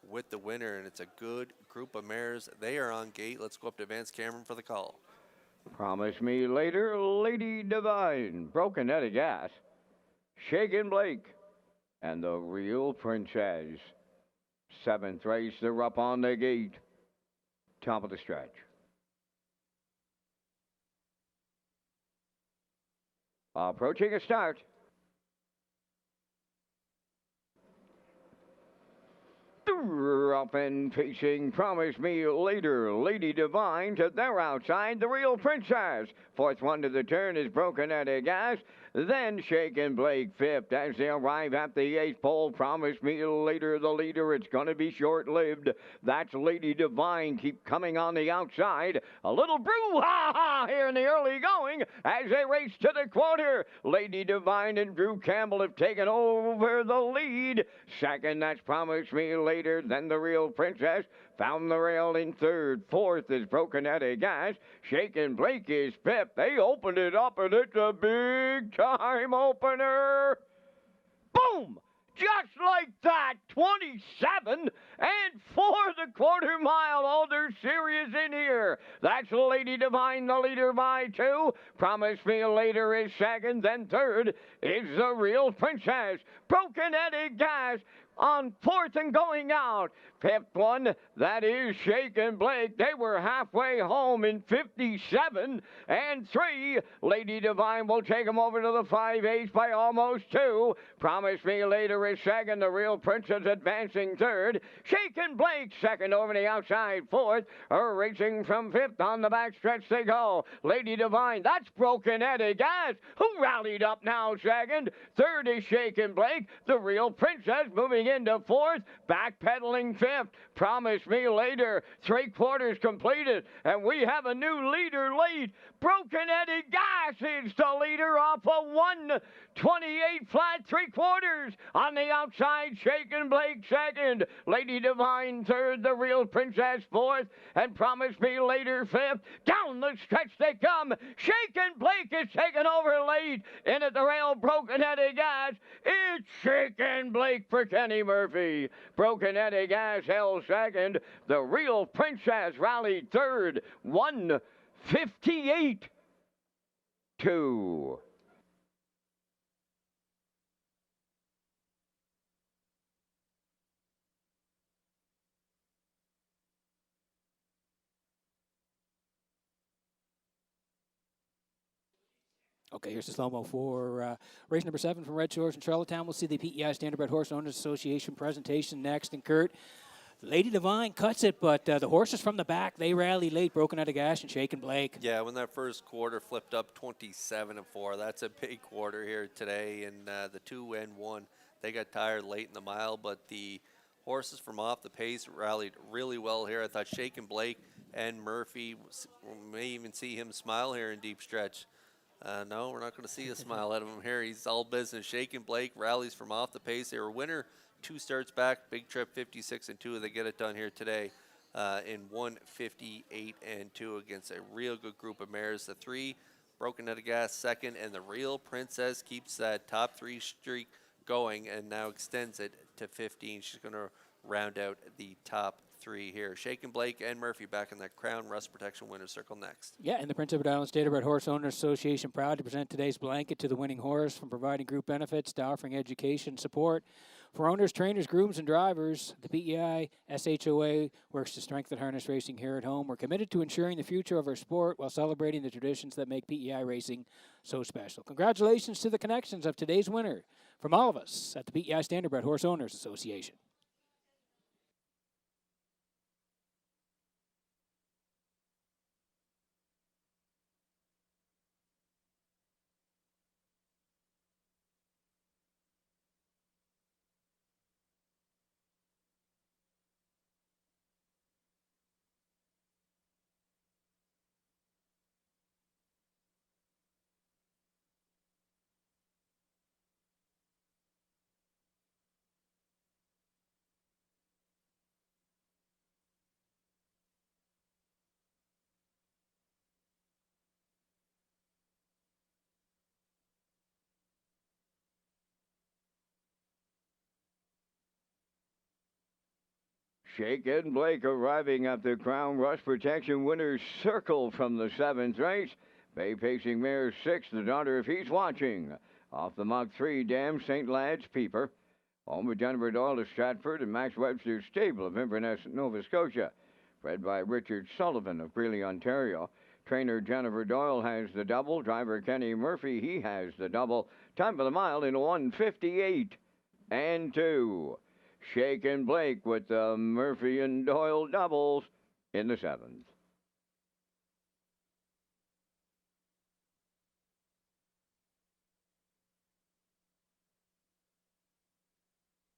with the winner, and it's a good group of mares. They are on gate. Let's go up to Vance Cameron for the call. Promise Me Later, Lady Divine, Broken Head of Gas, Shaken Blake, and the Real Princess. 7th race, they're up on the gate. Top of the stretch. Approaching a start. Up and pacing, Promise Me Later, Lady Divine to their outside, the Real Princess. 4th one to the turn is Broken Head of Gas. Then Shaken Blake 5th as they arrive at the 8th pole. Promise Me Later, the leader. It's going to be short-lived. That's Lady Divine. Keep coming on the outside. A little brouhaha here in the early going as they race to the quarter. Lady Divine and Drew Campbell have taken over the lead. 2nd, that's Promise Me Later. Then the Real Princess found the rail in 3rd. 4th is Broken Head of Gas. Shaken Blake is 5th. They opened it up, and it's a big time opener. Boom! Just like that, 27 and 4 the quarter mile. Oh, they're serious in here. That's Lady Divine, the leader by 2. Promise Me Later is 2nd. Then 3rd is the Real Princess. Broken Head of Gas on 4th and going out. 5th one, that is Shaken Blake. They were halfway home in 57 and 3. Lady Divine will take them over to the 5/8 by almost 2. Promise Me Later is 2nd. The Real Princess advancing 3rd. Shaken Blake 2nd over the outside 4th. Racing from 5th on the backstretch they go. Lady Divine, that's Broken Head of Gas, who rallied up now 2nd. 3rd is Shaken Blake. The Real Princess moving into 4th. Backpedaling 5th. Promise Me Later. 3/4 completed, and we have a new leader late. Broken Head of Gas is the leader off a 1:28 flat 3/4. On the outside, Shaken Blake 2nd. Lady Divine 3rd. The Real Princess 4th. And Promise Me Later 5th. Down the stretch they come. Shaken Blake is taken over late. In at the rail, Broken Head of Gas. It's Shaken Blake for Kenny Murphy. Broken Eddie Gas held second. The Real Princess rallied third. 158 2. Okay, here's the slow-mo for race number 7 from Red Shores in Charlottetown. We'll see the PEI Standardbred Horse Owners Association presentation next. And Kurt, Lady Divine cuts it, but the horses from the back, they rally late, Broken Out of Gas and Shaken Blake. Yeah, when that first quarter flipped up 27-4, that's a big quarter here today. And the 2 and 1, they got tired late in the mile, but the horses from off the pace rallied really well here. I thought Shaken Blake and Murphy, may even see him smile here in deep stretch. No, we're not going to see a smile out of him here. He's all business. Shaken Blake rallies from off the pace. They were winner 2 starts back. Big Trip 56-2. They get it done here today in 158-2 against a real good group of mares. The 3, Broken Out of Gas second, and the Real Princess keeps that top 3 streak going and now extends it to 15. She's going to round out the top 3 here. Shaken Blake and Murphy back in that Crown Rust Protection winner's circle next. Yeah, and the Prince Edward Island Standardbred Horse Owners Association proud to present today's blanket to the winning horse, from providing group benefits to offering education support for owners, trainers, grooms, and drivers. The PEI SHOA works to strengthen harness racing here at home. We're committed to ensuring the future of our sport while celebrating the traditions that make PEI racing so special. Congratulations to the connections of today's winner from all of us at the PEI Standardbred Horse Owners Association. Shaken Blake arriving at the Crown Rust Protection winner's circle from the 7th race. Bay Pacing Mare 6, the daughter if he's watching. Off the Mach 3, Dam, St. Lad's, Peeper. Home with Jennifer Doyle of Stratford and Max Webster's stable of Inverness, Nova Scotia. Bred by Richard Sullivan of Greeley, Ontario. Trainer Jennifer Doyle has the double. Driver Kenny Murphy, he has the double. Time for the mile in 158-2. Shaken Blake with the Murphy and Doyle doubles in the 7th.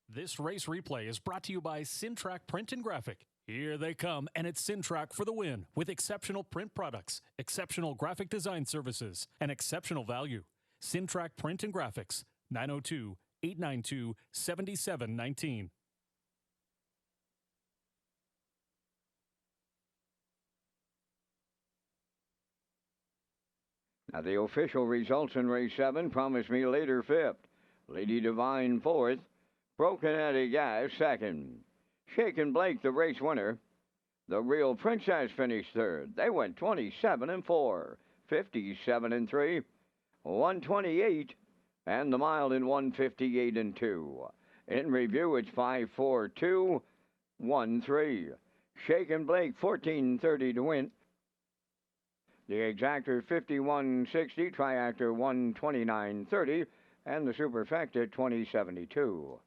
This race replay is brought to you by Sintrack Print and Graphic. Here they come, and it's Sintrack for the win with exceptional print products, exceptional graphic design services, and exceptional value. Sintrack Print and Graphics, 902-892-7719. Now the official results in race 7 promise me later 5th. Lady Divine 4th. Broken Eddie Gas 2nd. Shaken Blake the race winner. The Real Princess finished 3rd. They went 27-4, 57-3, 128, and the mile in 158-2. In review, it's 5-4-2, 1-3. Shaken Blake 14-30 to win. The exactor 51-60, triactor 129-30, and the superfecta 20-72.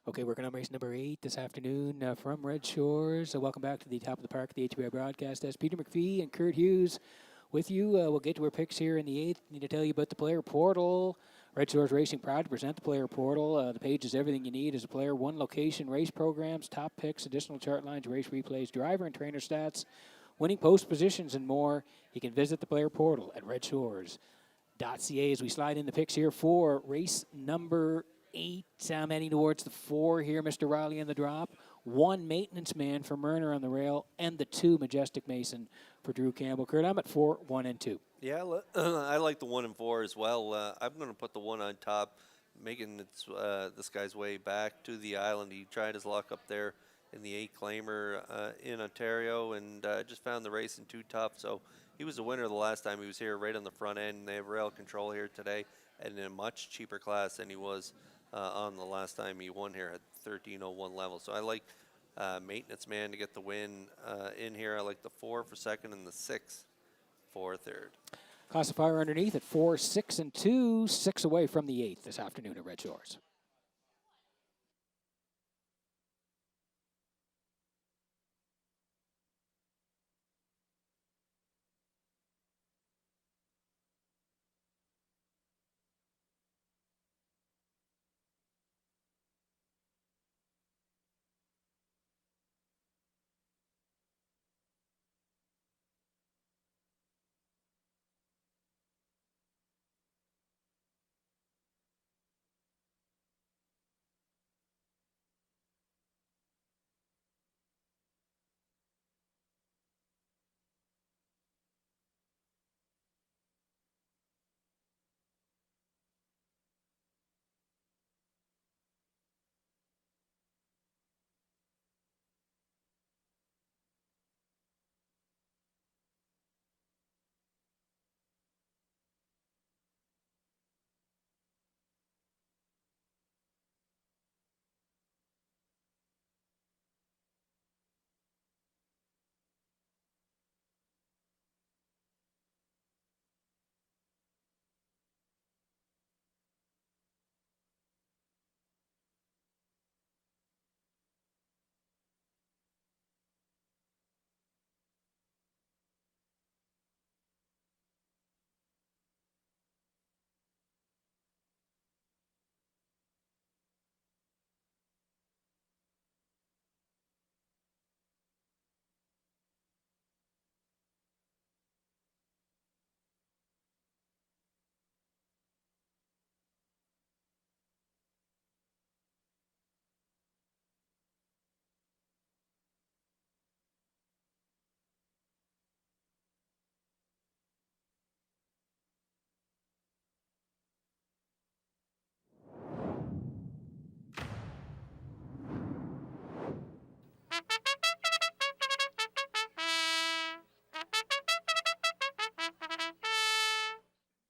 Okay, working on race number 8 this afternoon from Red Shores. So welcome back to the top of the park of the HBI broadcast. As Peter McPhee and Kurt Hughes with you. We'll get to our picks here in the 8th. Need to tell you about the player portal. Red Shores Racing proud to present the player portal. The page is everything you need as a player. One location, race programs, top picks, additional chart lines, race replays, driver and trainer stats, winning post positions, and more. You can visit the player portal at Redshores.ca as we slide in the picks here for race number 8. I'm heading towards the 4 here. Mr. Riley in the drop. 1 Maintenance Man for Murner on the rail, and the 2 Majestic Mason for Drew Campbell. Kurt, I'm at 4, 1, and 2. Yeah, I like the 1 and 4 as well. I'm going to put the 1 on top, making this guy's way back to the island. He tried his luck up there in the 8 claimer in Ontario, and just found the racing too tough. So he was the winner the last time he was here, right on the front end. They have rail control here today, and in a much cheaper class than he was on the last time he won here at 1301 level. So I like Maintenance Man to get the win in here. I like the 4 for second and the 6 for third. Classifier underneath at 4, 6, and 2. 6 away from the 8th this afternoon at Red Shores.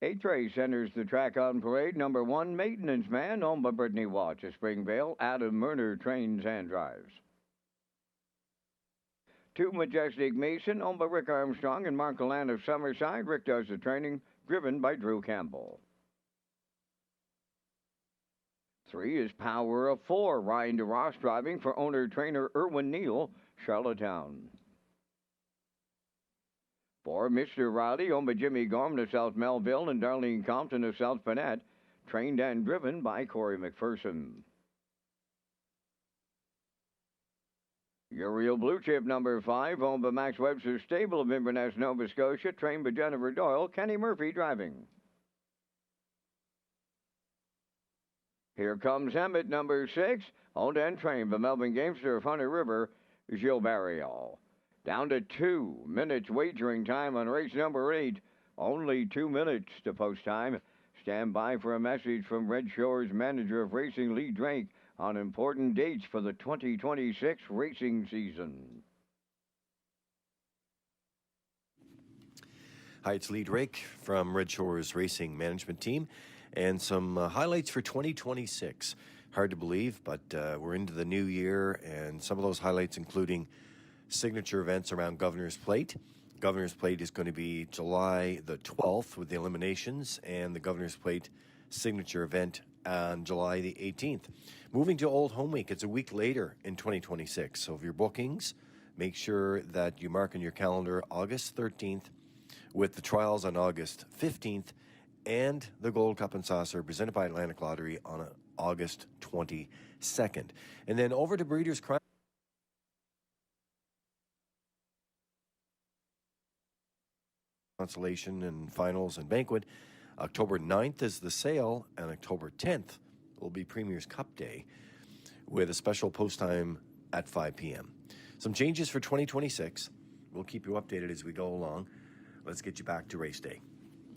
Eighth race enters the track on parade. Number 1, Maintenance Man, owned by Brittany Watts of Springvale. Adam Murner trains and drives. 2, Majestic Mason, owned by Rick Armstrong and Mark Galan of Summerside. Rick does the training, driven by Drew Campbell. 3 is Power of 4, Ryan DeRoss driving for owner-trainer Erwin Neal, Charlottetown. 4, Mr. Riley, owned by Jimmy Gorman of South Melville and Darlene Compton of South Panett, trained and driven by Corey McPherson. Uriel Blue Chip number 5, owned by Max Webster Stable of Inverness, Nova Scotia, trained by Jennifer Doyle, Kenny Murphy driving. Here comes Emmett number 6, owned and trained by Melvin Gamester of Hunter River, Gilles Barriol. Down to 2 minutes wagering time on race number 8. Only 2 minutes to post time. Stand by for a message from Red Shores manager of racing Lee Drake on important dates for the 2026 racing season. Hi, it's Lee Drake from Red Shores Racing Management Team, and some highlights for 2026. Hard to believe, but we're into the new year, and some of those highlights including signature events around Governor's Plate. Governor's Plate is going to be July the 12th with the eliminations, and the Governor's Plate signature event on July the 18th. Moving to Old Home Week, it's a week later in 2026. So, if your bookings, make sure that you mark on your calendar August 13th with the trials on August 15th and the Gold Cup and Saucer presented by Atlantic Lottery on August 22nd. And then over to Breeders' Crown. Consolation and Finals and Banquet. October 9th is the sale, and October 10th will be Premier's Cup Day with a special post time at 5 p.m. Some changes for 2026. We'll keep you updated as we go along. Let's get you back to race day.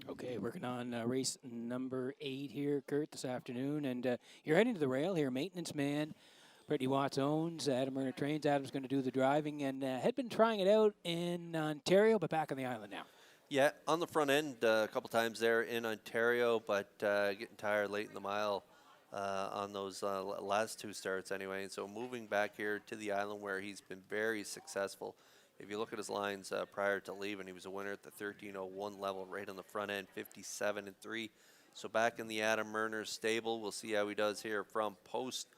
Okay, working on race number 8 here, Kurt, this afternoon. And you're heading to the rail here. Maintenance man, Brittany Watts owns. Adam Murner trains. Adam's going to do the driving and had been trying it out in Ontario, but back on the island now. Yeah, on the front end a couple times there in Ontario, but getting tired late in the mile on those last 2 starts anyway. And so moving back here to the island where he's been very successful. If you look at his lines prior to leaving, he was a winner at the 13:01 level right on the front end, 57-3. So back in the Adam Murner stable, we'll see how he does here from post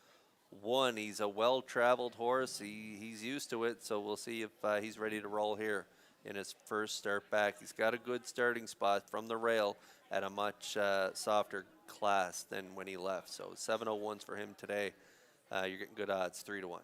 1. He's a well-traveled horse. He's used to it, so we'll see if he's ready to roll here in his first start back. He's got a good starting spot from the rail at a much softer class than when he left. So 701s for him today. You're getting good odds, 3-1.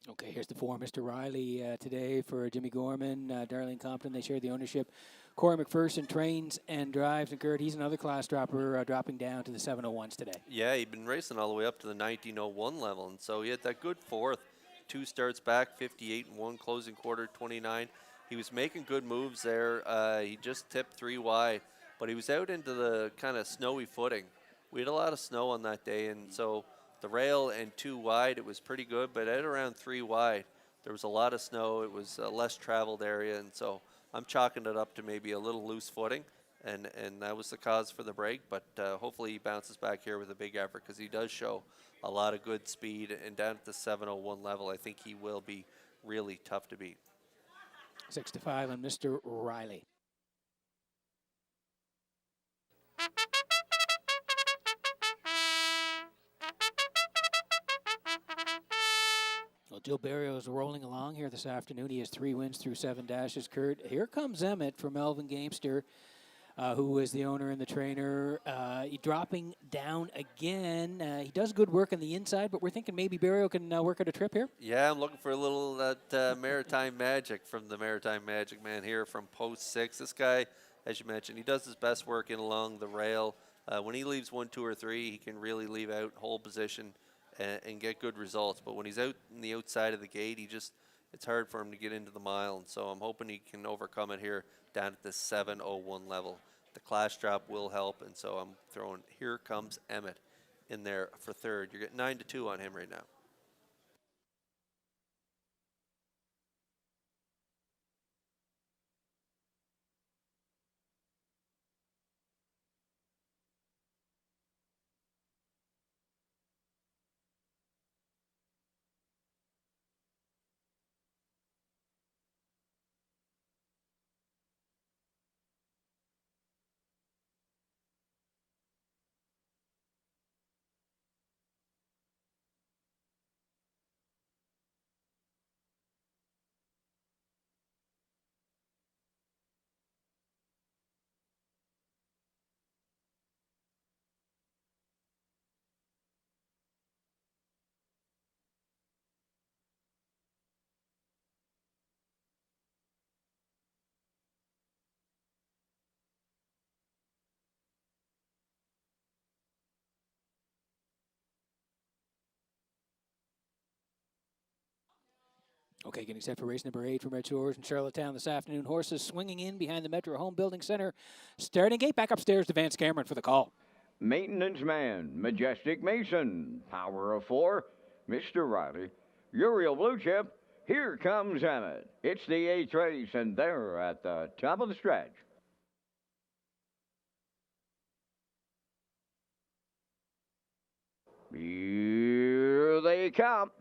Okay, here's the 4, Mr. Riley today for Jimmy Gorman, Darlene Compton. They share the ownership. Corey McPherson trains and drives, and Kurt, he's another class dropper, dropping down to the 701s today. Yeah, he'd been racing all the way up to the 1901 level, and so he had that good 4th. 2 starts back, 58-1, closing quarter 29. He was making good moves there. He just tipped 3 wide, but he was out into the kind of snowy footing. We had a lot of snow on that day, and so the rail and 2 wide, it was pretty good, but at around 3 wide, there was a lot of snow. It was a less traveled area, and so I'm chalking it up to maybe a little loose footing, and that was the cause for the break. But hopefully he bounces back here with a big effort because he does show a lot of good speed. And down at the 701 level, I think he will be really tough to beat. 6-5 on Mr. Riley. Well, Joe Barrios rolling along here this afternoon. He has 3 wins through 7 dashes, Kurt. Here comes Emmett from Melvin Gamester, who is the owner and the trainer. Dropping down again. He does good work on the inside, but we're thinking maybe Barrio can work out a trip here. Yeah, I'm looking for a little that Maritime Magic from the Maritime Magic man here from post 6. This guy, as you mentioned, he does his best work in along the rail. When he leaves 1, 2, or 3, he can really leave out whole position and get good results. But when he's out in the outside of the gate, it's hard for him to get into the mile. And so I'm hoping he can overcome it here down at the 701 level. The class drop will help, and so I'm throwing Here Comes Emmett in there for 3rd. You're getting 9-2 on him right now. Okay, getting set for race number 8 from Redshores in Charlottetown this afternoon. Horses swinging in behind the Metro Home Building Center. Starting gate, back upstairs to Vance Cameron for the call. Maintenance man, Majestic Mason, power of 4, Mr. Riley, Uriel Blue Chip, Here Comes Emmett. It's the 8th race, and they're at the top of the stretch. Here they come.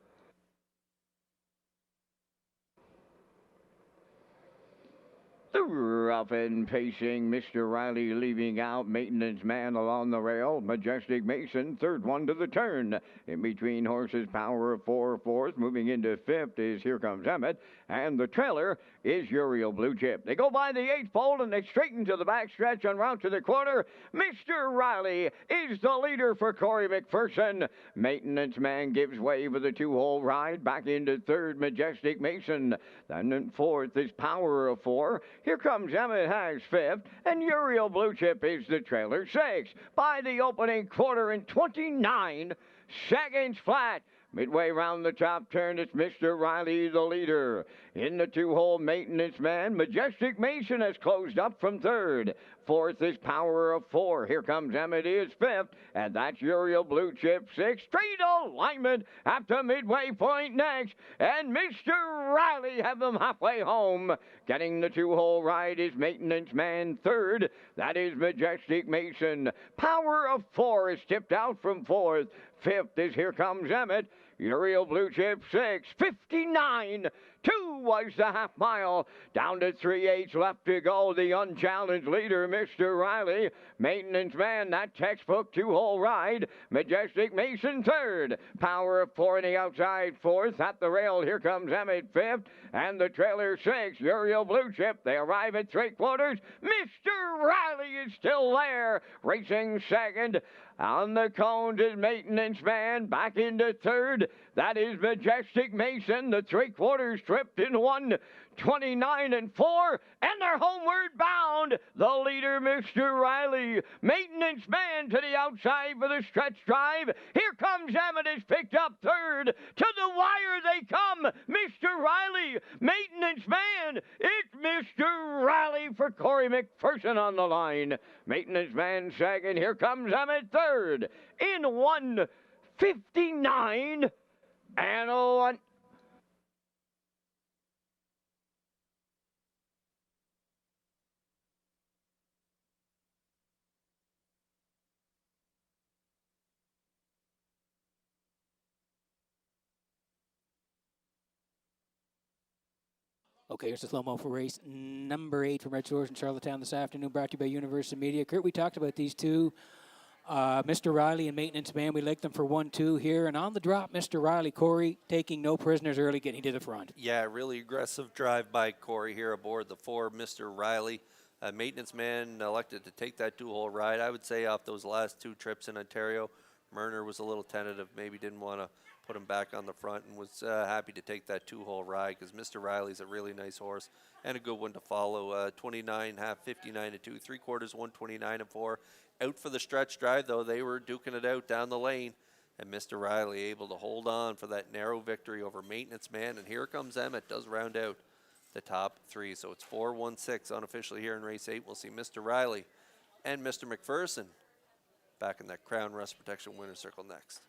Rough and pacing, Mr. Riley leaving out, maintenance man along the rail, Majestic Mason, third one to the turn. In between horses, Power of Four, fourth, moving into fifth is Here Comes Emmett, and the trailer is Uriel Blue Chip. They go by the eighth fold and they straighten to the backstretch en route to the quarter. Mr. Riley is the leader for Corey McPherson. Maintenance man gives way with a two-hole ride, back into third, Majestic Mason. Then in fourth is Power of Four. Here Comes Emmett has fifth, and Uriel Blue Chip is the trailer sixth. By the opening quarter in 29 seconds flat. Midway round the top turn, it's Mr. Riley, the leader. In the two-hole maintenance man, Majestic Mason has closed up from third. Fourth is Power of Four. Here Comes Emmett is fifth, and that's Uriel Blue Chip sixth. Straight alignment after midway point next, and Mr. Riley have them halfway home. Getting the two-hole ride is maintenance man third. That is Majestic Mason. Power of Four is tipped out from fourth. Fifth is Here Comes Emmett. Uriel Blue Chip 6:59. 2 was the half mile. Down to 3/8 left to go. The unchallenged leader, Mr. Riley. Maintenance man, that textbook two-hole ride. Majestic Mason third. Power of Four on the outside fourth. At the rail, Here Comes Emmett fifth. And the trailer sixth, Uriel Blue Chip. They arrive at three quarters. Mr. Riley is still there. Racing second. On the cones is maintenance man. Back into third. That is Majestic Mason. The three-quarters tripped in 1:29 and 4. And they're homeward bound. The leader, Mr. Riley. Maintenance man to the outside for the stretch drive. Here Comes Emmett is picked up third. To the wire they come. Mr. Riley. Maintenance man. It's Mr. Riley for Corey McPherson on the line. Maintenance man second. Here Comes Emmett third. In 1:59 and 1. Okay, here's the slow-mo for race number 8 from Redshores in Charlottetown this afternoon, brought to you by Universal Media. Kurt, we talked about these two, Mr. Riley and Maintenance Man. We like them for 1-2 here. And on the drop, Mr. Riley, Corey, taking no prisoners early, getting to the front. Yeah, really aggressive drive by Corey here aboard the 4, Mr. Riley. Maintenance Man elected to take that two-hole ride. I would say off those last 2 trips in Ontario, Murner was a little tentative, maybe didn't want to put him back on the front, and was happy to take that two-hole ride because Mr. Riley's a really nice horse and a good one to follow. 29, half 59 and 2, 3/4 129 and 4. Out for the stretch drive though, they were duking it out down the lane, and Mr. Riley able to hold on for that narrow victory over Maintenance Man. And Here Comes Emmett does round out the top 3, so it's 4-1-6 unofficially here in race 8. We'll see Mr. Riley and Mr. McPherson back in that Crown Rust Protection winner's circle next.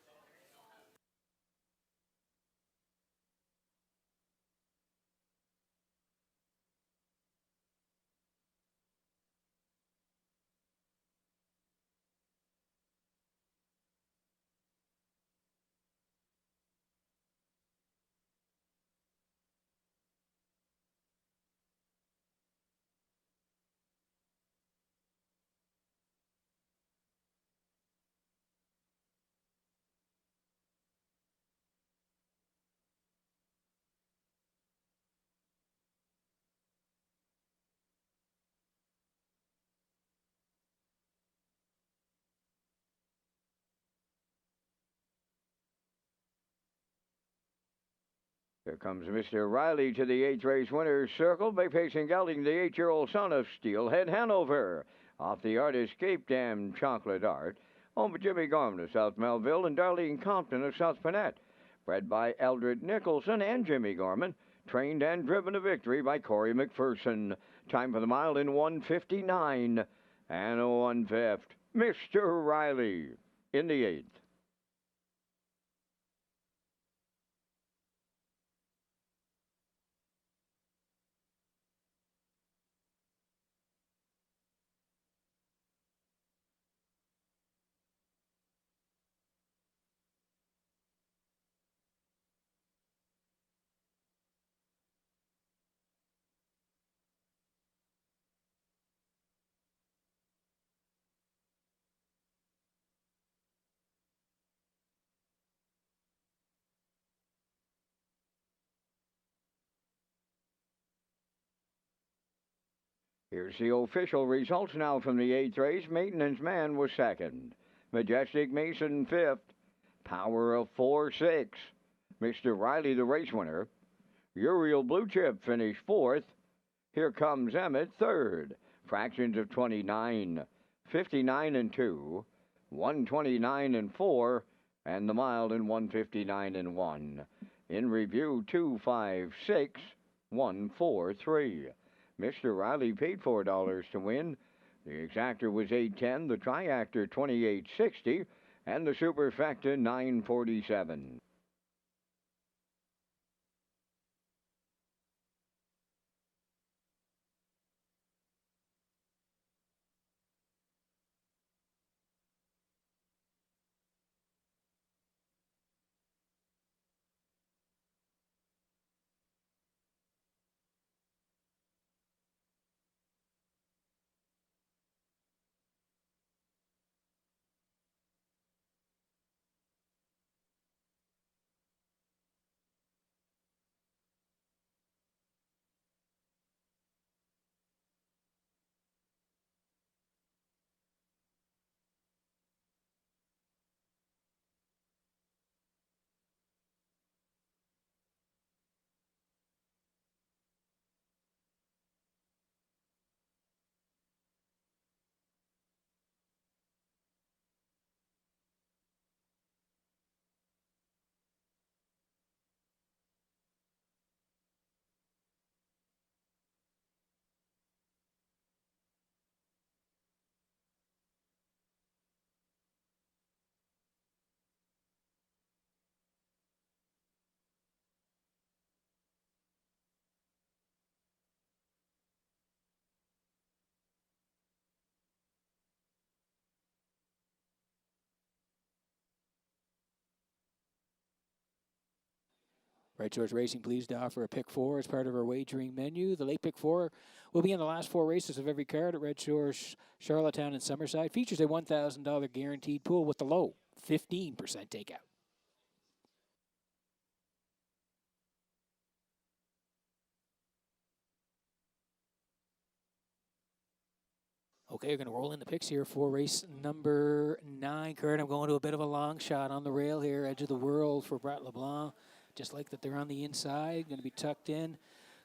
Here comes Mr. Riley to the 8th race winner's circle by facing gelding the 8-year-old son of Steelhead Hanover. Off the Artist Cape Dam Chocolate Art. Home for Jimmy Gorman of South Melville and Darlene Compton of South Panett. Bred by Eldred Nicholson and Jimmy Gorman. Trained and driven to victory by Corey McPherson. Time for the mile in 1:59 and 1/5. Mr. Riley in the 8th. Here's the official results now from the eighth race. Maintenance Man was second. Majestic Mason fifth. Power of 4-6. Mr. Riley, the race winner. Uriel Blue Chip finished fourth. Here Comes Emmett third. Fractions of 29, 59 and 2, 129 and 4, and the mild in 159 and 1. In review, 256, 143. Mr. Riley paid $4 to win. The exactor was 810, the triactor 2860, and the superfecta 947. Red Shores Racing pleased to offer a pick four as part of our wagering menu. The late pick four will be in the last four races of every card at Red Shores, Charlottetown, and Summerside. Features a $1,000 guaranteed pool with the low 15% takeout. Okay, we're going to roll in the picks here for race number 9. Kurt, I'm going to a bit of a long shot on the rail here. Edge of the World for Brat LeBlanc. Just like that they're on the inside. Going to be tucked in.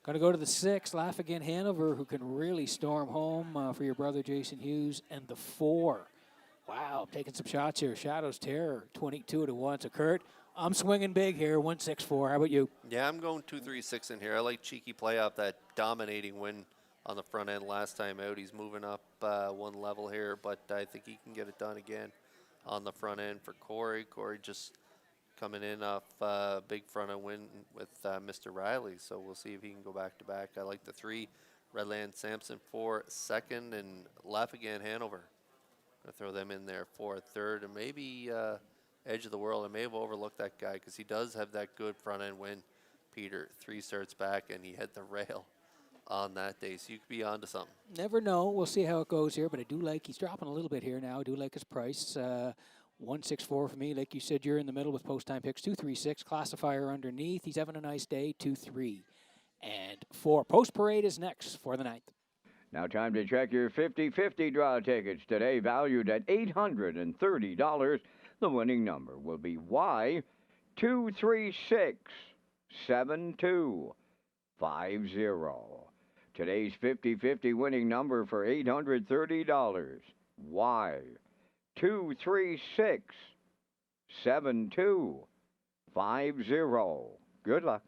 Going to go to the 6, Laugh Again Hanover, who can really storm home for your brother Jason Hughes. And the 4. Wow, taking some shots here. Shadow's Terror, 22 to 1. So, Kurt, I'm swinging big here, 164. How about you? Yeah, I'm going 2-3-6 in here. I like cheeky play off that dominating win on the front end last time out. He's moving up one level here, but I think he can get it done again on the front end for Corey. Corey just coming in off big front end win with Mr. Riley, so we'll see if he can go back to back. I like the 3, Redland Sampson for second, and Laugh Again Hanover. Gonna throw them in there for third, and maybe Edge of the World. I may have overlooked that guy because he does have that good front end win. Peter, 3 starts back, and he hit the rail on that day, so you could be onto something. Never know. We'll see how it goes here, but I do like, he's dropping a little bit here now. I do like his price. 164 for me. Like you said, you're in the middle with post-time picks. 236, classifier underneath. He's having a nice day. 2-3. And 4. Post Parade is next for the 9th. Now time to check your 50-50 draw tickets today, valued at $830. The winning number will be Y2367250. Today's 50-50 winning number for $830. Y2367250. Good luck.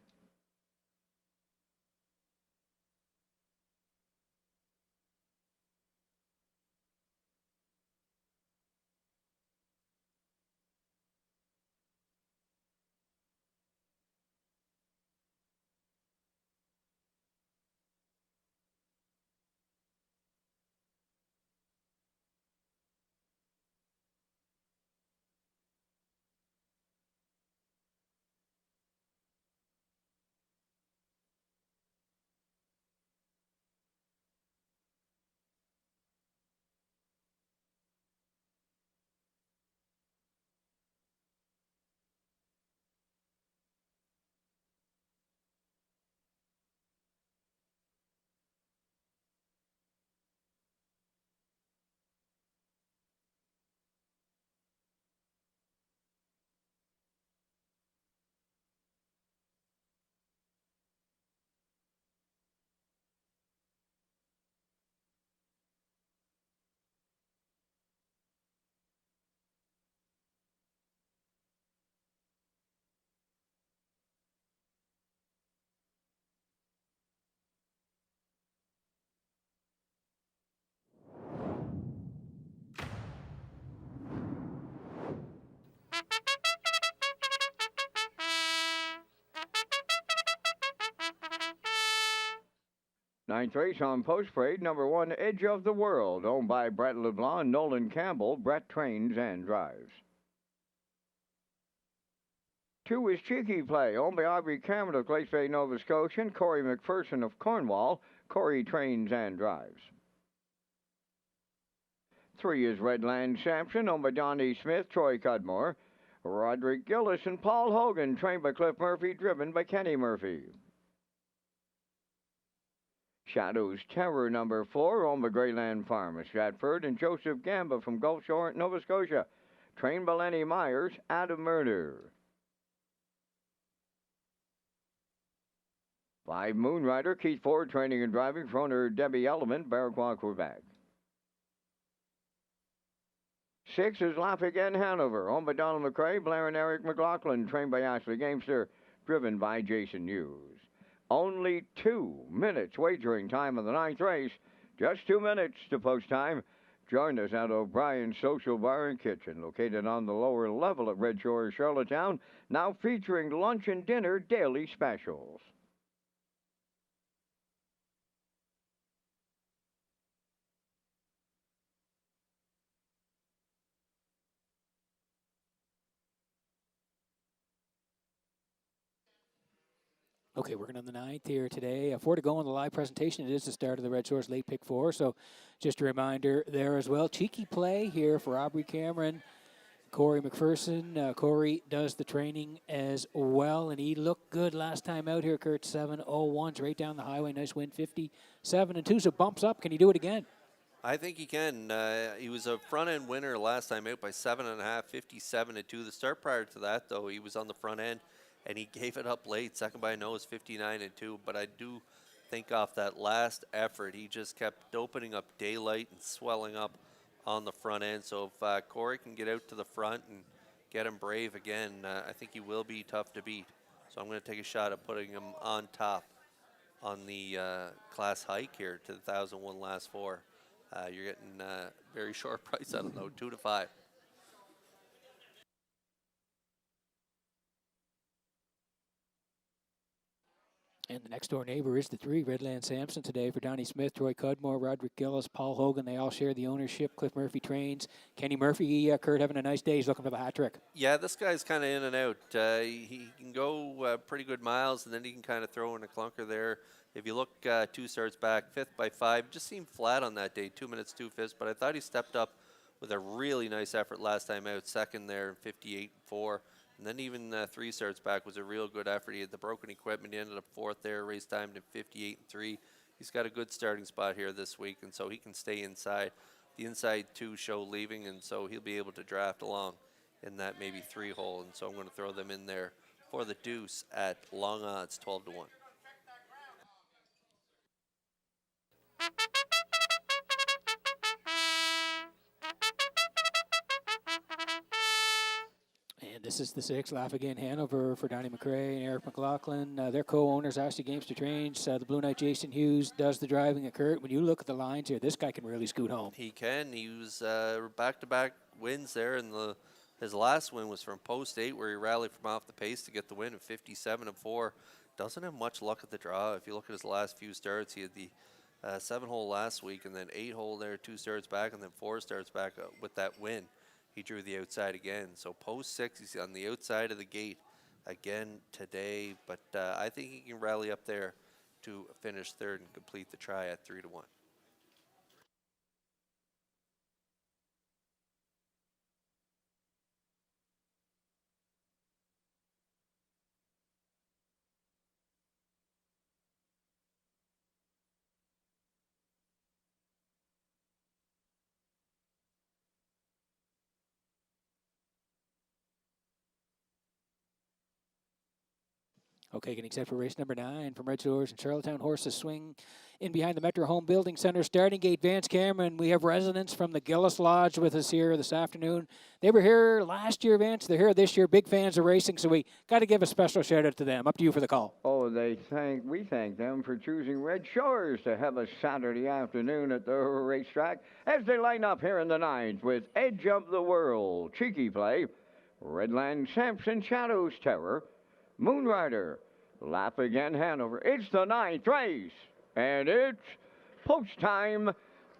Ninth race on Post Parade, number 1, Edge of the World, owned by Brett LeBlanc and Nolan Campbell. Brett trains and drives. 2 is Cheeky Play, owned by Aubrey Cameron of Glace Bay, Nova Scotia, and Corey McPherson of Cornwall. Corey trains and drives. 3 is Redland Sampson, owned by Donnie Smith, Troy Cudmore. Roderick Gillis and Paul Hogan, trained by Cliff Murphy, driven by Kenny Murphy. Shadow's Terror, number 4, owned by Greyland Farm of Stratford, and Joseph Gamba from Gulf Shore, Nova Scotia, trained by Lenny Myers, Adam Murder. 5, Moonrider, Keith Ford, training and driving for owner Debbie Element, Barraquois, Quebec. 6 is Laugh Again Hanover, owned by Donald McRae, Blair and Eric McLaughlin, trained by Ashley Gamester, driven by Jason Hughes. Only 2 minutes wagering time of the 9th race. Just 2 minutes to post time. Join us at O'Brien's Social Bar and Kitchen, located on the lower level at Red Shores, Charlottetown, now featuring lunch and dinner daily specials. Okay, working on the 9th here today. 4 to go on the live presentation. It is the start of the Red Shores Late Pick 4, so just a reminder there as well. Cheeky Play here for Aubrey Cameron, Corey McPherson. Corey does the training as well, and he looked good last time out here, Kurt. 7:01s right down the highway. Nice win, 57-2, so bumps up. Can he do it again? I think he can. He was a front-end winner last time out by 7.5, 57-2. The start prior to that, though, he was on the front end, and he gave it up late. Second by a nose, 59-2. But I do think off that last effort, he just kept opening up daylight and swelling up on the front end. So if Corey can get out to the front and get him brave again, I think he will be tough to beat. So I'm going to take a shot at putting him on top on the class hike here to the 1,001 last 4. You're getting very short price. I don't know, 2 to 5. And the next door neighbor is the 3, Redland Sampson today for Donnie Smith, Troy Cudmore, Roderick Gillis, Paul Hogan. They all share the ownership. Cliff Murphy trains. Kenny Murphy, Kurt, having a nice day. He's looking for the hat trick. Yeah, this guy's kind of in and out. He can go pretty good miles, and then he can kind of throw in a clunker there. If you look 2 starts back, 5th by 5, just seemed flat on that day, 2 minutes, 2 fifths. But I thought he stepped up with a really nice effort last time out, second there, 58-4. And then even 3 starts back was a real good effort. He had the broken equipment. He ended up 4th there, race time to 58-3. He's got a good starting spot here this week, and so he can stay inside. The inside 2 show leaving, and so he'll be able to draft along in that maybe 3 hole. And so I'm going to throw them in there for the deuce at long odds, 12-1. And this is the 6, Laugh Again Hanover for Donnie McRae and Eric McLaughlin. Their co-owners, Ashley Gamester trains. The Blue Knight Jason Hughes does the driving at Kurt. When you look at the lines here, this guy can really scoot home. He can. He was back-to-back wins there, and his last win was from post 8, where he rallied from off the pace to get the win at 57-4. Doesn't have much luck at the draw. If you look at his last few starts, he had the 7-hole last week, and then 8-hole there, 2 starts back, and then 4 starts back with that win. He drew the outside again. So post 6, he's on the outside of the gate again today. But I think he can rally up there to finish 3rd and complete the try at 3-1. Okay, getting set for race number 9 from Red Shores and Charlottetown. Horses swing in behind the Metro Home Building Center starting gate. Vance Cameron, we have residents from the Gillis Lodge with us here this afternoon. They were here last year, Vance. They're here this year. Big fans of racing, so we got to give a special shout out to them. Up to you for the call. Oh, we thank them for choosing Red Shores to have a Saturday afternoon at the racetrack as they line up here in the 9th with Edge of the World, Cheeky Play, Redland Sampson, Shadow's Terror, Moonrider, Laugh Again Hanover. It's the 9th race. And it's post time.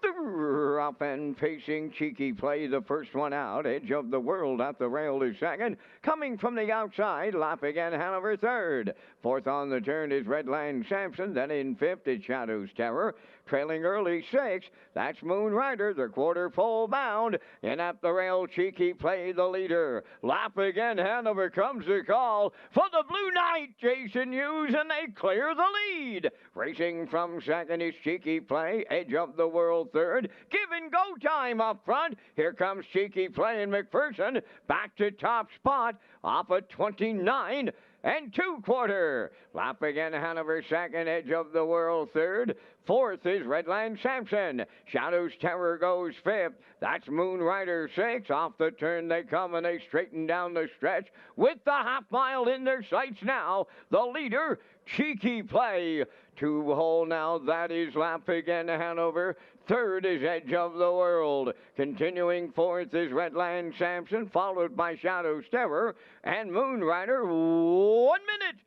Up and facing Cheeky Play, the first one out. Edge of the World at the rail is second. Coming from the outside, lap again, Hanover third. Fourth on the turn is Redland Sampson. Then in fifth is Shadows Terror. Trailing early sixth, that's Moon Rider, the quarter full bound. And at the rail, Cheeky Play, the leader. Lap again, Hanover comes the call for the Blue Knight, Jason Hughes, and they clear the lead. Racing from second is Cheeky Play, Edge of the World third. Give and go time up front. Here comes Cheeky Play and McPherson back to top spot off a 29 and 2/4. Lap again, Hanover second, Edge of the World third. Fourth is Redland Sampson. Shadows Terror goes fifth. That's Moon Rider sixth. Off the turn they come and they straighten down the stretch with the half mile in their sights now. The leader, Cheeky Play. 2 hole now, that is lap again, Hanover. Third is Edge of the World. Continuing fourth is Redland Sampson, followed by Shadows Terror and Moon Rider. 1 minute.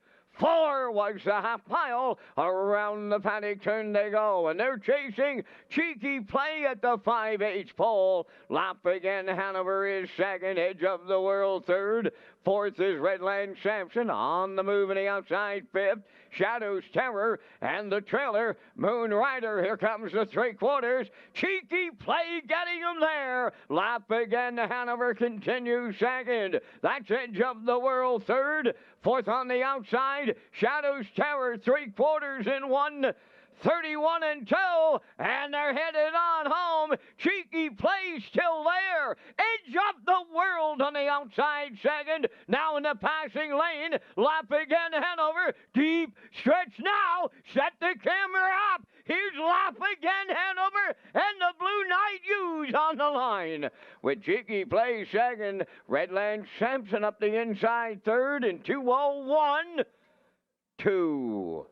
4 was the half mile. Around the paddock turn they go, and they're chasing Cheeky Play at the 5/8 pole. Lap again, Hanover is second, Edge of the World third. Fourth is Redland Sampson on the move in the outside fifth. Shadows Terror and the trailer, Moon Rider. Here comes the 3/4. Cheeky Play getting him there. Lap again, Hanover continues second. That's Edge of the World third. Fourth on the outside, Shadows Terror 3/4 in 1:31 and 2, and they're headed on home. Cheeky Play still there. Edge of the World on the outside second. Now in the passing lane. Lap again, Hanover. Deep stretch now. Set the camera up. Here's lap again, Hanover, and the Blue Knight Hughes on the line. With Cheeky Play second, Redland Sampson up the inside third in 2:01.2.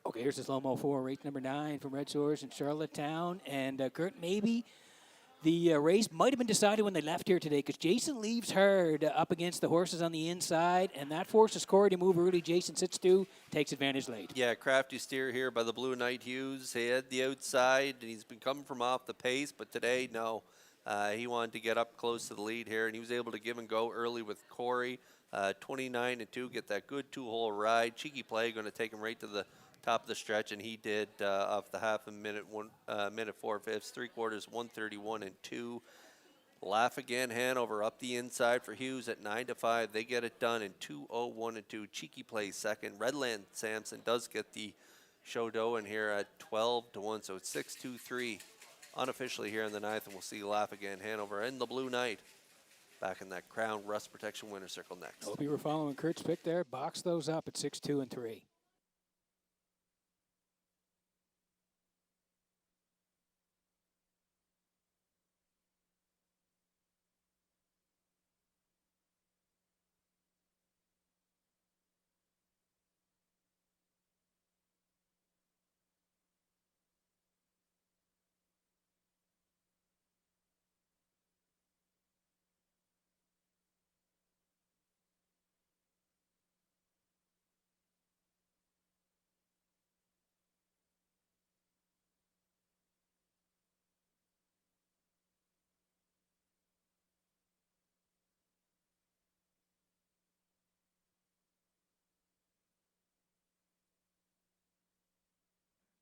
Okay, here's the slow-mo for race number 9 from Red Shores in Charlottetown. And Kurt, maybe the race might have been decided when they left here today because Jason leaves hard up against the horses on the inside, and that forces Corey to move early. Jason sits to, takes advantage late. Yeah, crafty steer here by the Blue Knight Hughes. He had the outside, and he's been coming from off the pace, but today, no. He wanted to get up close to the lead here, and he was able to give and go early with Corey. 29 and 2, get that good 2-hole ride. Cheeky Play going to take him right to the top of the stretch, and he did off the half a minute, minute 4/5, 3/4, 1:31 and 2. Laugh again, Hanover up the inside for Hughes at 9-5. They get it done in 2:01 and 2. Cheeky Play second. Redland Sampson does get the show dough in here at 12-1, so it's 6-2-3 unofficially here in the 9th, and we'll see Laugh again, Hanover and the Blue Knight back in that Crown Rust Protection winner circle next. Hope you were following Kurt's pick there. Box those up at 6-2 and 3.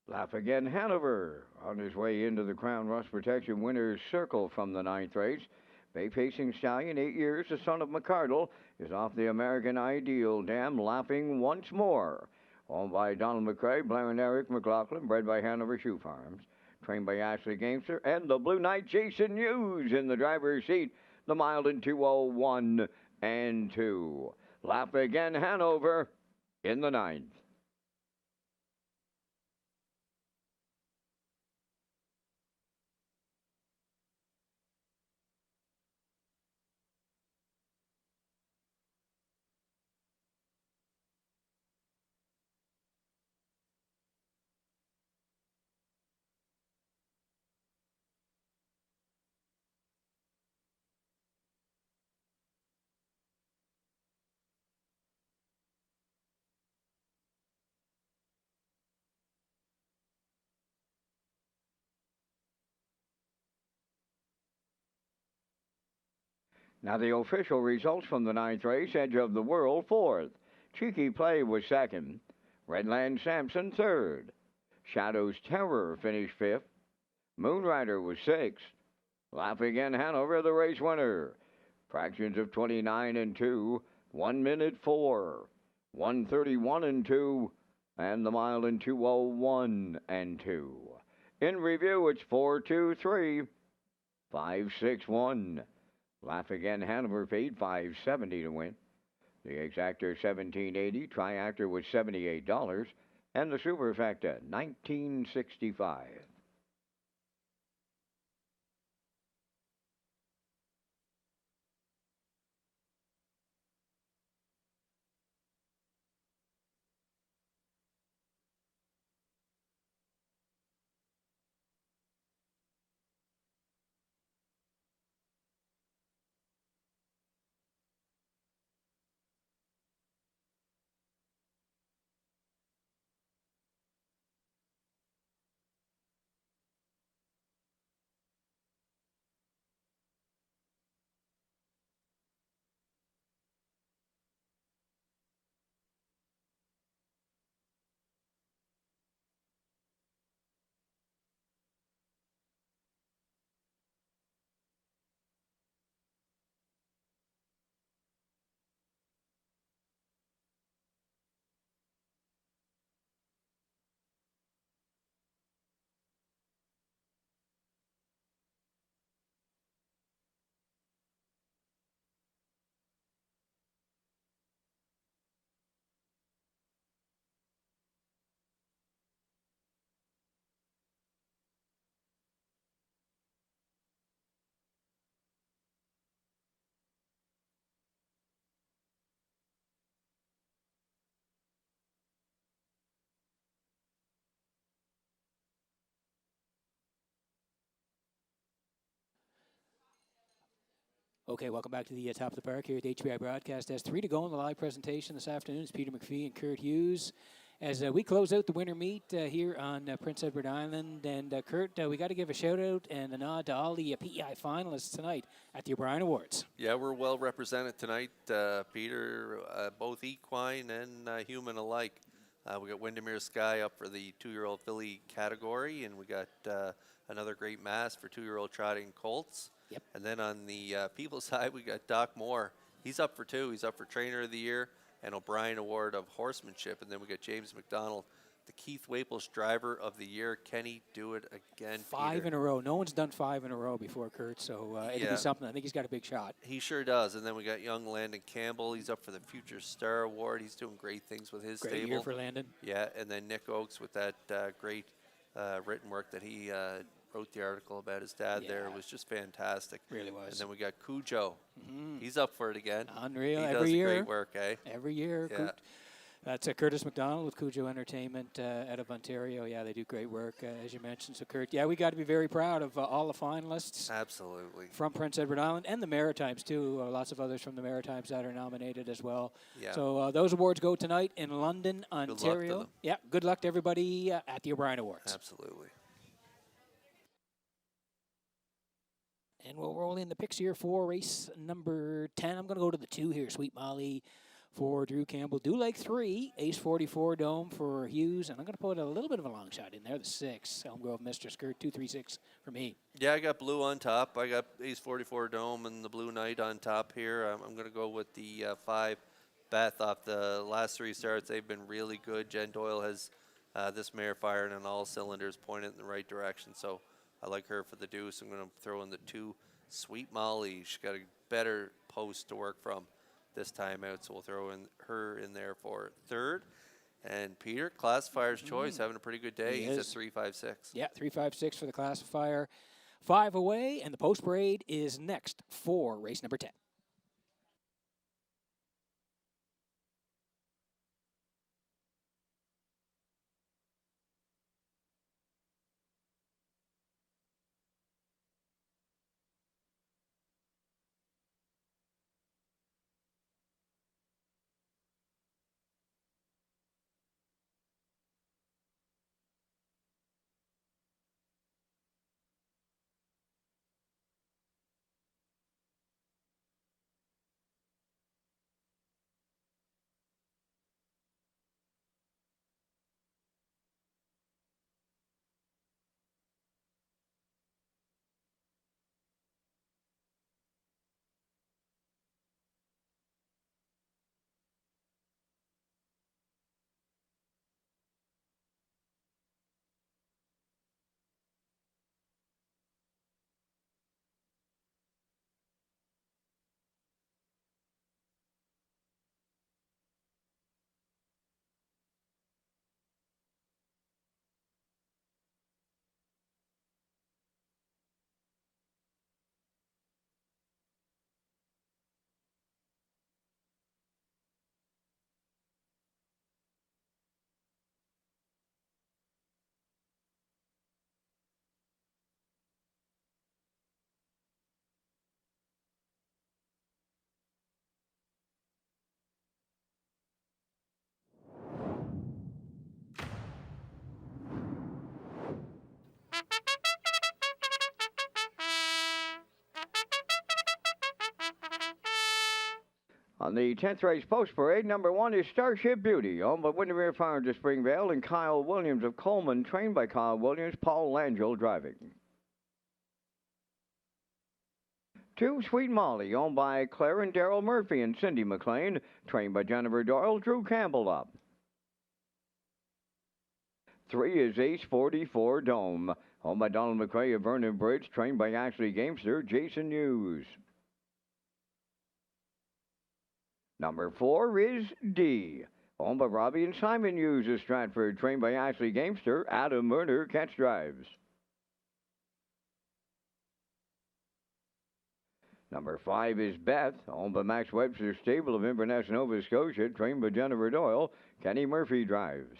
Laugh again, Hanover on his way into the Crown Rust Protection winner's circle from the 9th race. Bay-facing stallion, 8 years, the son of McCardle, is off the American Ideal Dam, lapping once more. Owned by Donald McCrae, Blair and Eric McLaughlin, bred by Hanover Shoe Farms. Trained by Ashley Gamester, and the Blue Knight Jason Hughes in the driver's seat. The mile in 2:01 and 2. Laugh again, Hanover in the 9th. Now, the official results from the ninth race: Edge of the World, fourth. Cheeky Play was second. Redland Sampson, third. Shadow's Terror finished fifth. Moonrider was sixth. Laughing in Hanover, the race winner. Fractions of 29 and 2, 1 minute 4, 131 and 2, and the mile in 201 and 2. In review, it's 423, 561. Laugh Again Hanover paid 570 to win. The exactor 1780, triactor was $78, and the superfecta 1965. Okay, welcome back to the top of the park here at the HBI Broadcast. Has 3 to go in the live presentation this afternoon. It's Peter McPhee and Kurt Hughes. As we close out the winter meet here on Prince Edward Island. And Kurt, we got to give a shout out and a nod to all the PEI finalists tonight at the O'Brien Awards. Yeah, we're well represented tonight, Peter, both equine and human alike. We got Windermere Sky up for the 2-year-old filly category, and we got another great mass for 2-year-old trotting colts. Yep. And then on the people side, we got Doc Moore. He's up for 2. He's up for Trainer of the Year and O'Brien Award of Horsemanship. And then we got James McDonald, the Keith Waples Driver of the Year. Can he do it again, 5 Peter? in a row. No one's done 5 in a row before, Kurt, so it'll be something. I think he's got a big shot. He sure does. And then we got young Landon Campbell. He's up for the Future Star Award. He's doing great things with his Great stable. year for Landon. Yeah, and then Nick Oakes with that great written work that he wrote the article about his dad there. It was just fantastic. Really was. And then we got Cujo. He's up for it again. Unreal. He Every does year. great work, eh? Every year. Yeah. That's Curtis McDonald with Cujo Entertainment out of Ontario. Yeah, they do great work, as you mentioned. So, Kurt, yeah, we got to be very proud of all the finalists. Absolutely. From Prince Edward Island and the Maritimes, too. Lots of others from the Maritimes that are nominated as well. Yeah. So those awards go tonight in London, Ontario. to them. Yeah, good luck to everybody at the O'Brien Awards. Absolutely. And we'll roll in the picks here for race number 10. I'm going to go to the 2 here, Sweet Molly for Drew Campbell. Do Like 3, Ace 44 Dome for Hughes. And I'm going to put a little bit of a long shot in there, the 6, Elm Grove Mr. Skirt, 236 for me. Yeah, I got blue on top. I got Ace 44 Dome and the Blue Knight on top here. I'm going to go with the 5, Beth, off the last 3 starts. They've been really good. Jen Doyle has this mare firing on all cylinders, pointed in the right direction. So I like her for the deuce. I'm going to throw in the 2, Sweet Molly. She's got a better post to work from this time out, so we'll throw in her in there for 3rd. And Peter, classifier's choice, having a pretty good day. He's at 356. Yeah, 356 for the classifier. 5 away, and the post parade is next for race number 10. On the 10th race post parade, number 1 is Starship Beauty, owned by Windermere Farms of Springvale, and Kyle Williams of Coleman, trained by Kyle Williams, Paul Langell driving. 2, Sweet Molly, owned by Claire and Daryl Murphy and Cindy McLean, trained by Jennifer Doyle, Drew Campbell up. 3 is Ace 44 Dome, owned by Donald McRae of Vernon Bridge, trained by Ashley Gamester, Jason Hughes. Number 4 is D, owned by Robbie and Simon Hughes of Stratford, trained by Ashley Gamester, Adam Murner catch drives. Number 5 is Beth, owned by Max Webster Stable of Inverness, Nova Scotia, trained by Jennifer Doyle, Kenny Murphy drives.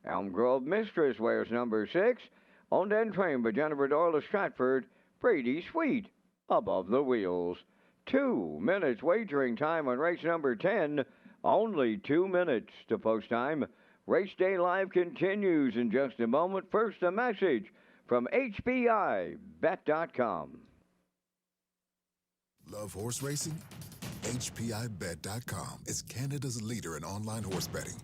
Elm Grove Mistress wears number 6, owned and trained by Jennifer Doyle of Stratford, Brady Sweet, above the wheels. 2 minutes wagering time on race number 10, only 2 minutes to post time. Race Day Live continues in just a moment. First, a message from HPIBet.com. Love horse racing? HPIBet.com is Canada's leader in online horse betting.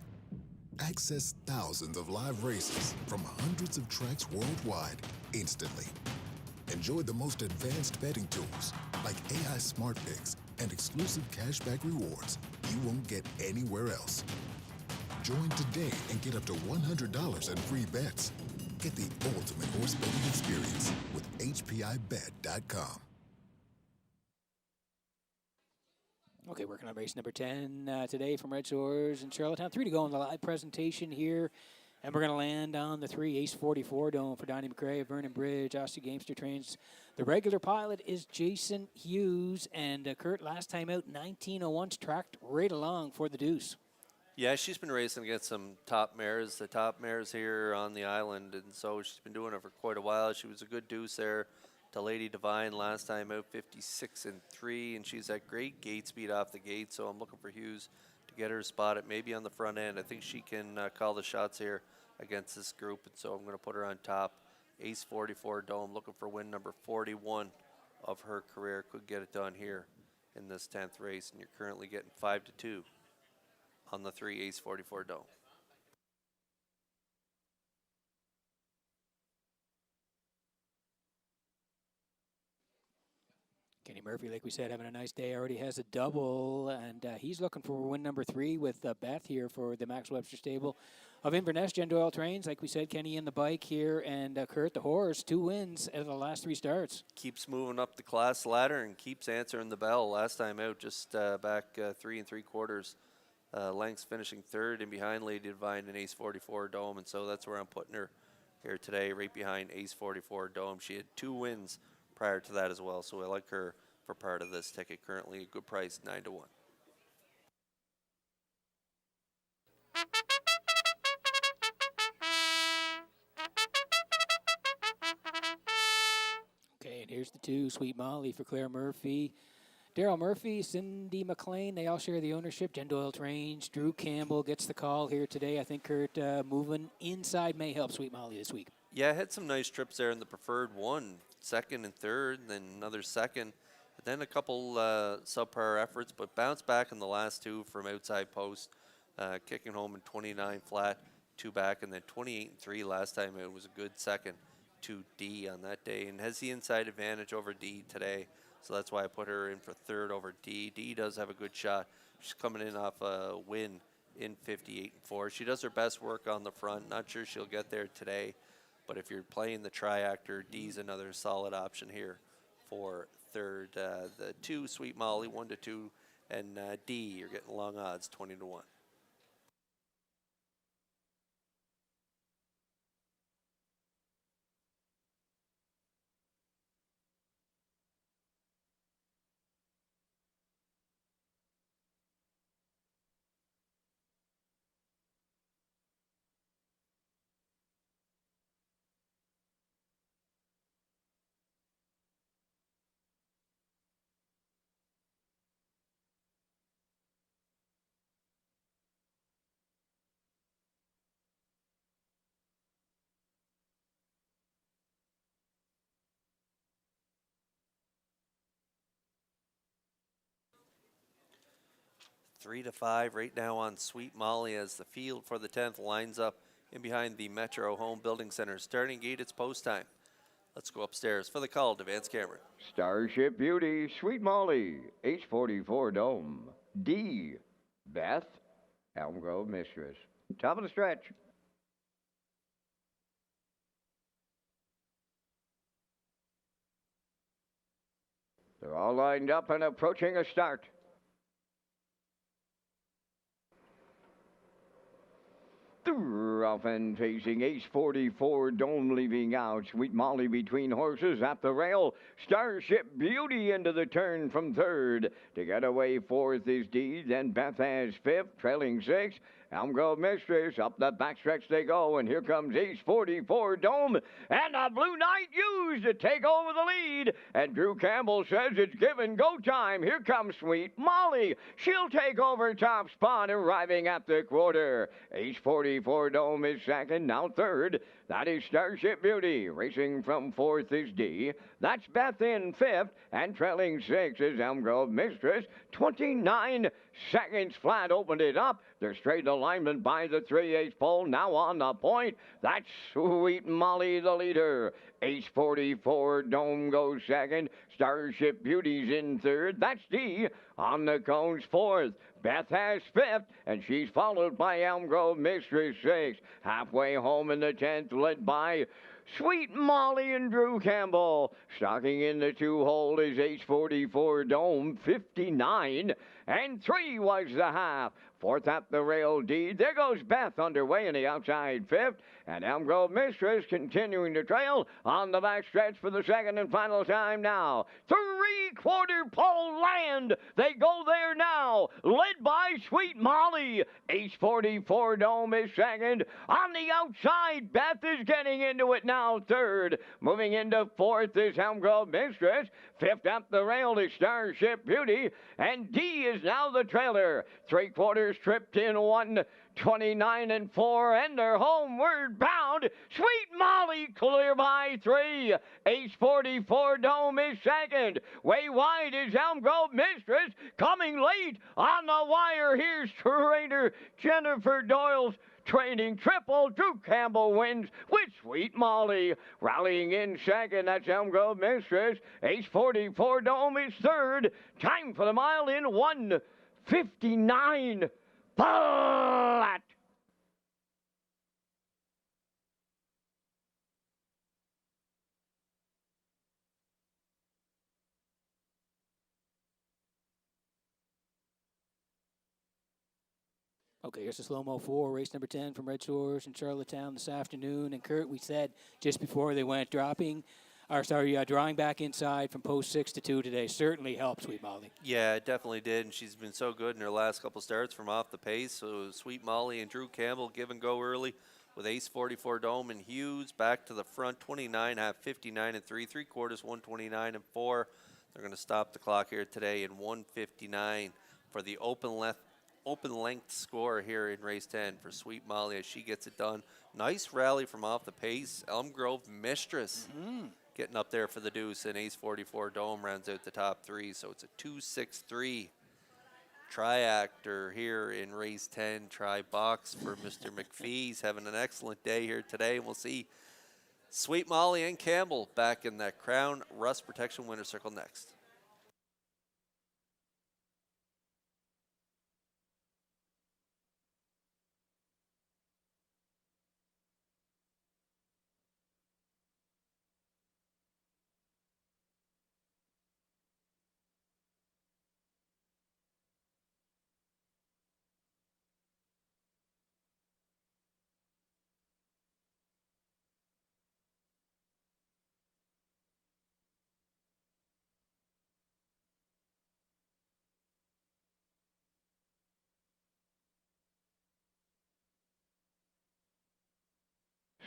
Access thousands of live races from hundreds of tracks worldwide instantly. Enjoy the most advanced betting tools like AI Smart Picks and exclusive cashback rewards you won't get anywhere else. Join today and get up to $100 in free bets. Get the ultimate horse betting experience with HPIBet.com. Okay, working on race number 10 today from Red Shores in Charlottetown. 3 to go in the live presentation here. And we're going to land on the 3 Ace 44 Dome for Donnie McRae of Vernon Bridge. Aussie Gamester trains. The regular pilot is Jason Hughes. And Kurt, last time out, 1901's tracked right along for the deuce. Yeah, she's been racing against some top mares, the top mares here on the island, and so she's been doing it for quite a while. She was a good deuce there to Lady Divine last time out, 56-3, and she's at great gate speed off the gate, so I'm looking for Hughes to get her spotted maybe on the front end. I think she can call the shots here against this group, and so I'm going to put her on top. Ace 44 Dome, looking for win number 41 of her career. Could get it done here in this 10th race, and you're currently getting 5-2 on the 3 Ace 44 Dome. Kenny Murphy, like we said, having a nice day. Already has a double, and he's looking for win number 3 with Beth here for the Max Webster stable of Inverness. Jen Doyle trains, like we said, Kenny in the bike here, and Kurt the horse, 2 wins out of the last 3 starts. Keeps moving up the class ladder and keeps answering the bell. Last time out, just back 3 3/4 lengths, finishing 3rd and behind Lady Divine and Ace 44 Dome, and so that's where I'm putting her here today, right behind Ace 44 Dome. She had 2 wins prior to that as well, so I like her for part of this ticket. Currently a good price, 9-1. Okay, and here's the 2, Sweet Molly for Claire Murphy. Daryl Murphy, Cindy McLean, they all share the ownership. Jen Doyle trains. Drew Campbell gets the call here today. I think Kurt moving inside may help Sweet Molly this week. Yeah, had some nice trips there in the preferred one, 2nd and 3rd, then another 2nd, then a couple subpar efforts, but bounced back in the last 2 from outside post, kicking home in 29 flat, 2 back, and then 28-3 last time. It was a good 2nd to D on that day, and has the inside advantage over D today, so that's why I put her in for 3rd over D. D does have a good shot. She's coming in off a win in 58-4. She does her best work on the front. Not sure she'll get there today, but if you're playing the triactor, D's another solid option here for 3rd. The 2, Sweet Molly, 1-2, and D, you're getting long odds, 20-1. 3-5 right now on Sweet Molly as the field for the 10th lines up in behind the Metro Home Building Center. Starting gate, it's post time. Let's go upstairs for the call to Vance Cameron. Starship Beauty, Sweet Molly, H44 Dome, D, Beth, Elm Grove Mistress. Top of the stretch. They're all lined up and approaching a start. Off and facing Ace 44 Dome leaving out. Sweet Molly between horses at the rail. Starship Beauty into the turn from third. To get away fourth is D. Then Beth has fifth, trailing six. Elm Grove Mistress up the backstretch they go, and here comes Ace 44 Dome, and a Blue Knight used to take over the lead. And Drew Campbell says it's give and go time. Here comes Sweet Molly. She'll take over top spot, arriving at the quarter. Ace 44 Dome is second, now third. That is Starship Beauty. Racing from fourth is D. That's Beth in fifth, and trailing six is Elm Grove Mistress. 29 seconds flat opened it up. They're straight alignment by the 3/8 pole. Now on the point. That's Sweet Molly, the leader. Ace 44 Dome goes second. Starship Beauty's in third. That's D on the cones fourth. Beth has fifth, and she's followed by Elm Grove Mistress sixth. Halfway home in the 10th, led by Sweet Molly and Drew Campbell. Stocking in the two-hole is Ace 44 Dome, 59, and 3 was the half. Fourth at the rail, D. There goes Beth underway in the outside fifth, and Elm Grove Mistress continuing to trail on the back stretch for the second and final time now. Three-quarter pole land. They go there now, led by Sweet Molly. Ace 44 Dome is second. On the outside, Beth is getting into it now, third. Moving into fourth is Elm Grove Mistress. Fifth up the rail is Starship Beauty, and D is now the trailer. Three-quarters tripped in 1:29 and 4, and they're homeward bound. Sweet Molly clear by 3. Ace 44 Dome is second. Way wide is Elm Grove Mistress. Coming late on the wire, here's trainer Jennifer Doyle's training triple. Drew Campbell wins with Sweet Molly. Rallying in second, that's Elm Grove Mistress. Ace 44 Dome is third. Time for the mile in 1:59 flat. Okay, here's the slow-mo 4, race number 10 from Red Shores in Charlottetown this afternoon. And Kurt, we said just before they went drawing back inside from post 6 to 2 today. Certainly helped Sweet Molly. Yeah, it definitely did, and she's been so good in her last couple starts from off the pace. So Sweet Molly and Drew Campbell give and go early with Ace 44 Dome and Hughes back to the front, 29, half 59 and 3, 3/4, 129 and 4. They're going to stop the clock here today in 1:59 for the open length score here in race 10 for Sweet Molly as she gets it done. Nice rally from off the pace. Elm Grove Mistress getting up there for the deuce, and Ace 44 Dome rounds out the top 3. So it's a 2-6-3 triactor here in race 10. Try box for Mr. McPhee. He's having an excellent day here today. We'll see Sweet Molly and Campbell back in that Crown Rust Protection winner circle next.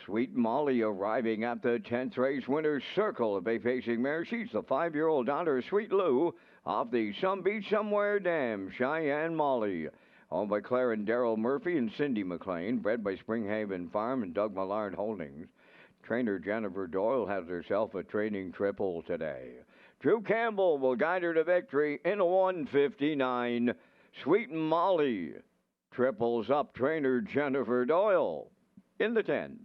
Sweet Molly arriving at the 10th race winner's circle. A bay-facing mare. She's the 5-year-old daughter of Sweet Lou off the Some Beach Somewhere dam. Cheyenne Molly. Owned by Claire and Daryl Murphy and Cindy McLean. Bred by Springhaven Farm and Doug Millard Holdings. Trainer Jennifer Doyle has herself a training triple today. Drew Campbell will guide her to victory in 1:59 Sweet Molly triples up trainer Jennifer Doyle in the 10th.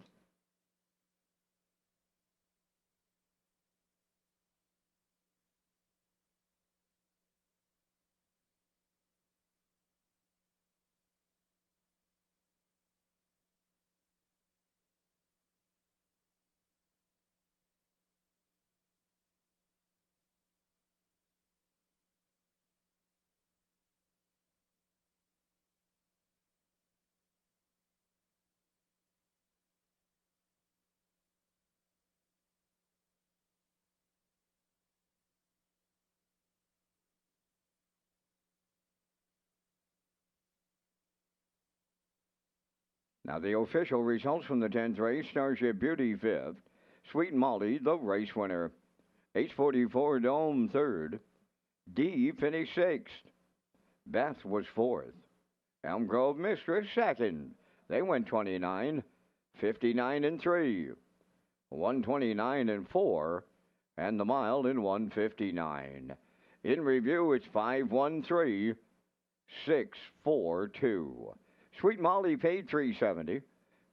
Now, the official results from the 10th race: Starship Beauty 5th, Sweet Molly, the race winner, H44 Dome 3rd, D finished 6th, Beth was 4th, Elm Grove Mistress 2nd. They went 29, 59 and 3, 129 and 4, and the mile in 159. In review, it's 513, 642. Sweet Molly paid 370,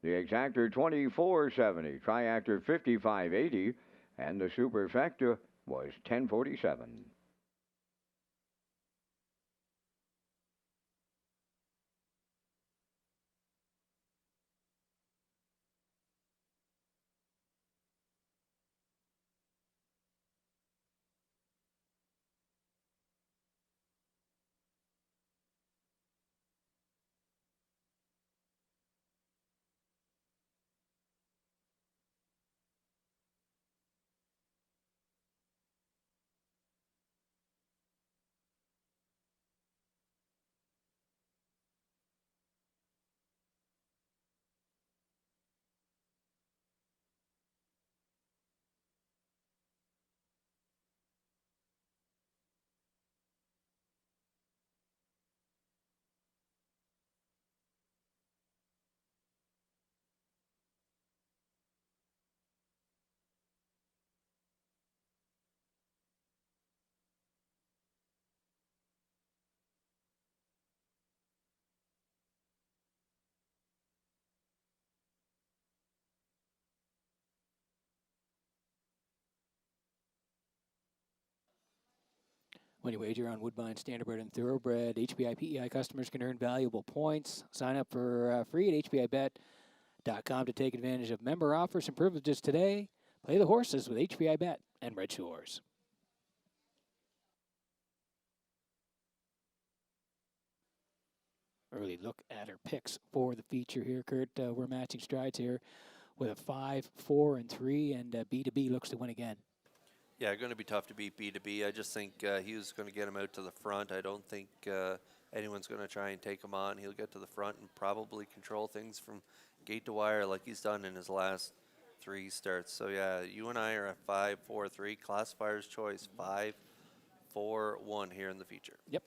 the exactor 2470, triactor 5580, and the superfecta was 1047. When you wager on Woodbine Standardbred and Thoroughbred, HBI PEI customers can earn valuable points. Sign up for free at HBIBet.com to take advantage of member offers and privileges today. Play the horses with HBI Bet and Red Shores. Early look at our picks for the feature here, Kurt. We're matching strides here with a 5, 4, and 3, and B2B looks to win again. Yeah, going to be tough to beat B2B. I just think he was going to get him out to the front. I don't think anyone's going to try and take him on. He'll get to the front and probably control things from gate to wire like he's done in his last 3 starts. So, yeah, you and I are at 5, 4, 3. Classifier's choice, 5, 4, 1 here in the feature. Yep.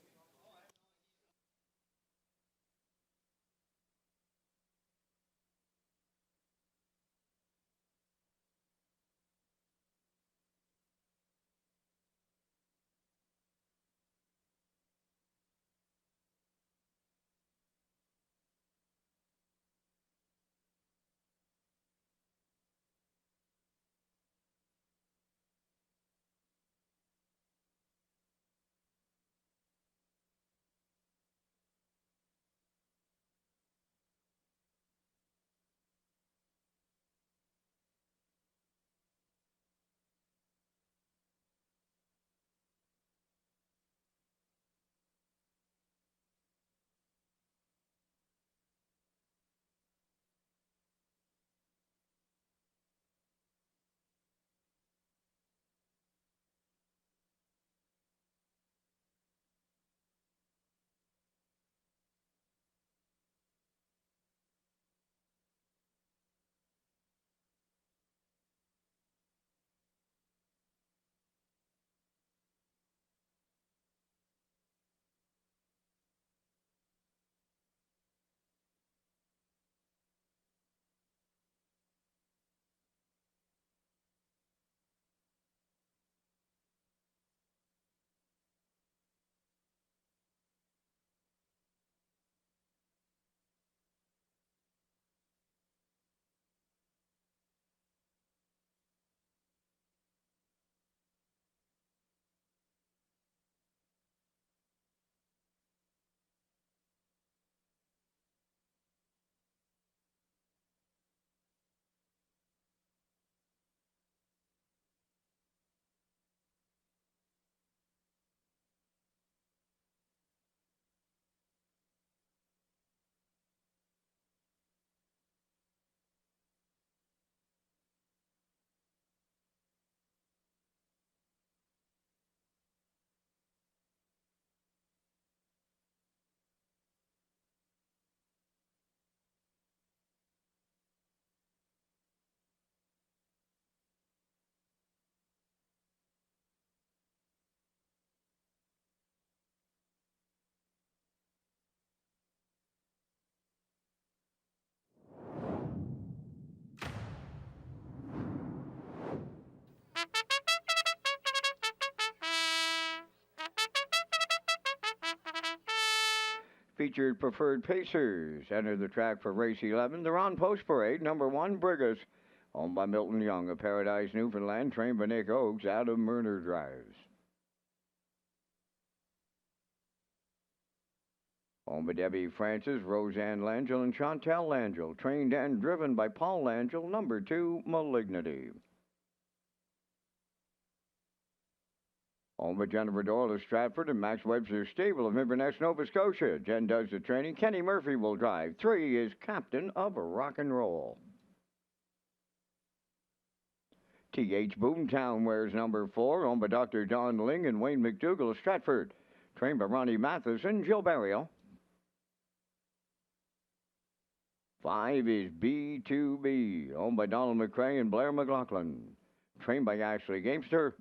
Featured preferred pacers enter the track for race 11. They're on post parade. Number 1, Brigus, owned by Milton Young of Paradise, Newfoundland, trained by Nick Oakes out of Murner Drives. Owned by Debbie Francis, Roseanne Langell, and Chantel Langell, trained and driven by Paul Langell, number 2, Malignity. Owned by Jennifer Doyle of Stratford and Max Webster Stable of Inverness, Nova Scotia. Jen does the training. Kenny Murphy will drive. 3 is Captain of Rock and Roll. T.H. Boomtown wears number 4, owned by Dr. Don Ling and Wayne McDougall of Stratford. Trained by Ronnie Mathis and Jill Barrio. 5 is B2B, owned by Donald McCrae and Blair McLaughlin. Trained by Ashley Gamester.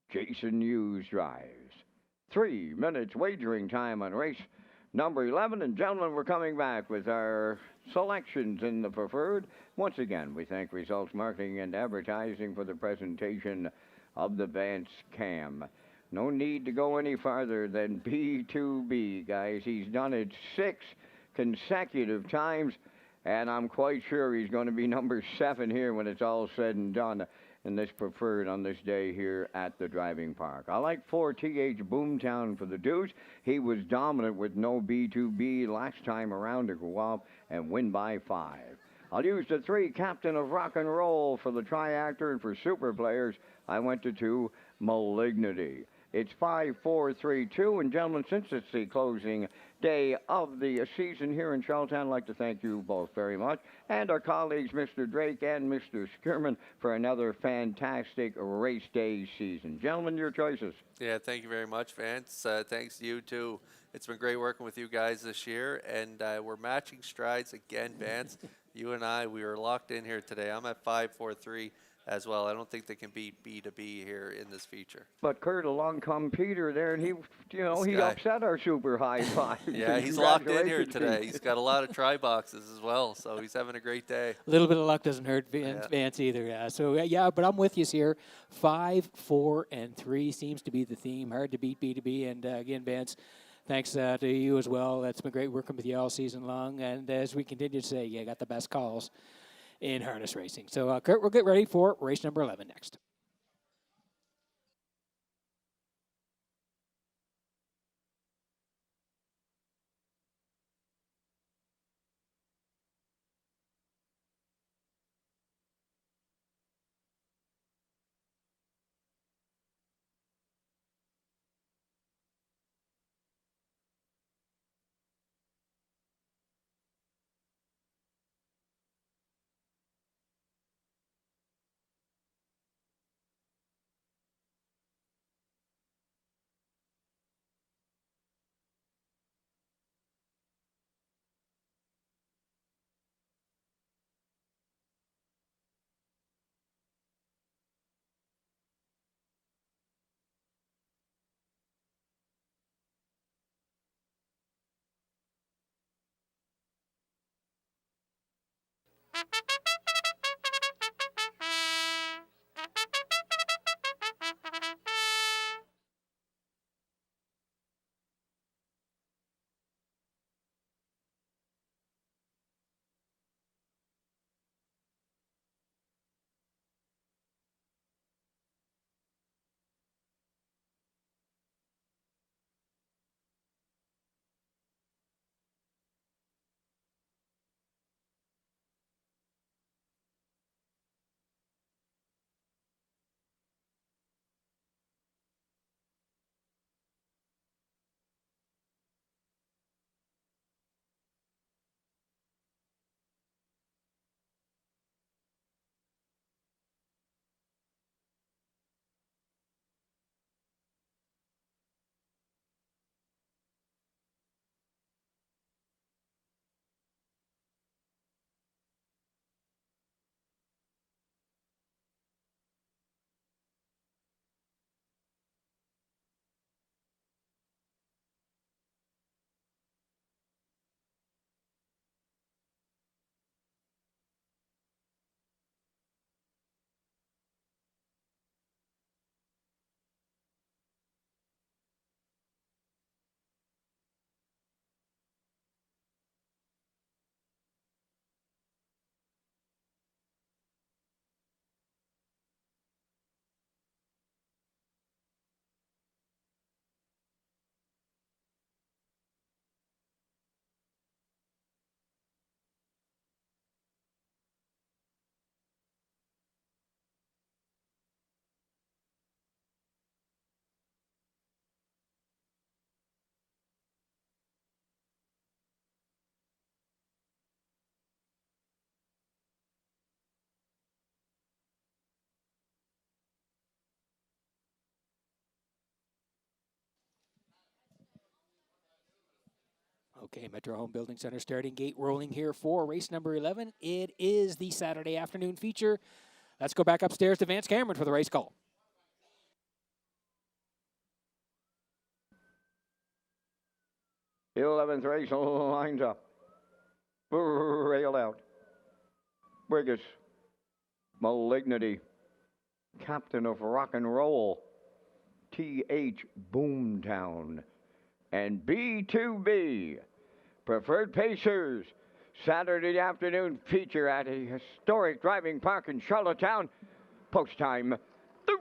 Jason Hughes drives. 3 minutes wagering time on race number 11. And gentlemen, we're coming back with our selections in the preferred. Once again, we thank Results Marketing and Advertising for the presentation of the Vance Cam. No need to go any farther than B2B, guys. He's done it 6 consecutive times, and I'm quite sure he's going to be number 7 here when it's all said and done in this preferred on this day here at the driving park. I like 4 T.H. Boomtown for the deuce. He was dominant with no B2B last time around to go up and win by 5. I'll use the 3 Captain of Rock and Roll for the triactor, and for super players, I went to 2 Malignity. It's 5-4-3-2, and gentlemen, since it's the closing day of the season here in Charlottetown, I'd like to thank you both very much, and our colleagues, Mr. Drake and Mr. Skirman, for another fantastic race day season. Gentlemen, your choices. Yeah, thank you very much, Vance. Thanks to you, too. It's been great working with you guys this year, and we're matching strides again, Vance. You and I, we are locked in here today. I'm at 5-4-3 as well. I don't think they can beat B2B here in this feature. But Kurt, along come Peter there, and he This guy. upset our super high 5. Yeah, he's locked in here Congratulations, today. Pete. He's got a lot of try boxes as well, so he's having a great day. A little bit of luck doesn't hurt Vance either. Yeah, but I'm with you here. 5, 4, and 3 seems to be the theme. Hard to beat B2B. And again, Vance, thanks to you as well. It's been great working with you all season long. And as we continue to say, you got the best calls in harness racing. So, Kurt, we'll get ready for race number 11 next. Okay, Metro Home Building Center starting gate rolling here for race number 11. It is the Saturday afternoon feature. Let's go back upstairs to Vance Cameron for the race call. 11th race lines up. Rail out. Brigus. Malignity. Captain of Rock and Roll. T.H. Boomtown. And B2B. Preferred Pacers. Saturday afternoon feature at a historic driving park in Charlottetown. Post time.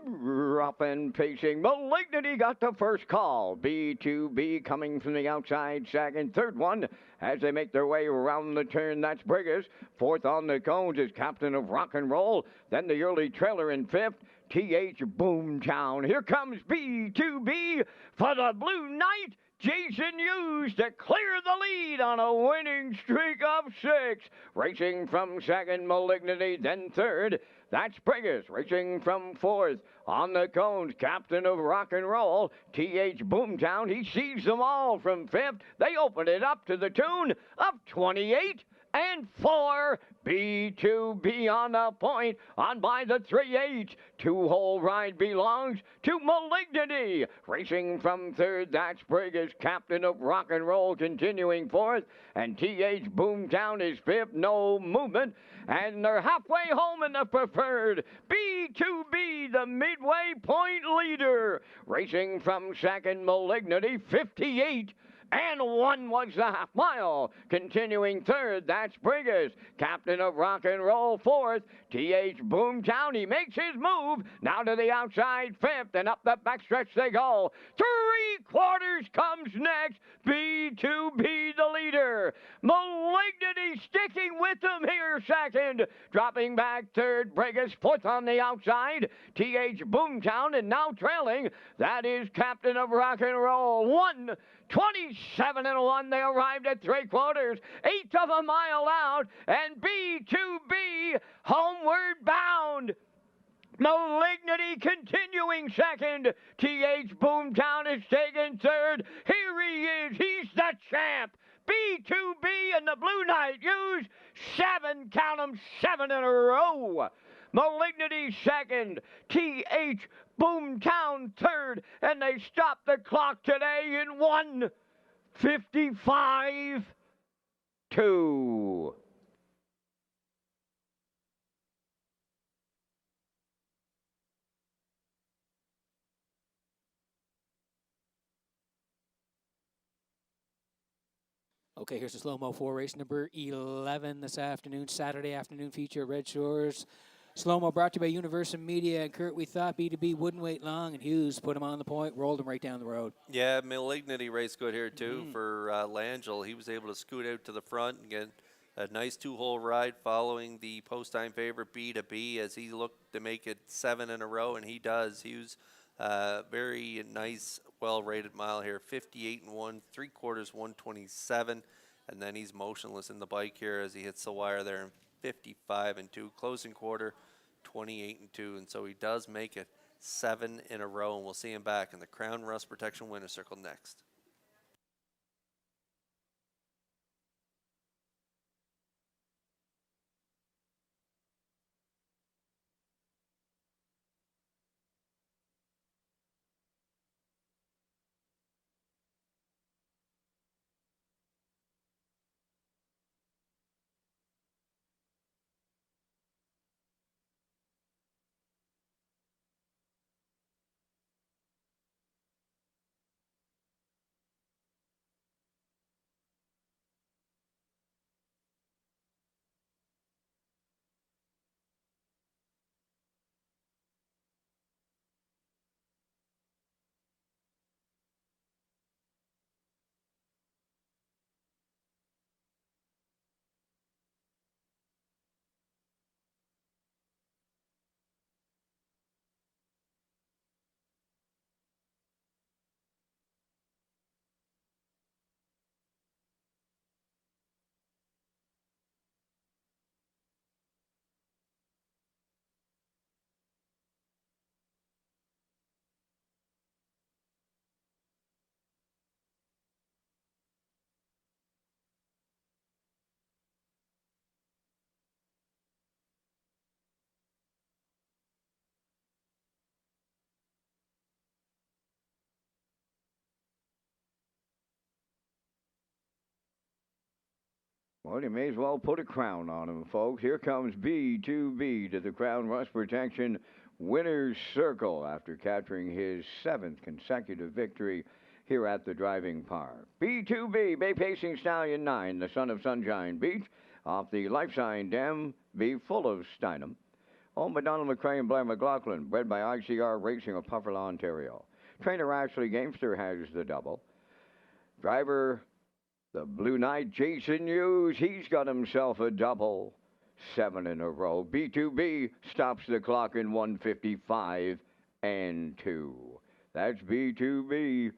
Drop and pacing. Malignity got the first call. B2B coming from the outside second. Third one as they make their way around the turn. That's Brigus. Fourth on the cones is Captain of Rock and Roll. Then the early trailer in fifth. T.H. Boomtown. Here comes B2B for the Blue Knight. Jason Hughes to clear the lead on a winning streak of 6. Racing from second, Malignity, then third. That's Brigus racing from fourth. On the cones, Captain of Rock and Roll, T.H. Boomtown. He sees them all from fifth. They open it up to the tune of 28 and 4. B2B on the point, on by the 3-8. Two-hole ride belongs to Malignity. Racing from third, that's Brigus, Captain of Rock and Roll, continuing fourth. And T.H. Boomtown is fifth, no movement. And they're halfway home in the preferred. B2B, the midway point leader. Racing from second, Malignity, 58. And 1 was the half mile. Continuing third, that's Brigus. Captain of Rock and Roll fourth. T.H. Boomtown, he makes his move. Now to the outside fifth, and up the backstretch they go. 3/4 comes next. B2B the leader. Malignity sticking with them here second. Dropping back third, Brigus fourth on the outside. T.H. Boomtown, and now trailing. That is Captain of Rock and Roll. 27 and 1. They arrived at 3/4, eighth of a mile out, and B2B homeward bound. Malignity continuing second. T.H. Boomtown is taking third. Here he is. He's the champ. B2B and the Blue Knight use 7, count 'em, 7 in a row. Malignity second. T.H. Boomtown third. And they stopped the clock today in 1:55.2. Okay, here's the slow-mo for race number 11 this afternoon, Saturday afternoon feature at Red Shores. Slow-mo brought to you by Universal Media. And Kurt, we thought B2B wouldn't wait long, and Hughes put him on the point, rolled him right down the road. Yeah, Malignity raced good here too for Langell. He was able to scoot out to the front and get a nice two-hole ride following the post-time favorite B2B as he looked to make it 7 in a row, and he does. He was very nice, well-rated mile here, 58 and 1, 3/4, 127, and then he's motionless in the bike here as he hits the wire there in 55 and 2, closing quarter, 28 and 2, and so he does make it 7 in a row, and we'll see him back in the Crown Rust Protection Winner's Circle next. Well, you may as well put a crown on him, folks. Here comes B2B to the Crown Rust Protection winner's circle after capturing his seventh consecutive victory here at the driving park. B2B, Bay Pacing Stallion 9, the son of Sunshine Beach, off the Life Sign Dam, B full of Steinem. Owned by Donald McCrae and Blair McLaughlin, bred by ICR Racing of Pufferlaw, Ontario. Trainer Ashley Gamester has the double. Driver, the Blue Knight, Jason Hughes, he's got himself a double. 7 in a row. B2B stops the clock in 155 and 2. That's B2B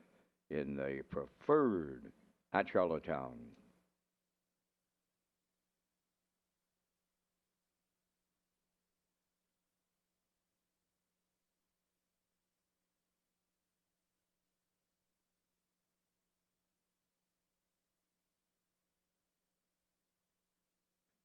in the preferred at Charlottetown.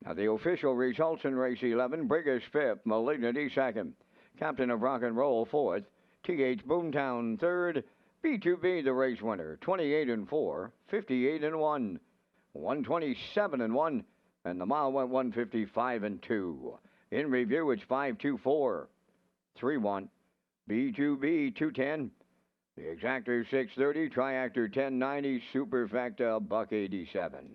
Now the official results in race 11, Brigus fifth, Malignity second, Captain of Rock and Roll fourth, TH Boomtown third, B2B the race winner, 28 and 4, 58 and 1, 127 and 1, and the mile went 155 and 2. In review, it's 524, 31, B2B 210, the exactor 630, triactor 1090, superfecta buck 87.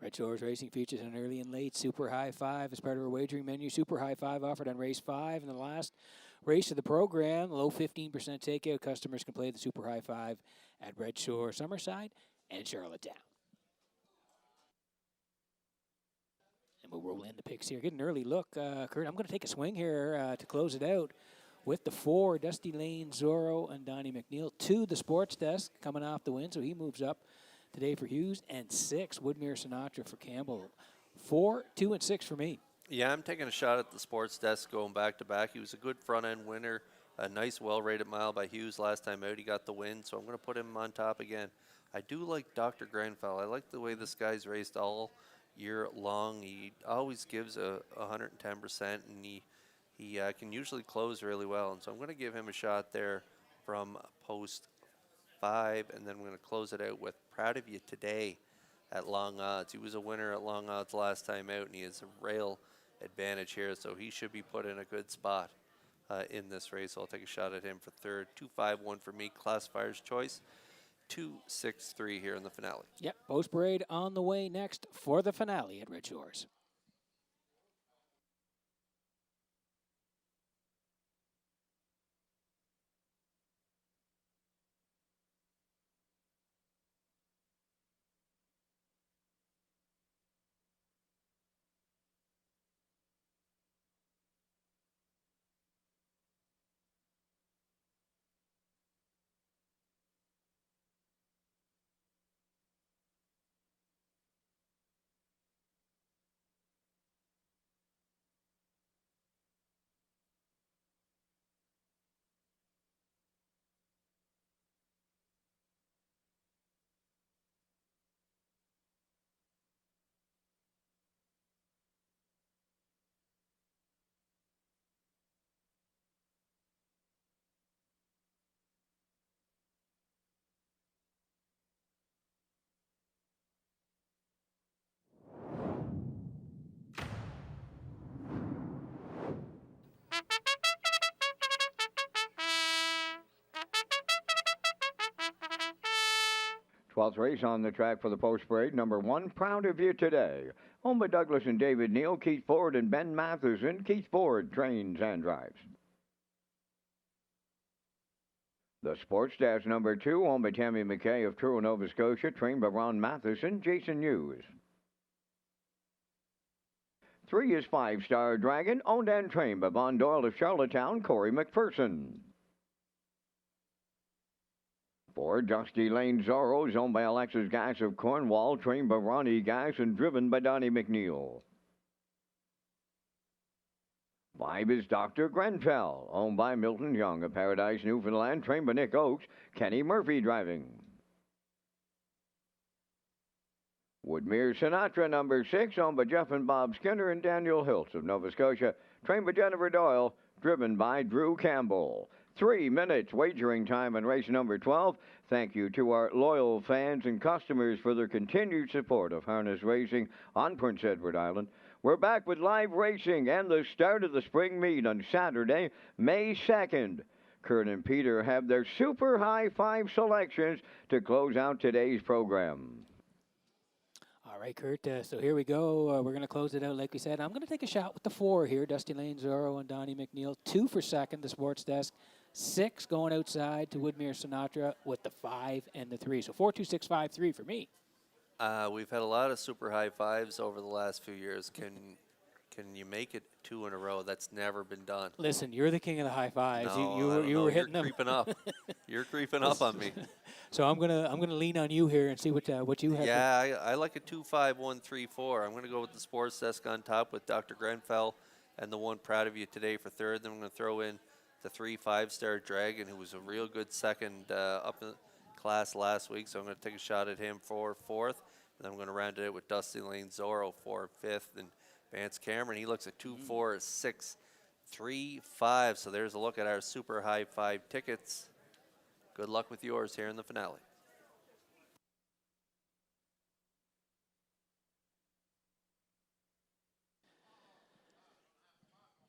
Redshores Racing features an early and late Super High Five as part of our wagering menu. Super High Five offered on race 5 and the last race of the program. Low 15% takeout. Customers can play the Super High Five at Red Shore, Summerside, and Charlottetown. And we'll roll in the picks here. Get an early look. Kurt, I'm going to take a swing here to close it out with the 4, Dusty Lane, Zorro, and Donnie McNeil. 2, the sports desk, coming off the win, so he moves up today for Hughes, and 6, Woodmere Sinatra for Campbell. 4, 2, and 6 for me. Yeah, I'm taking a shot at the sports desk going back to back. He was a good front end winner, a nice, well rated mile by Hughes last time out. He got the win, so I'm going to put him on top again. I do like Dr. Grenfell. I like the way this guy's raced all year long. He always gives 110%, and he can usually close really well. And so I'm going to give him a shot there from post 5, and then we're going to close it out with Proud of You Today at long odds. He was a winner at long odds last time out, and he has a rail advantage here, so he should be put in a good spot in this race. So I'll take a shot at him for third. 2-5-1 for me, classifier's choice. 2-6-3 here in the finale. Yep, post parade on the way next for the finale at Red Shores. 12th race on the track for the post parade. Number 1, Proud of You Today. Owned by Douglas and David Neal, Keith Ford and Ben Matheson. Keith Ford trains and drives. The Sports Dash number 2, owned by Tammy McKay of Truro, Nova Scotia, trained by Ron Matheson, Jason Hughes. 3 is 5-Star Dragon, owned and trained by Von Doyle of Charlottetown, Corey McPherson. 4, Dusty Lane Zorro is owned by Alexis Gass of Cornwall, trained by Ronnie Gass and driven by Donnie McNeil. 5 is Dr. Grenfell, owned by Milton Young of Paradise, Newfoundland, trained by Nick Oakes, Kenny Murphy driving. Woodmere Sinatra number 6, owned by Jeff and Bob Skinner and Daniel Hiltz of Nova Scotia, trained by Jennifer Doyle, driven by Drew Campbell. 3 minutes wagering time on race number 12. Thank you to our loyal fans and customers for their continued support of harness racing on Prince Edward Island. We're back with live racing and the start of the spring meet on Saturday, May 2nd. Kurt and Peter have their super high 5 selections to close out today's program. All right, Kurt. So here we go. We're going to close it out, like we said. I'm going to take a shot with the 4 here. Dusty Lane Zorro and Donnie McNeil. 2 for second, the Sports Desk. 6 going outside to Woodmere Sinatra with the 5 and the 3. So 4, 2, 6, 5, 3 for me. We've had a lot of super high fives over the last few years. Can you make it 2 in a row? That's never been done. Listen, you're the king of the high fives. No, you were hitting You're them. creeping up. You're creeping up on me. So I'm gonna lean on you here and see what you have. Yeah, I like a 2, 5, 1, 3, 4. I'm going to go with the Sports Desk on top with Dr. Grenfell and the 1 Proud of You Today for third. Then I'm going to throw in the 3 5-Star Dragon, who was a real good second up in class last week. So I'm going to take a shot at him for fourth. And I'm going to round it out with Dusty Lane Zorro for fifth. And Vance Cameron, he looks at 2, 4, 6, 3, 5. So there's a look at our super high 5 tickets. Good luck with yours here in the finale.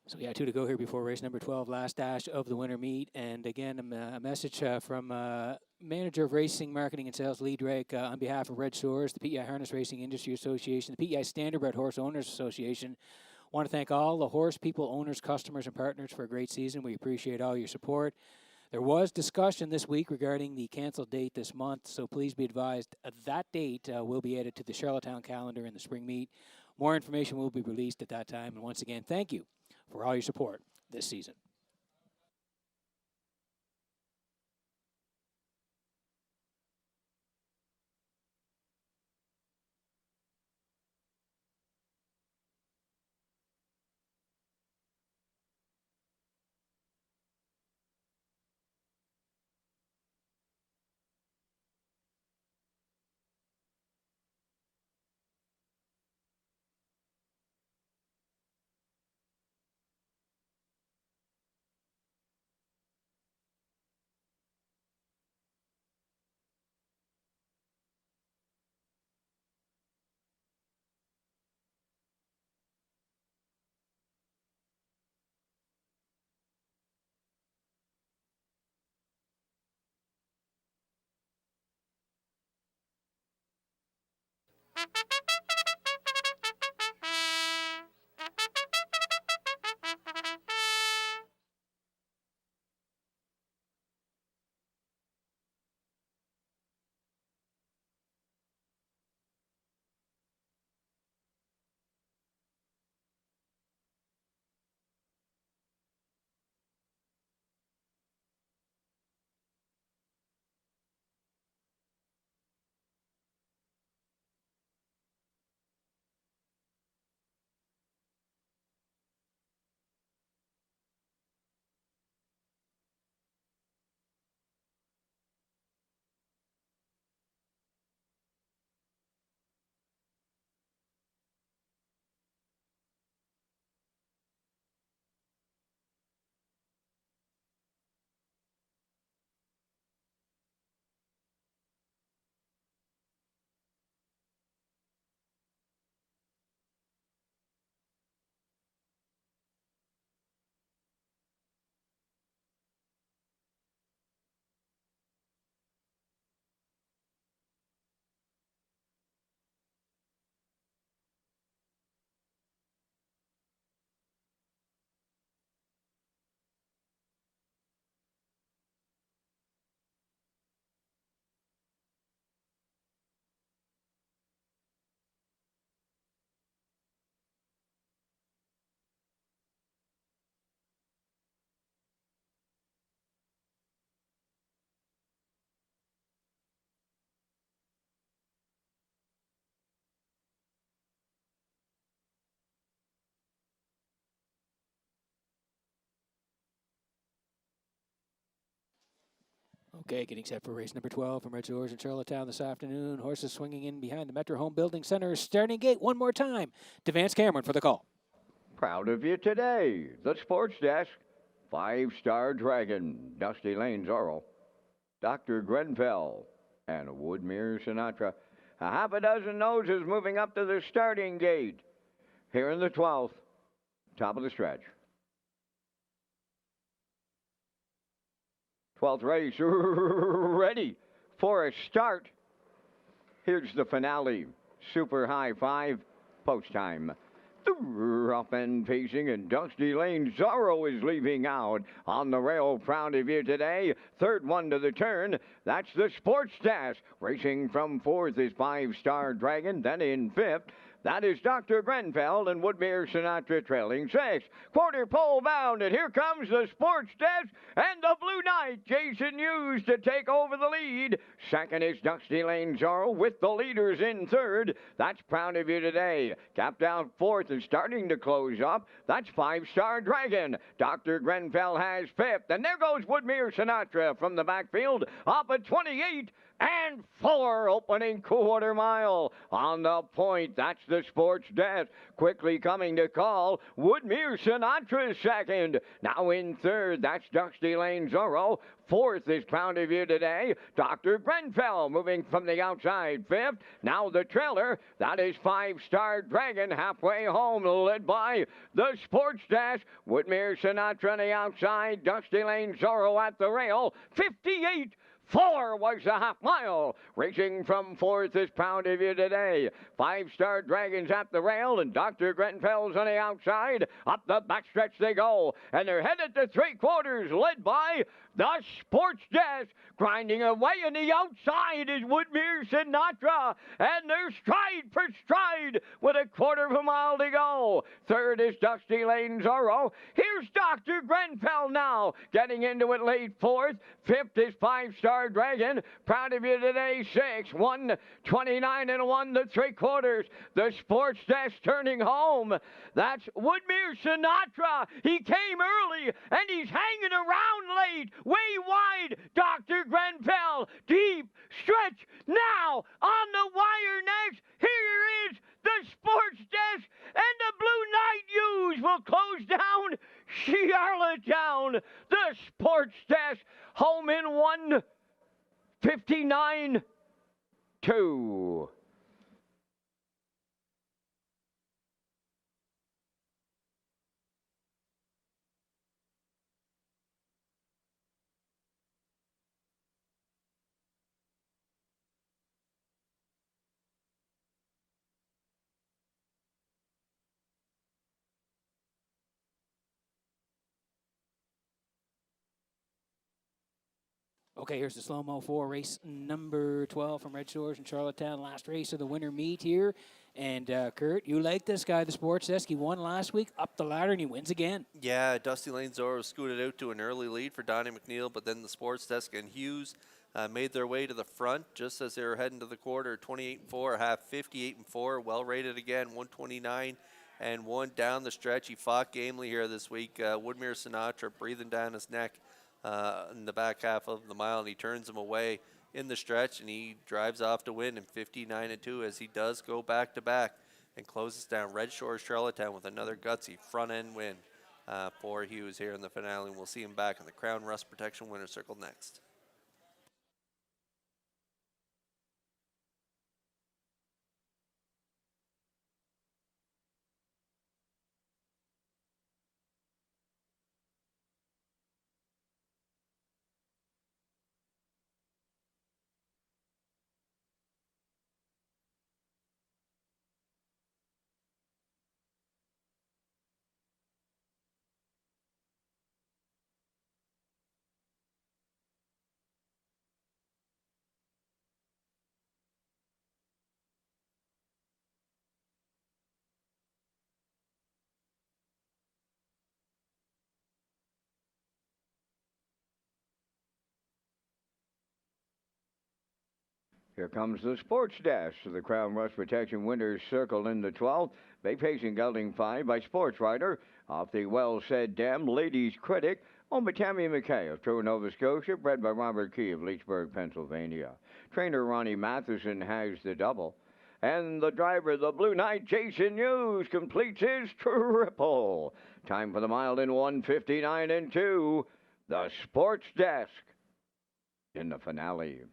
So we got 2 to go here before race number 12, last dash of the winter meet. And again, a message from Manager of Racing, Marketing and Sales, Lee Drake, on behalf of Red Shores, the PEI Harness Racing Industry Association, the PEI Standardbred Horse Owners Association. Want to thank all the horse people, owners, customers, and partners for a great season. We appreciate all your support. There was discussion this week regarding the canceled date this month, so please be advised that date will be added to the Charlottetown calendar in the spring meet. More information will be released at that time. And once again, thank you for all your support this season. Okay, getting set for race number 12 from Red Shores in Charlottetown this afternoon. Horses swinging in behind the Metro Home Building Center starting gate one more time. To Vance Cameron for the call. Proud of you today. The Sports Desk. 5-Star Dragon, Dusty Lane Zorro, Dr. Grenfell, and Woodmere Sinatra. A half a dozen noses moving up to the starting gate. Here in the 12th, top of the stretch. 12th race, ready for a start. Here's the finale. Super high five, post time. Up and pacing, and Dusty Lane Zorro is leaving out on the rail. Proud of you today. Third one to the turn. That's the Sports Dash. Racing from fourth is 5-Star Dragon. Then in fifth, that is Dr. Grenfell and Woodmere Sinatra trailing sixth. Quarter pole bound, and here comes the Sports Desk and the Blue Knight, Jason Hughes, to take over the lead. Second is Dusty Lane Zorro with the leaders in third. That's Proud of You Today. Capped out fourth and starting to close up. That's 5-Star Dragon. Dr. Grenfell has fifth, and there goes Woodmere Sinatra from the backfield up at 28 and 4, opening quarter mile. On the point, that's the Sports Desk. Quickly coming to call, Woodmere Sinatra second. Now in third, that's Dusty Lane Zorro. Fourth is Proud of You Today. Dr. Grenfell moving from the outside. Fifth, now the trailer. That is 5-Star Dragon halfway home, led by the Sports Dash. Woodmere Sinatra on the outside. Dusty Lane Zorro at the rail. 58 4 was the half mile. Racing from fourth is Proud of You Today. 5-Star Dragons at the rail, and Dr. Grenfell's on the outside. Up the backstretch they go, and they're headed to three quarters, led by the Sports Desk. Grinding away on the outside is Woodmere Sinatra, and they're stride for stride with a quarter of a mile to go. Third is Dusty Lane Zorro. Here's Dr. Grenfell now, getting into it late fourth. Fifth is 5-Star Dragon. Proud of You Today, 6. 1:29 and 1 to three quarters. The Sports Desk turning home. That's Woodmere Sinatra. He came early, and he's hanging around late. Way wide, Dr. Grenfell. Deep stretch now on the wire next. Here is the Sports Desk, and the Blue Knight Hughes will close down Charlottetown. The Sports Desk home in 1:59.2. Okay, here's the slow-mo for race number 12 from Red Shores in Charlottetown. Last race of the winter meet here. And, Kurt, you like this guy, the Sports Desk. He won last week, up the ladder, and he wins again. Yeah, Dusty Lane Zorro scooted out to an early lead for Donnie McNeil, but then the Sports Desk and Hughes made their way to the front just as they were heading to the quarter. 28-4, half 58-4, well rated again, 129 and 1 down the stretch. He fought gamely here this week. Woodmere Sinatra breathing down his neck in the back half of the mile, and he turns him away in the stretch, and he drives off to win in 59-2 as he does go back-to-back and closes down Red Shores Charlottetown with another gutsy front-end win for Hughes here in the finale. And we'll see him back in the Crown Rust Protection Winner's Circle next. Here comes the Sports Dash to the Crown Rust Protection Winners Circle in the 12th. Bay pacing gelding 5 by Sports Rider off the Well Said Dam Ladies Critic. Owned by Tammy McKay of Truro, Nova Scotia, bred by Robert Key of Leechburg, Pennsylvania. Trainer Ronnie Matheson has the double. And the driver, the Blue Knight, Jason Hughes, completes his triple. Time for the mile in 1:59 and 2. The Sports Desk in the finale.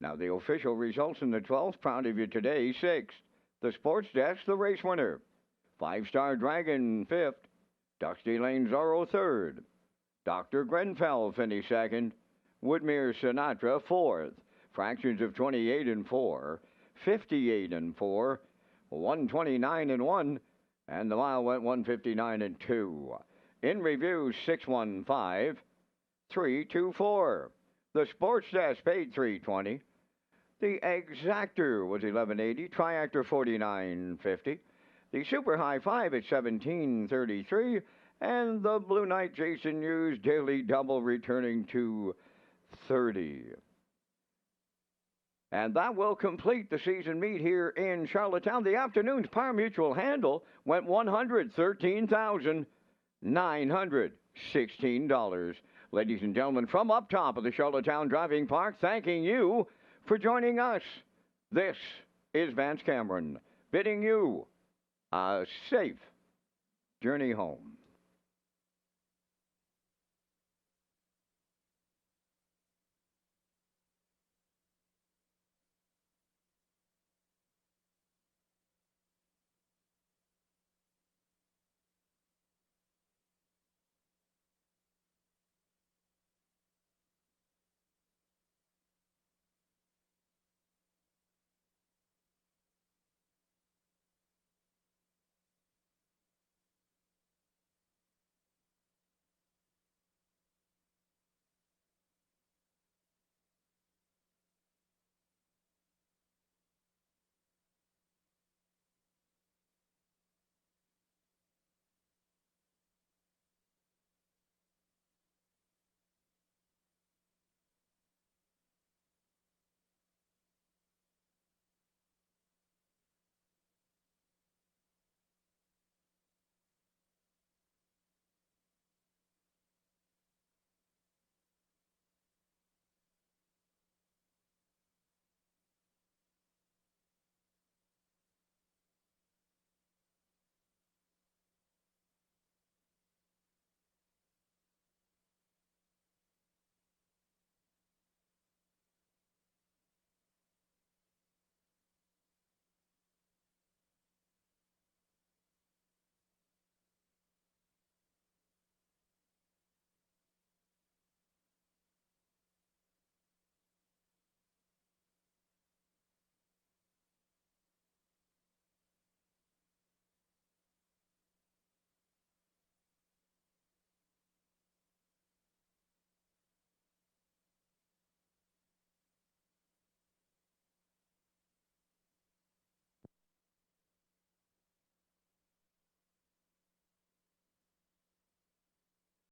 Now the official results in the 12th, proud of you today, 6th. The Sports Desk, the race winner. 5-Star Dragon, 5th. Dusty Lane Zorro, 3rd. Dr. Grenfell finished 2nd. Woodmere Sinatra, 4th. Fractions of 28 and 4. 58 and 4. 129 and 1. And the mile went 159 and 2. In review, 615 324. The Sports Desk paid $320. The Exactor was $11.80. Triactor $49.50. The Super High Five at $17.33. And the Blue Knight Jason Hughes Daily Double returning to $30. And that will complete the season meet here in Charlottetown. The afternoon's Par Mutual handle went $113,916. Ladies and gentlemen, from up top of the Charlottetown Driving Park, thanking you for joining us. This is Vance Cameron bidding you a safe journey home.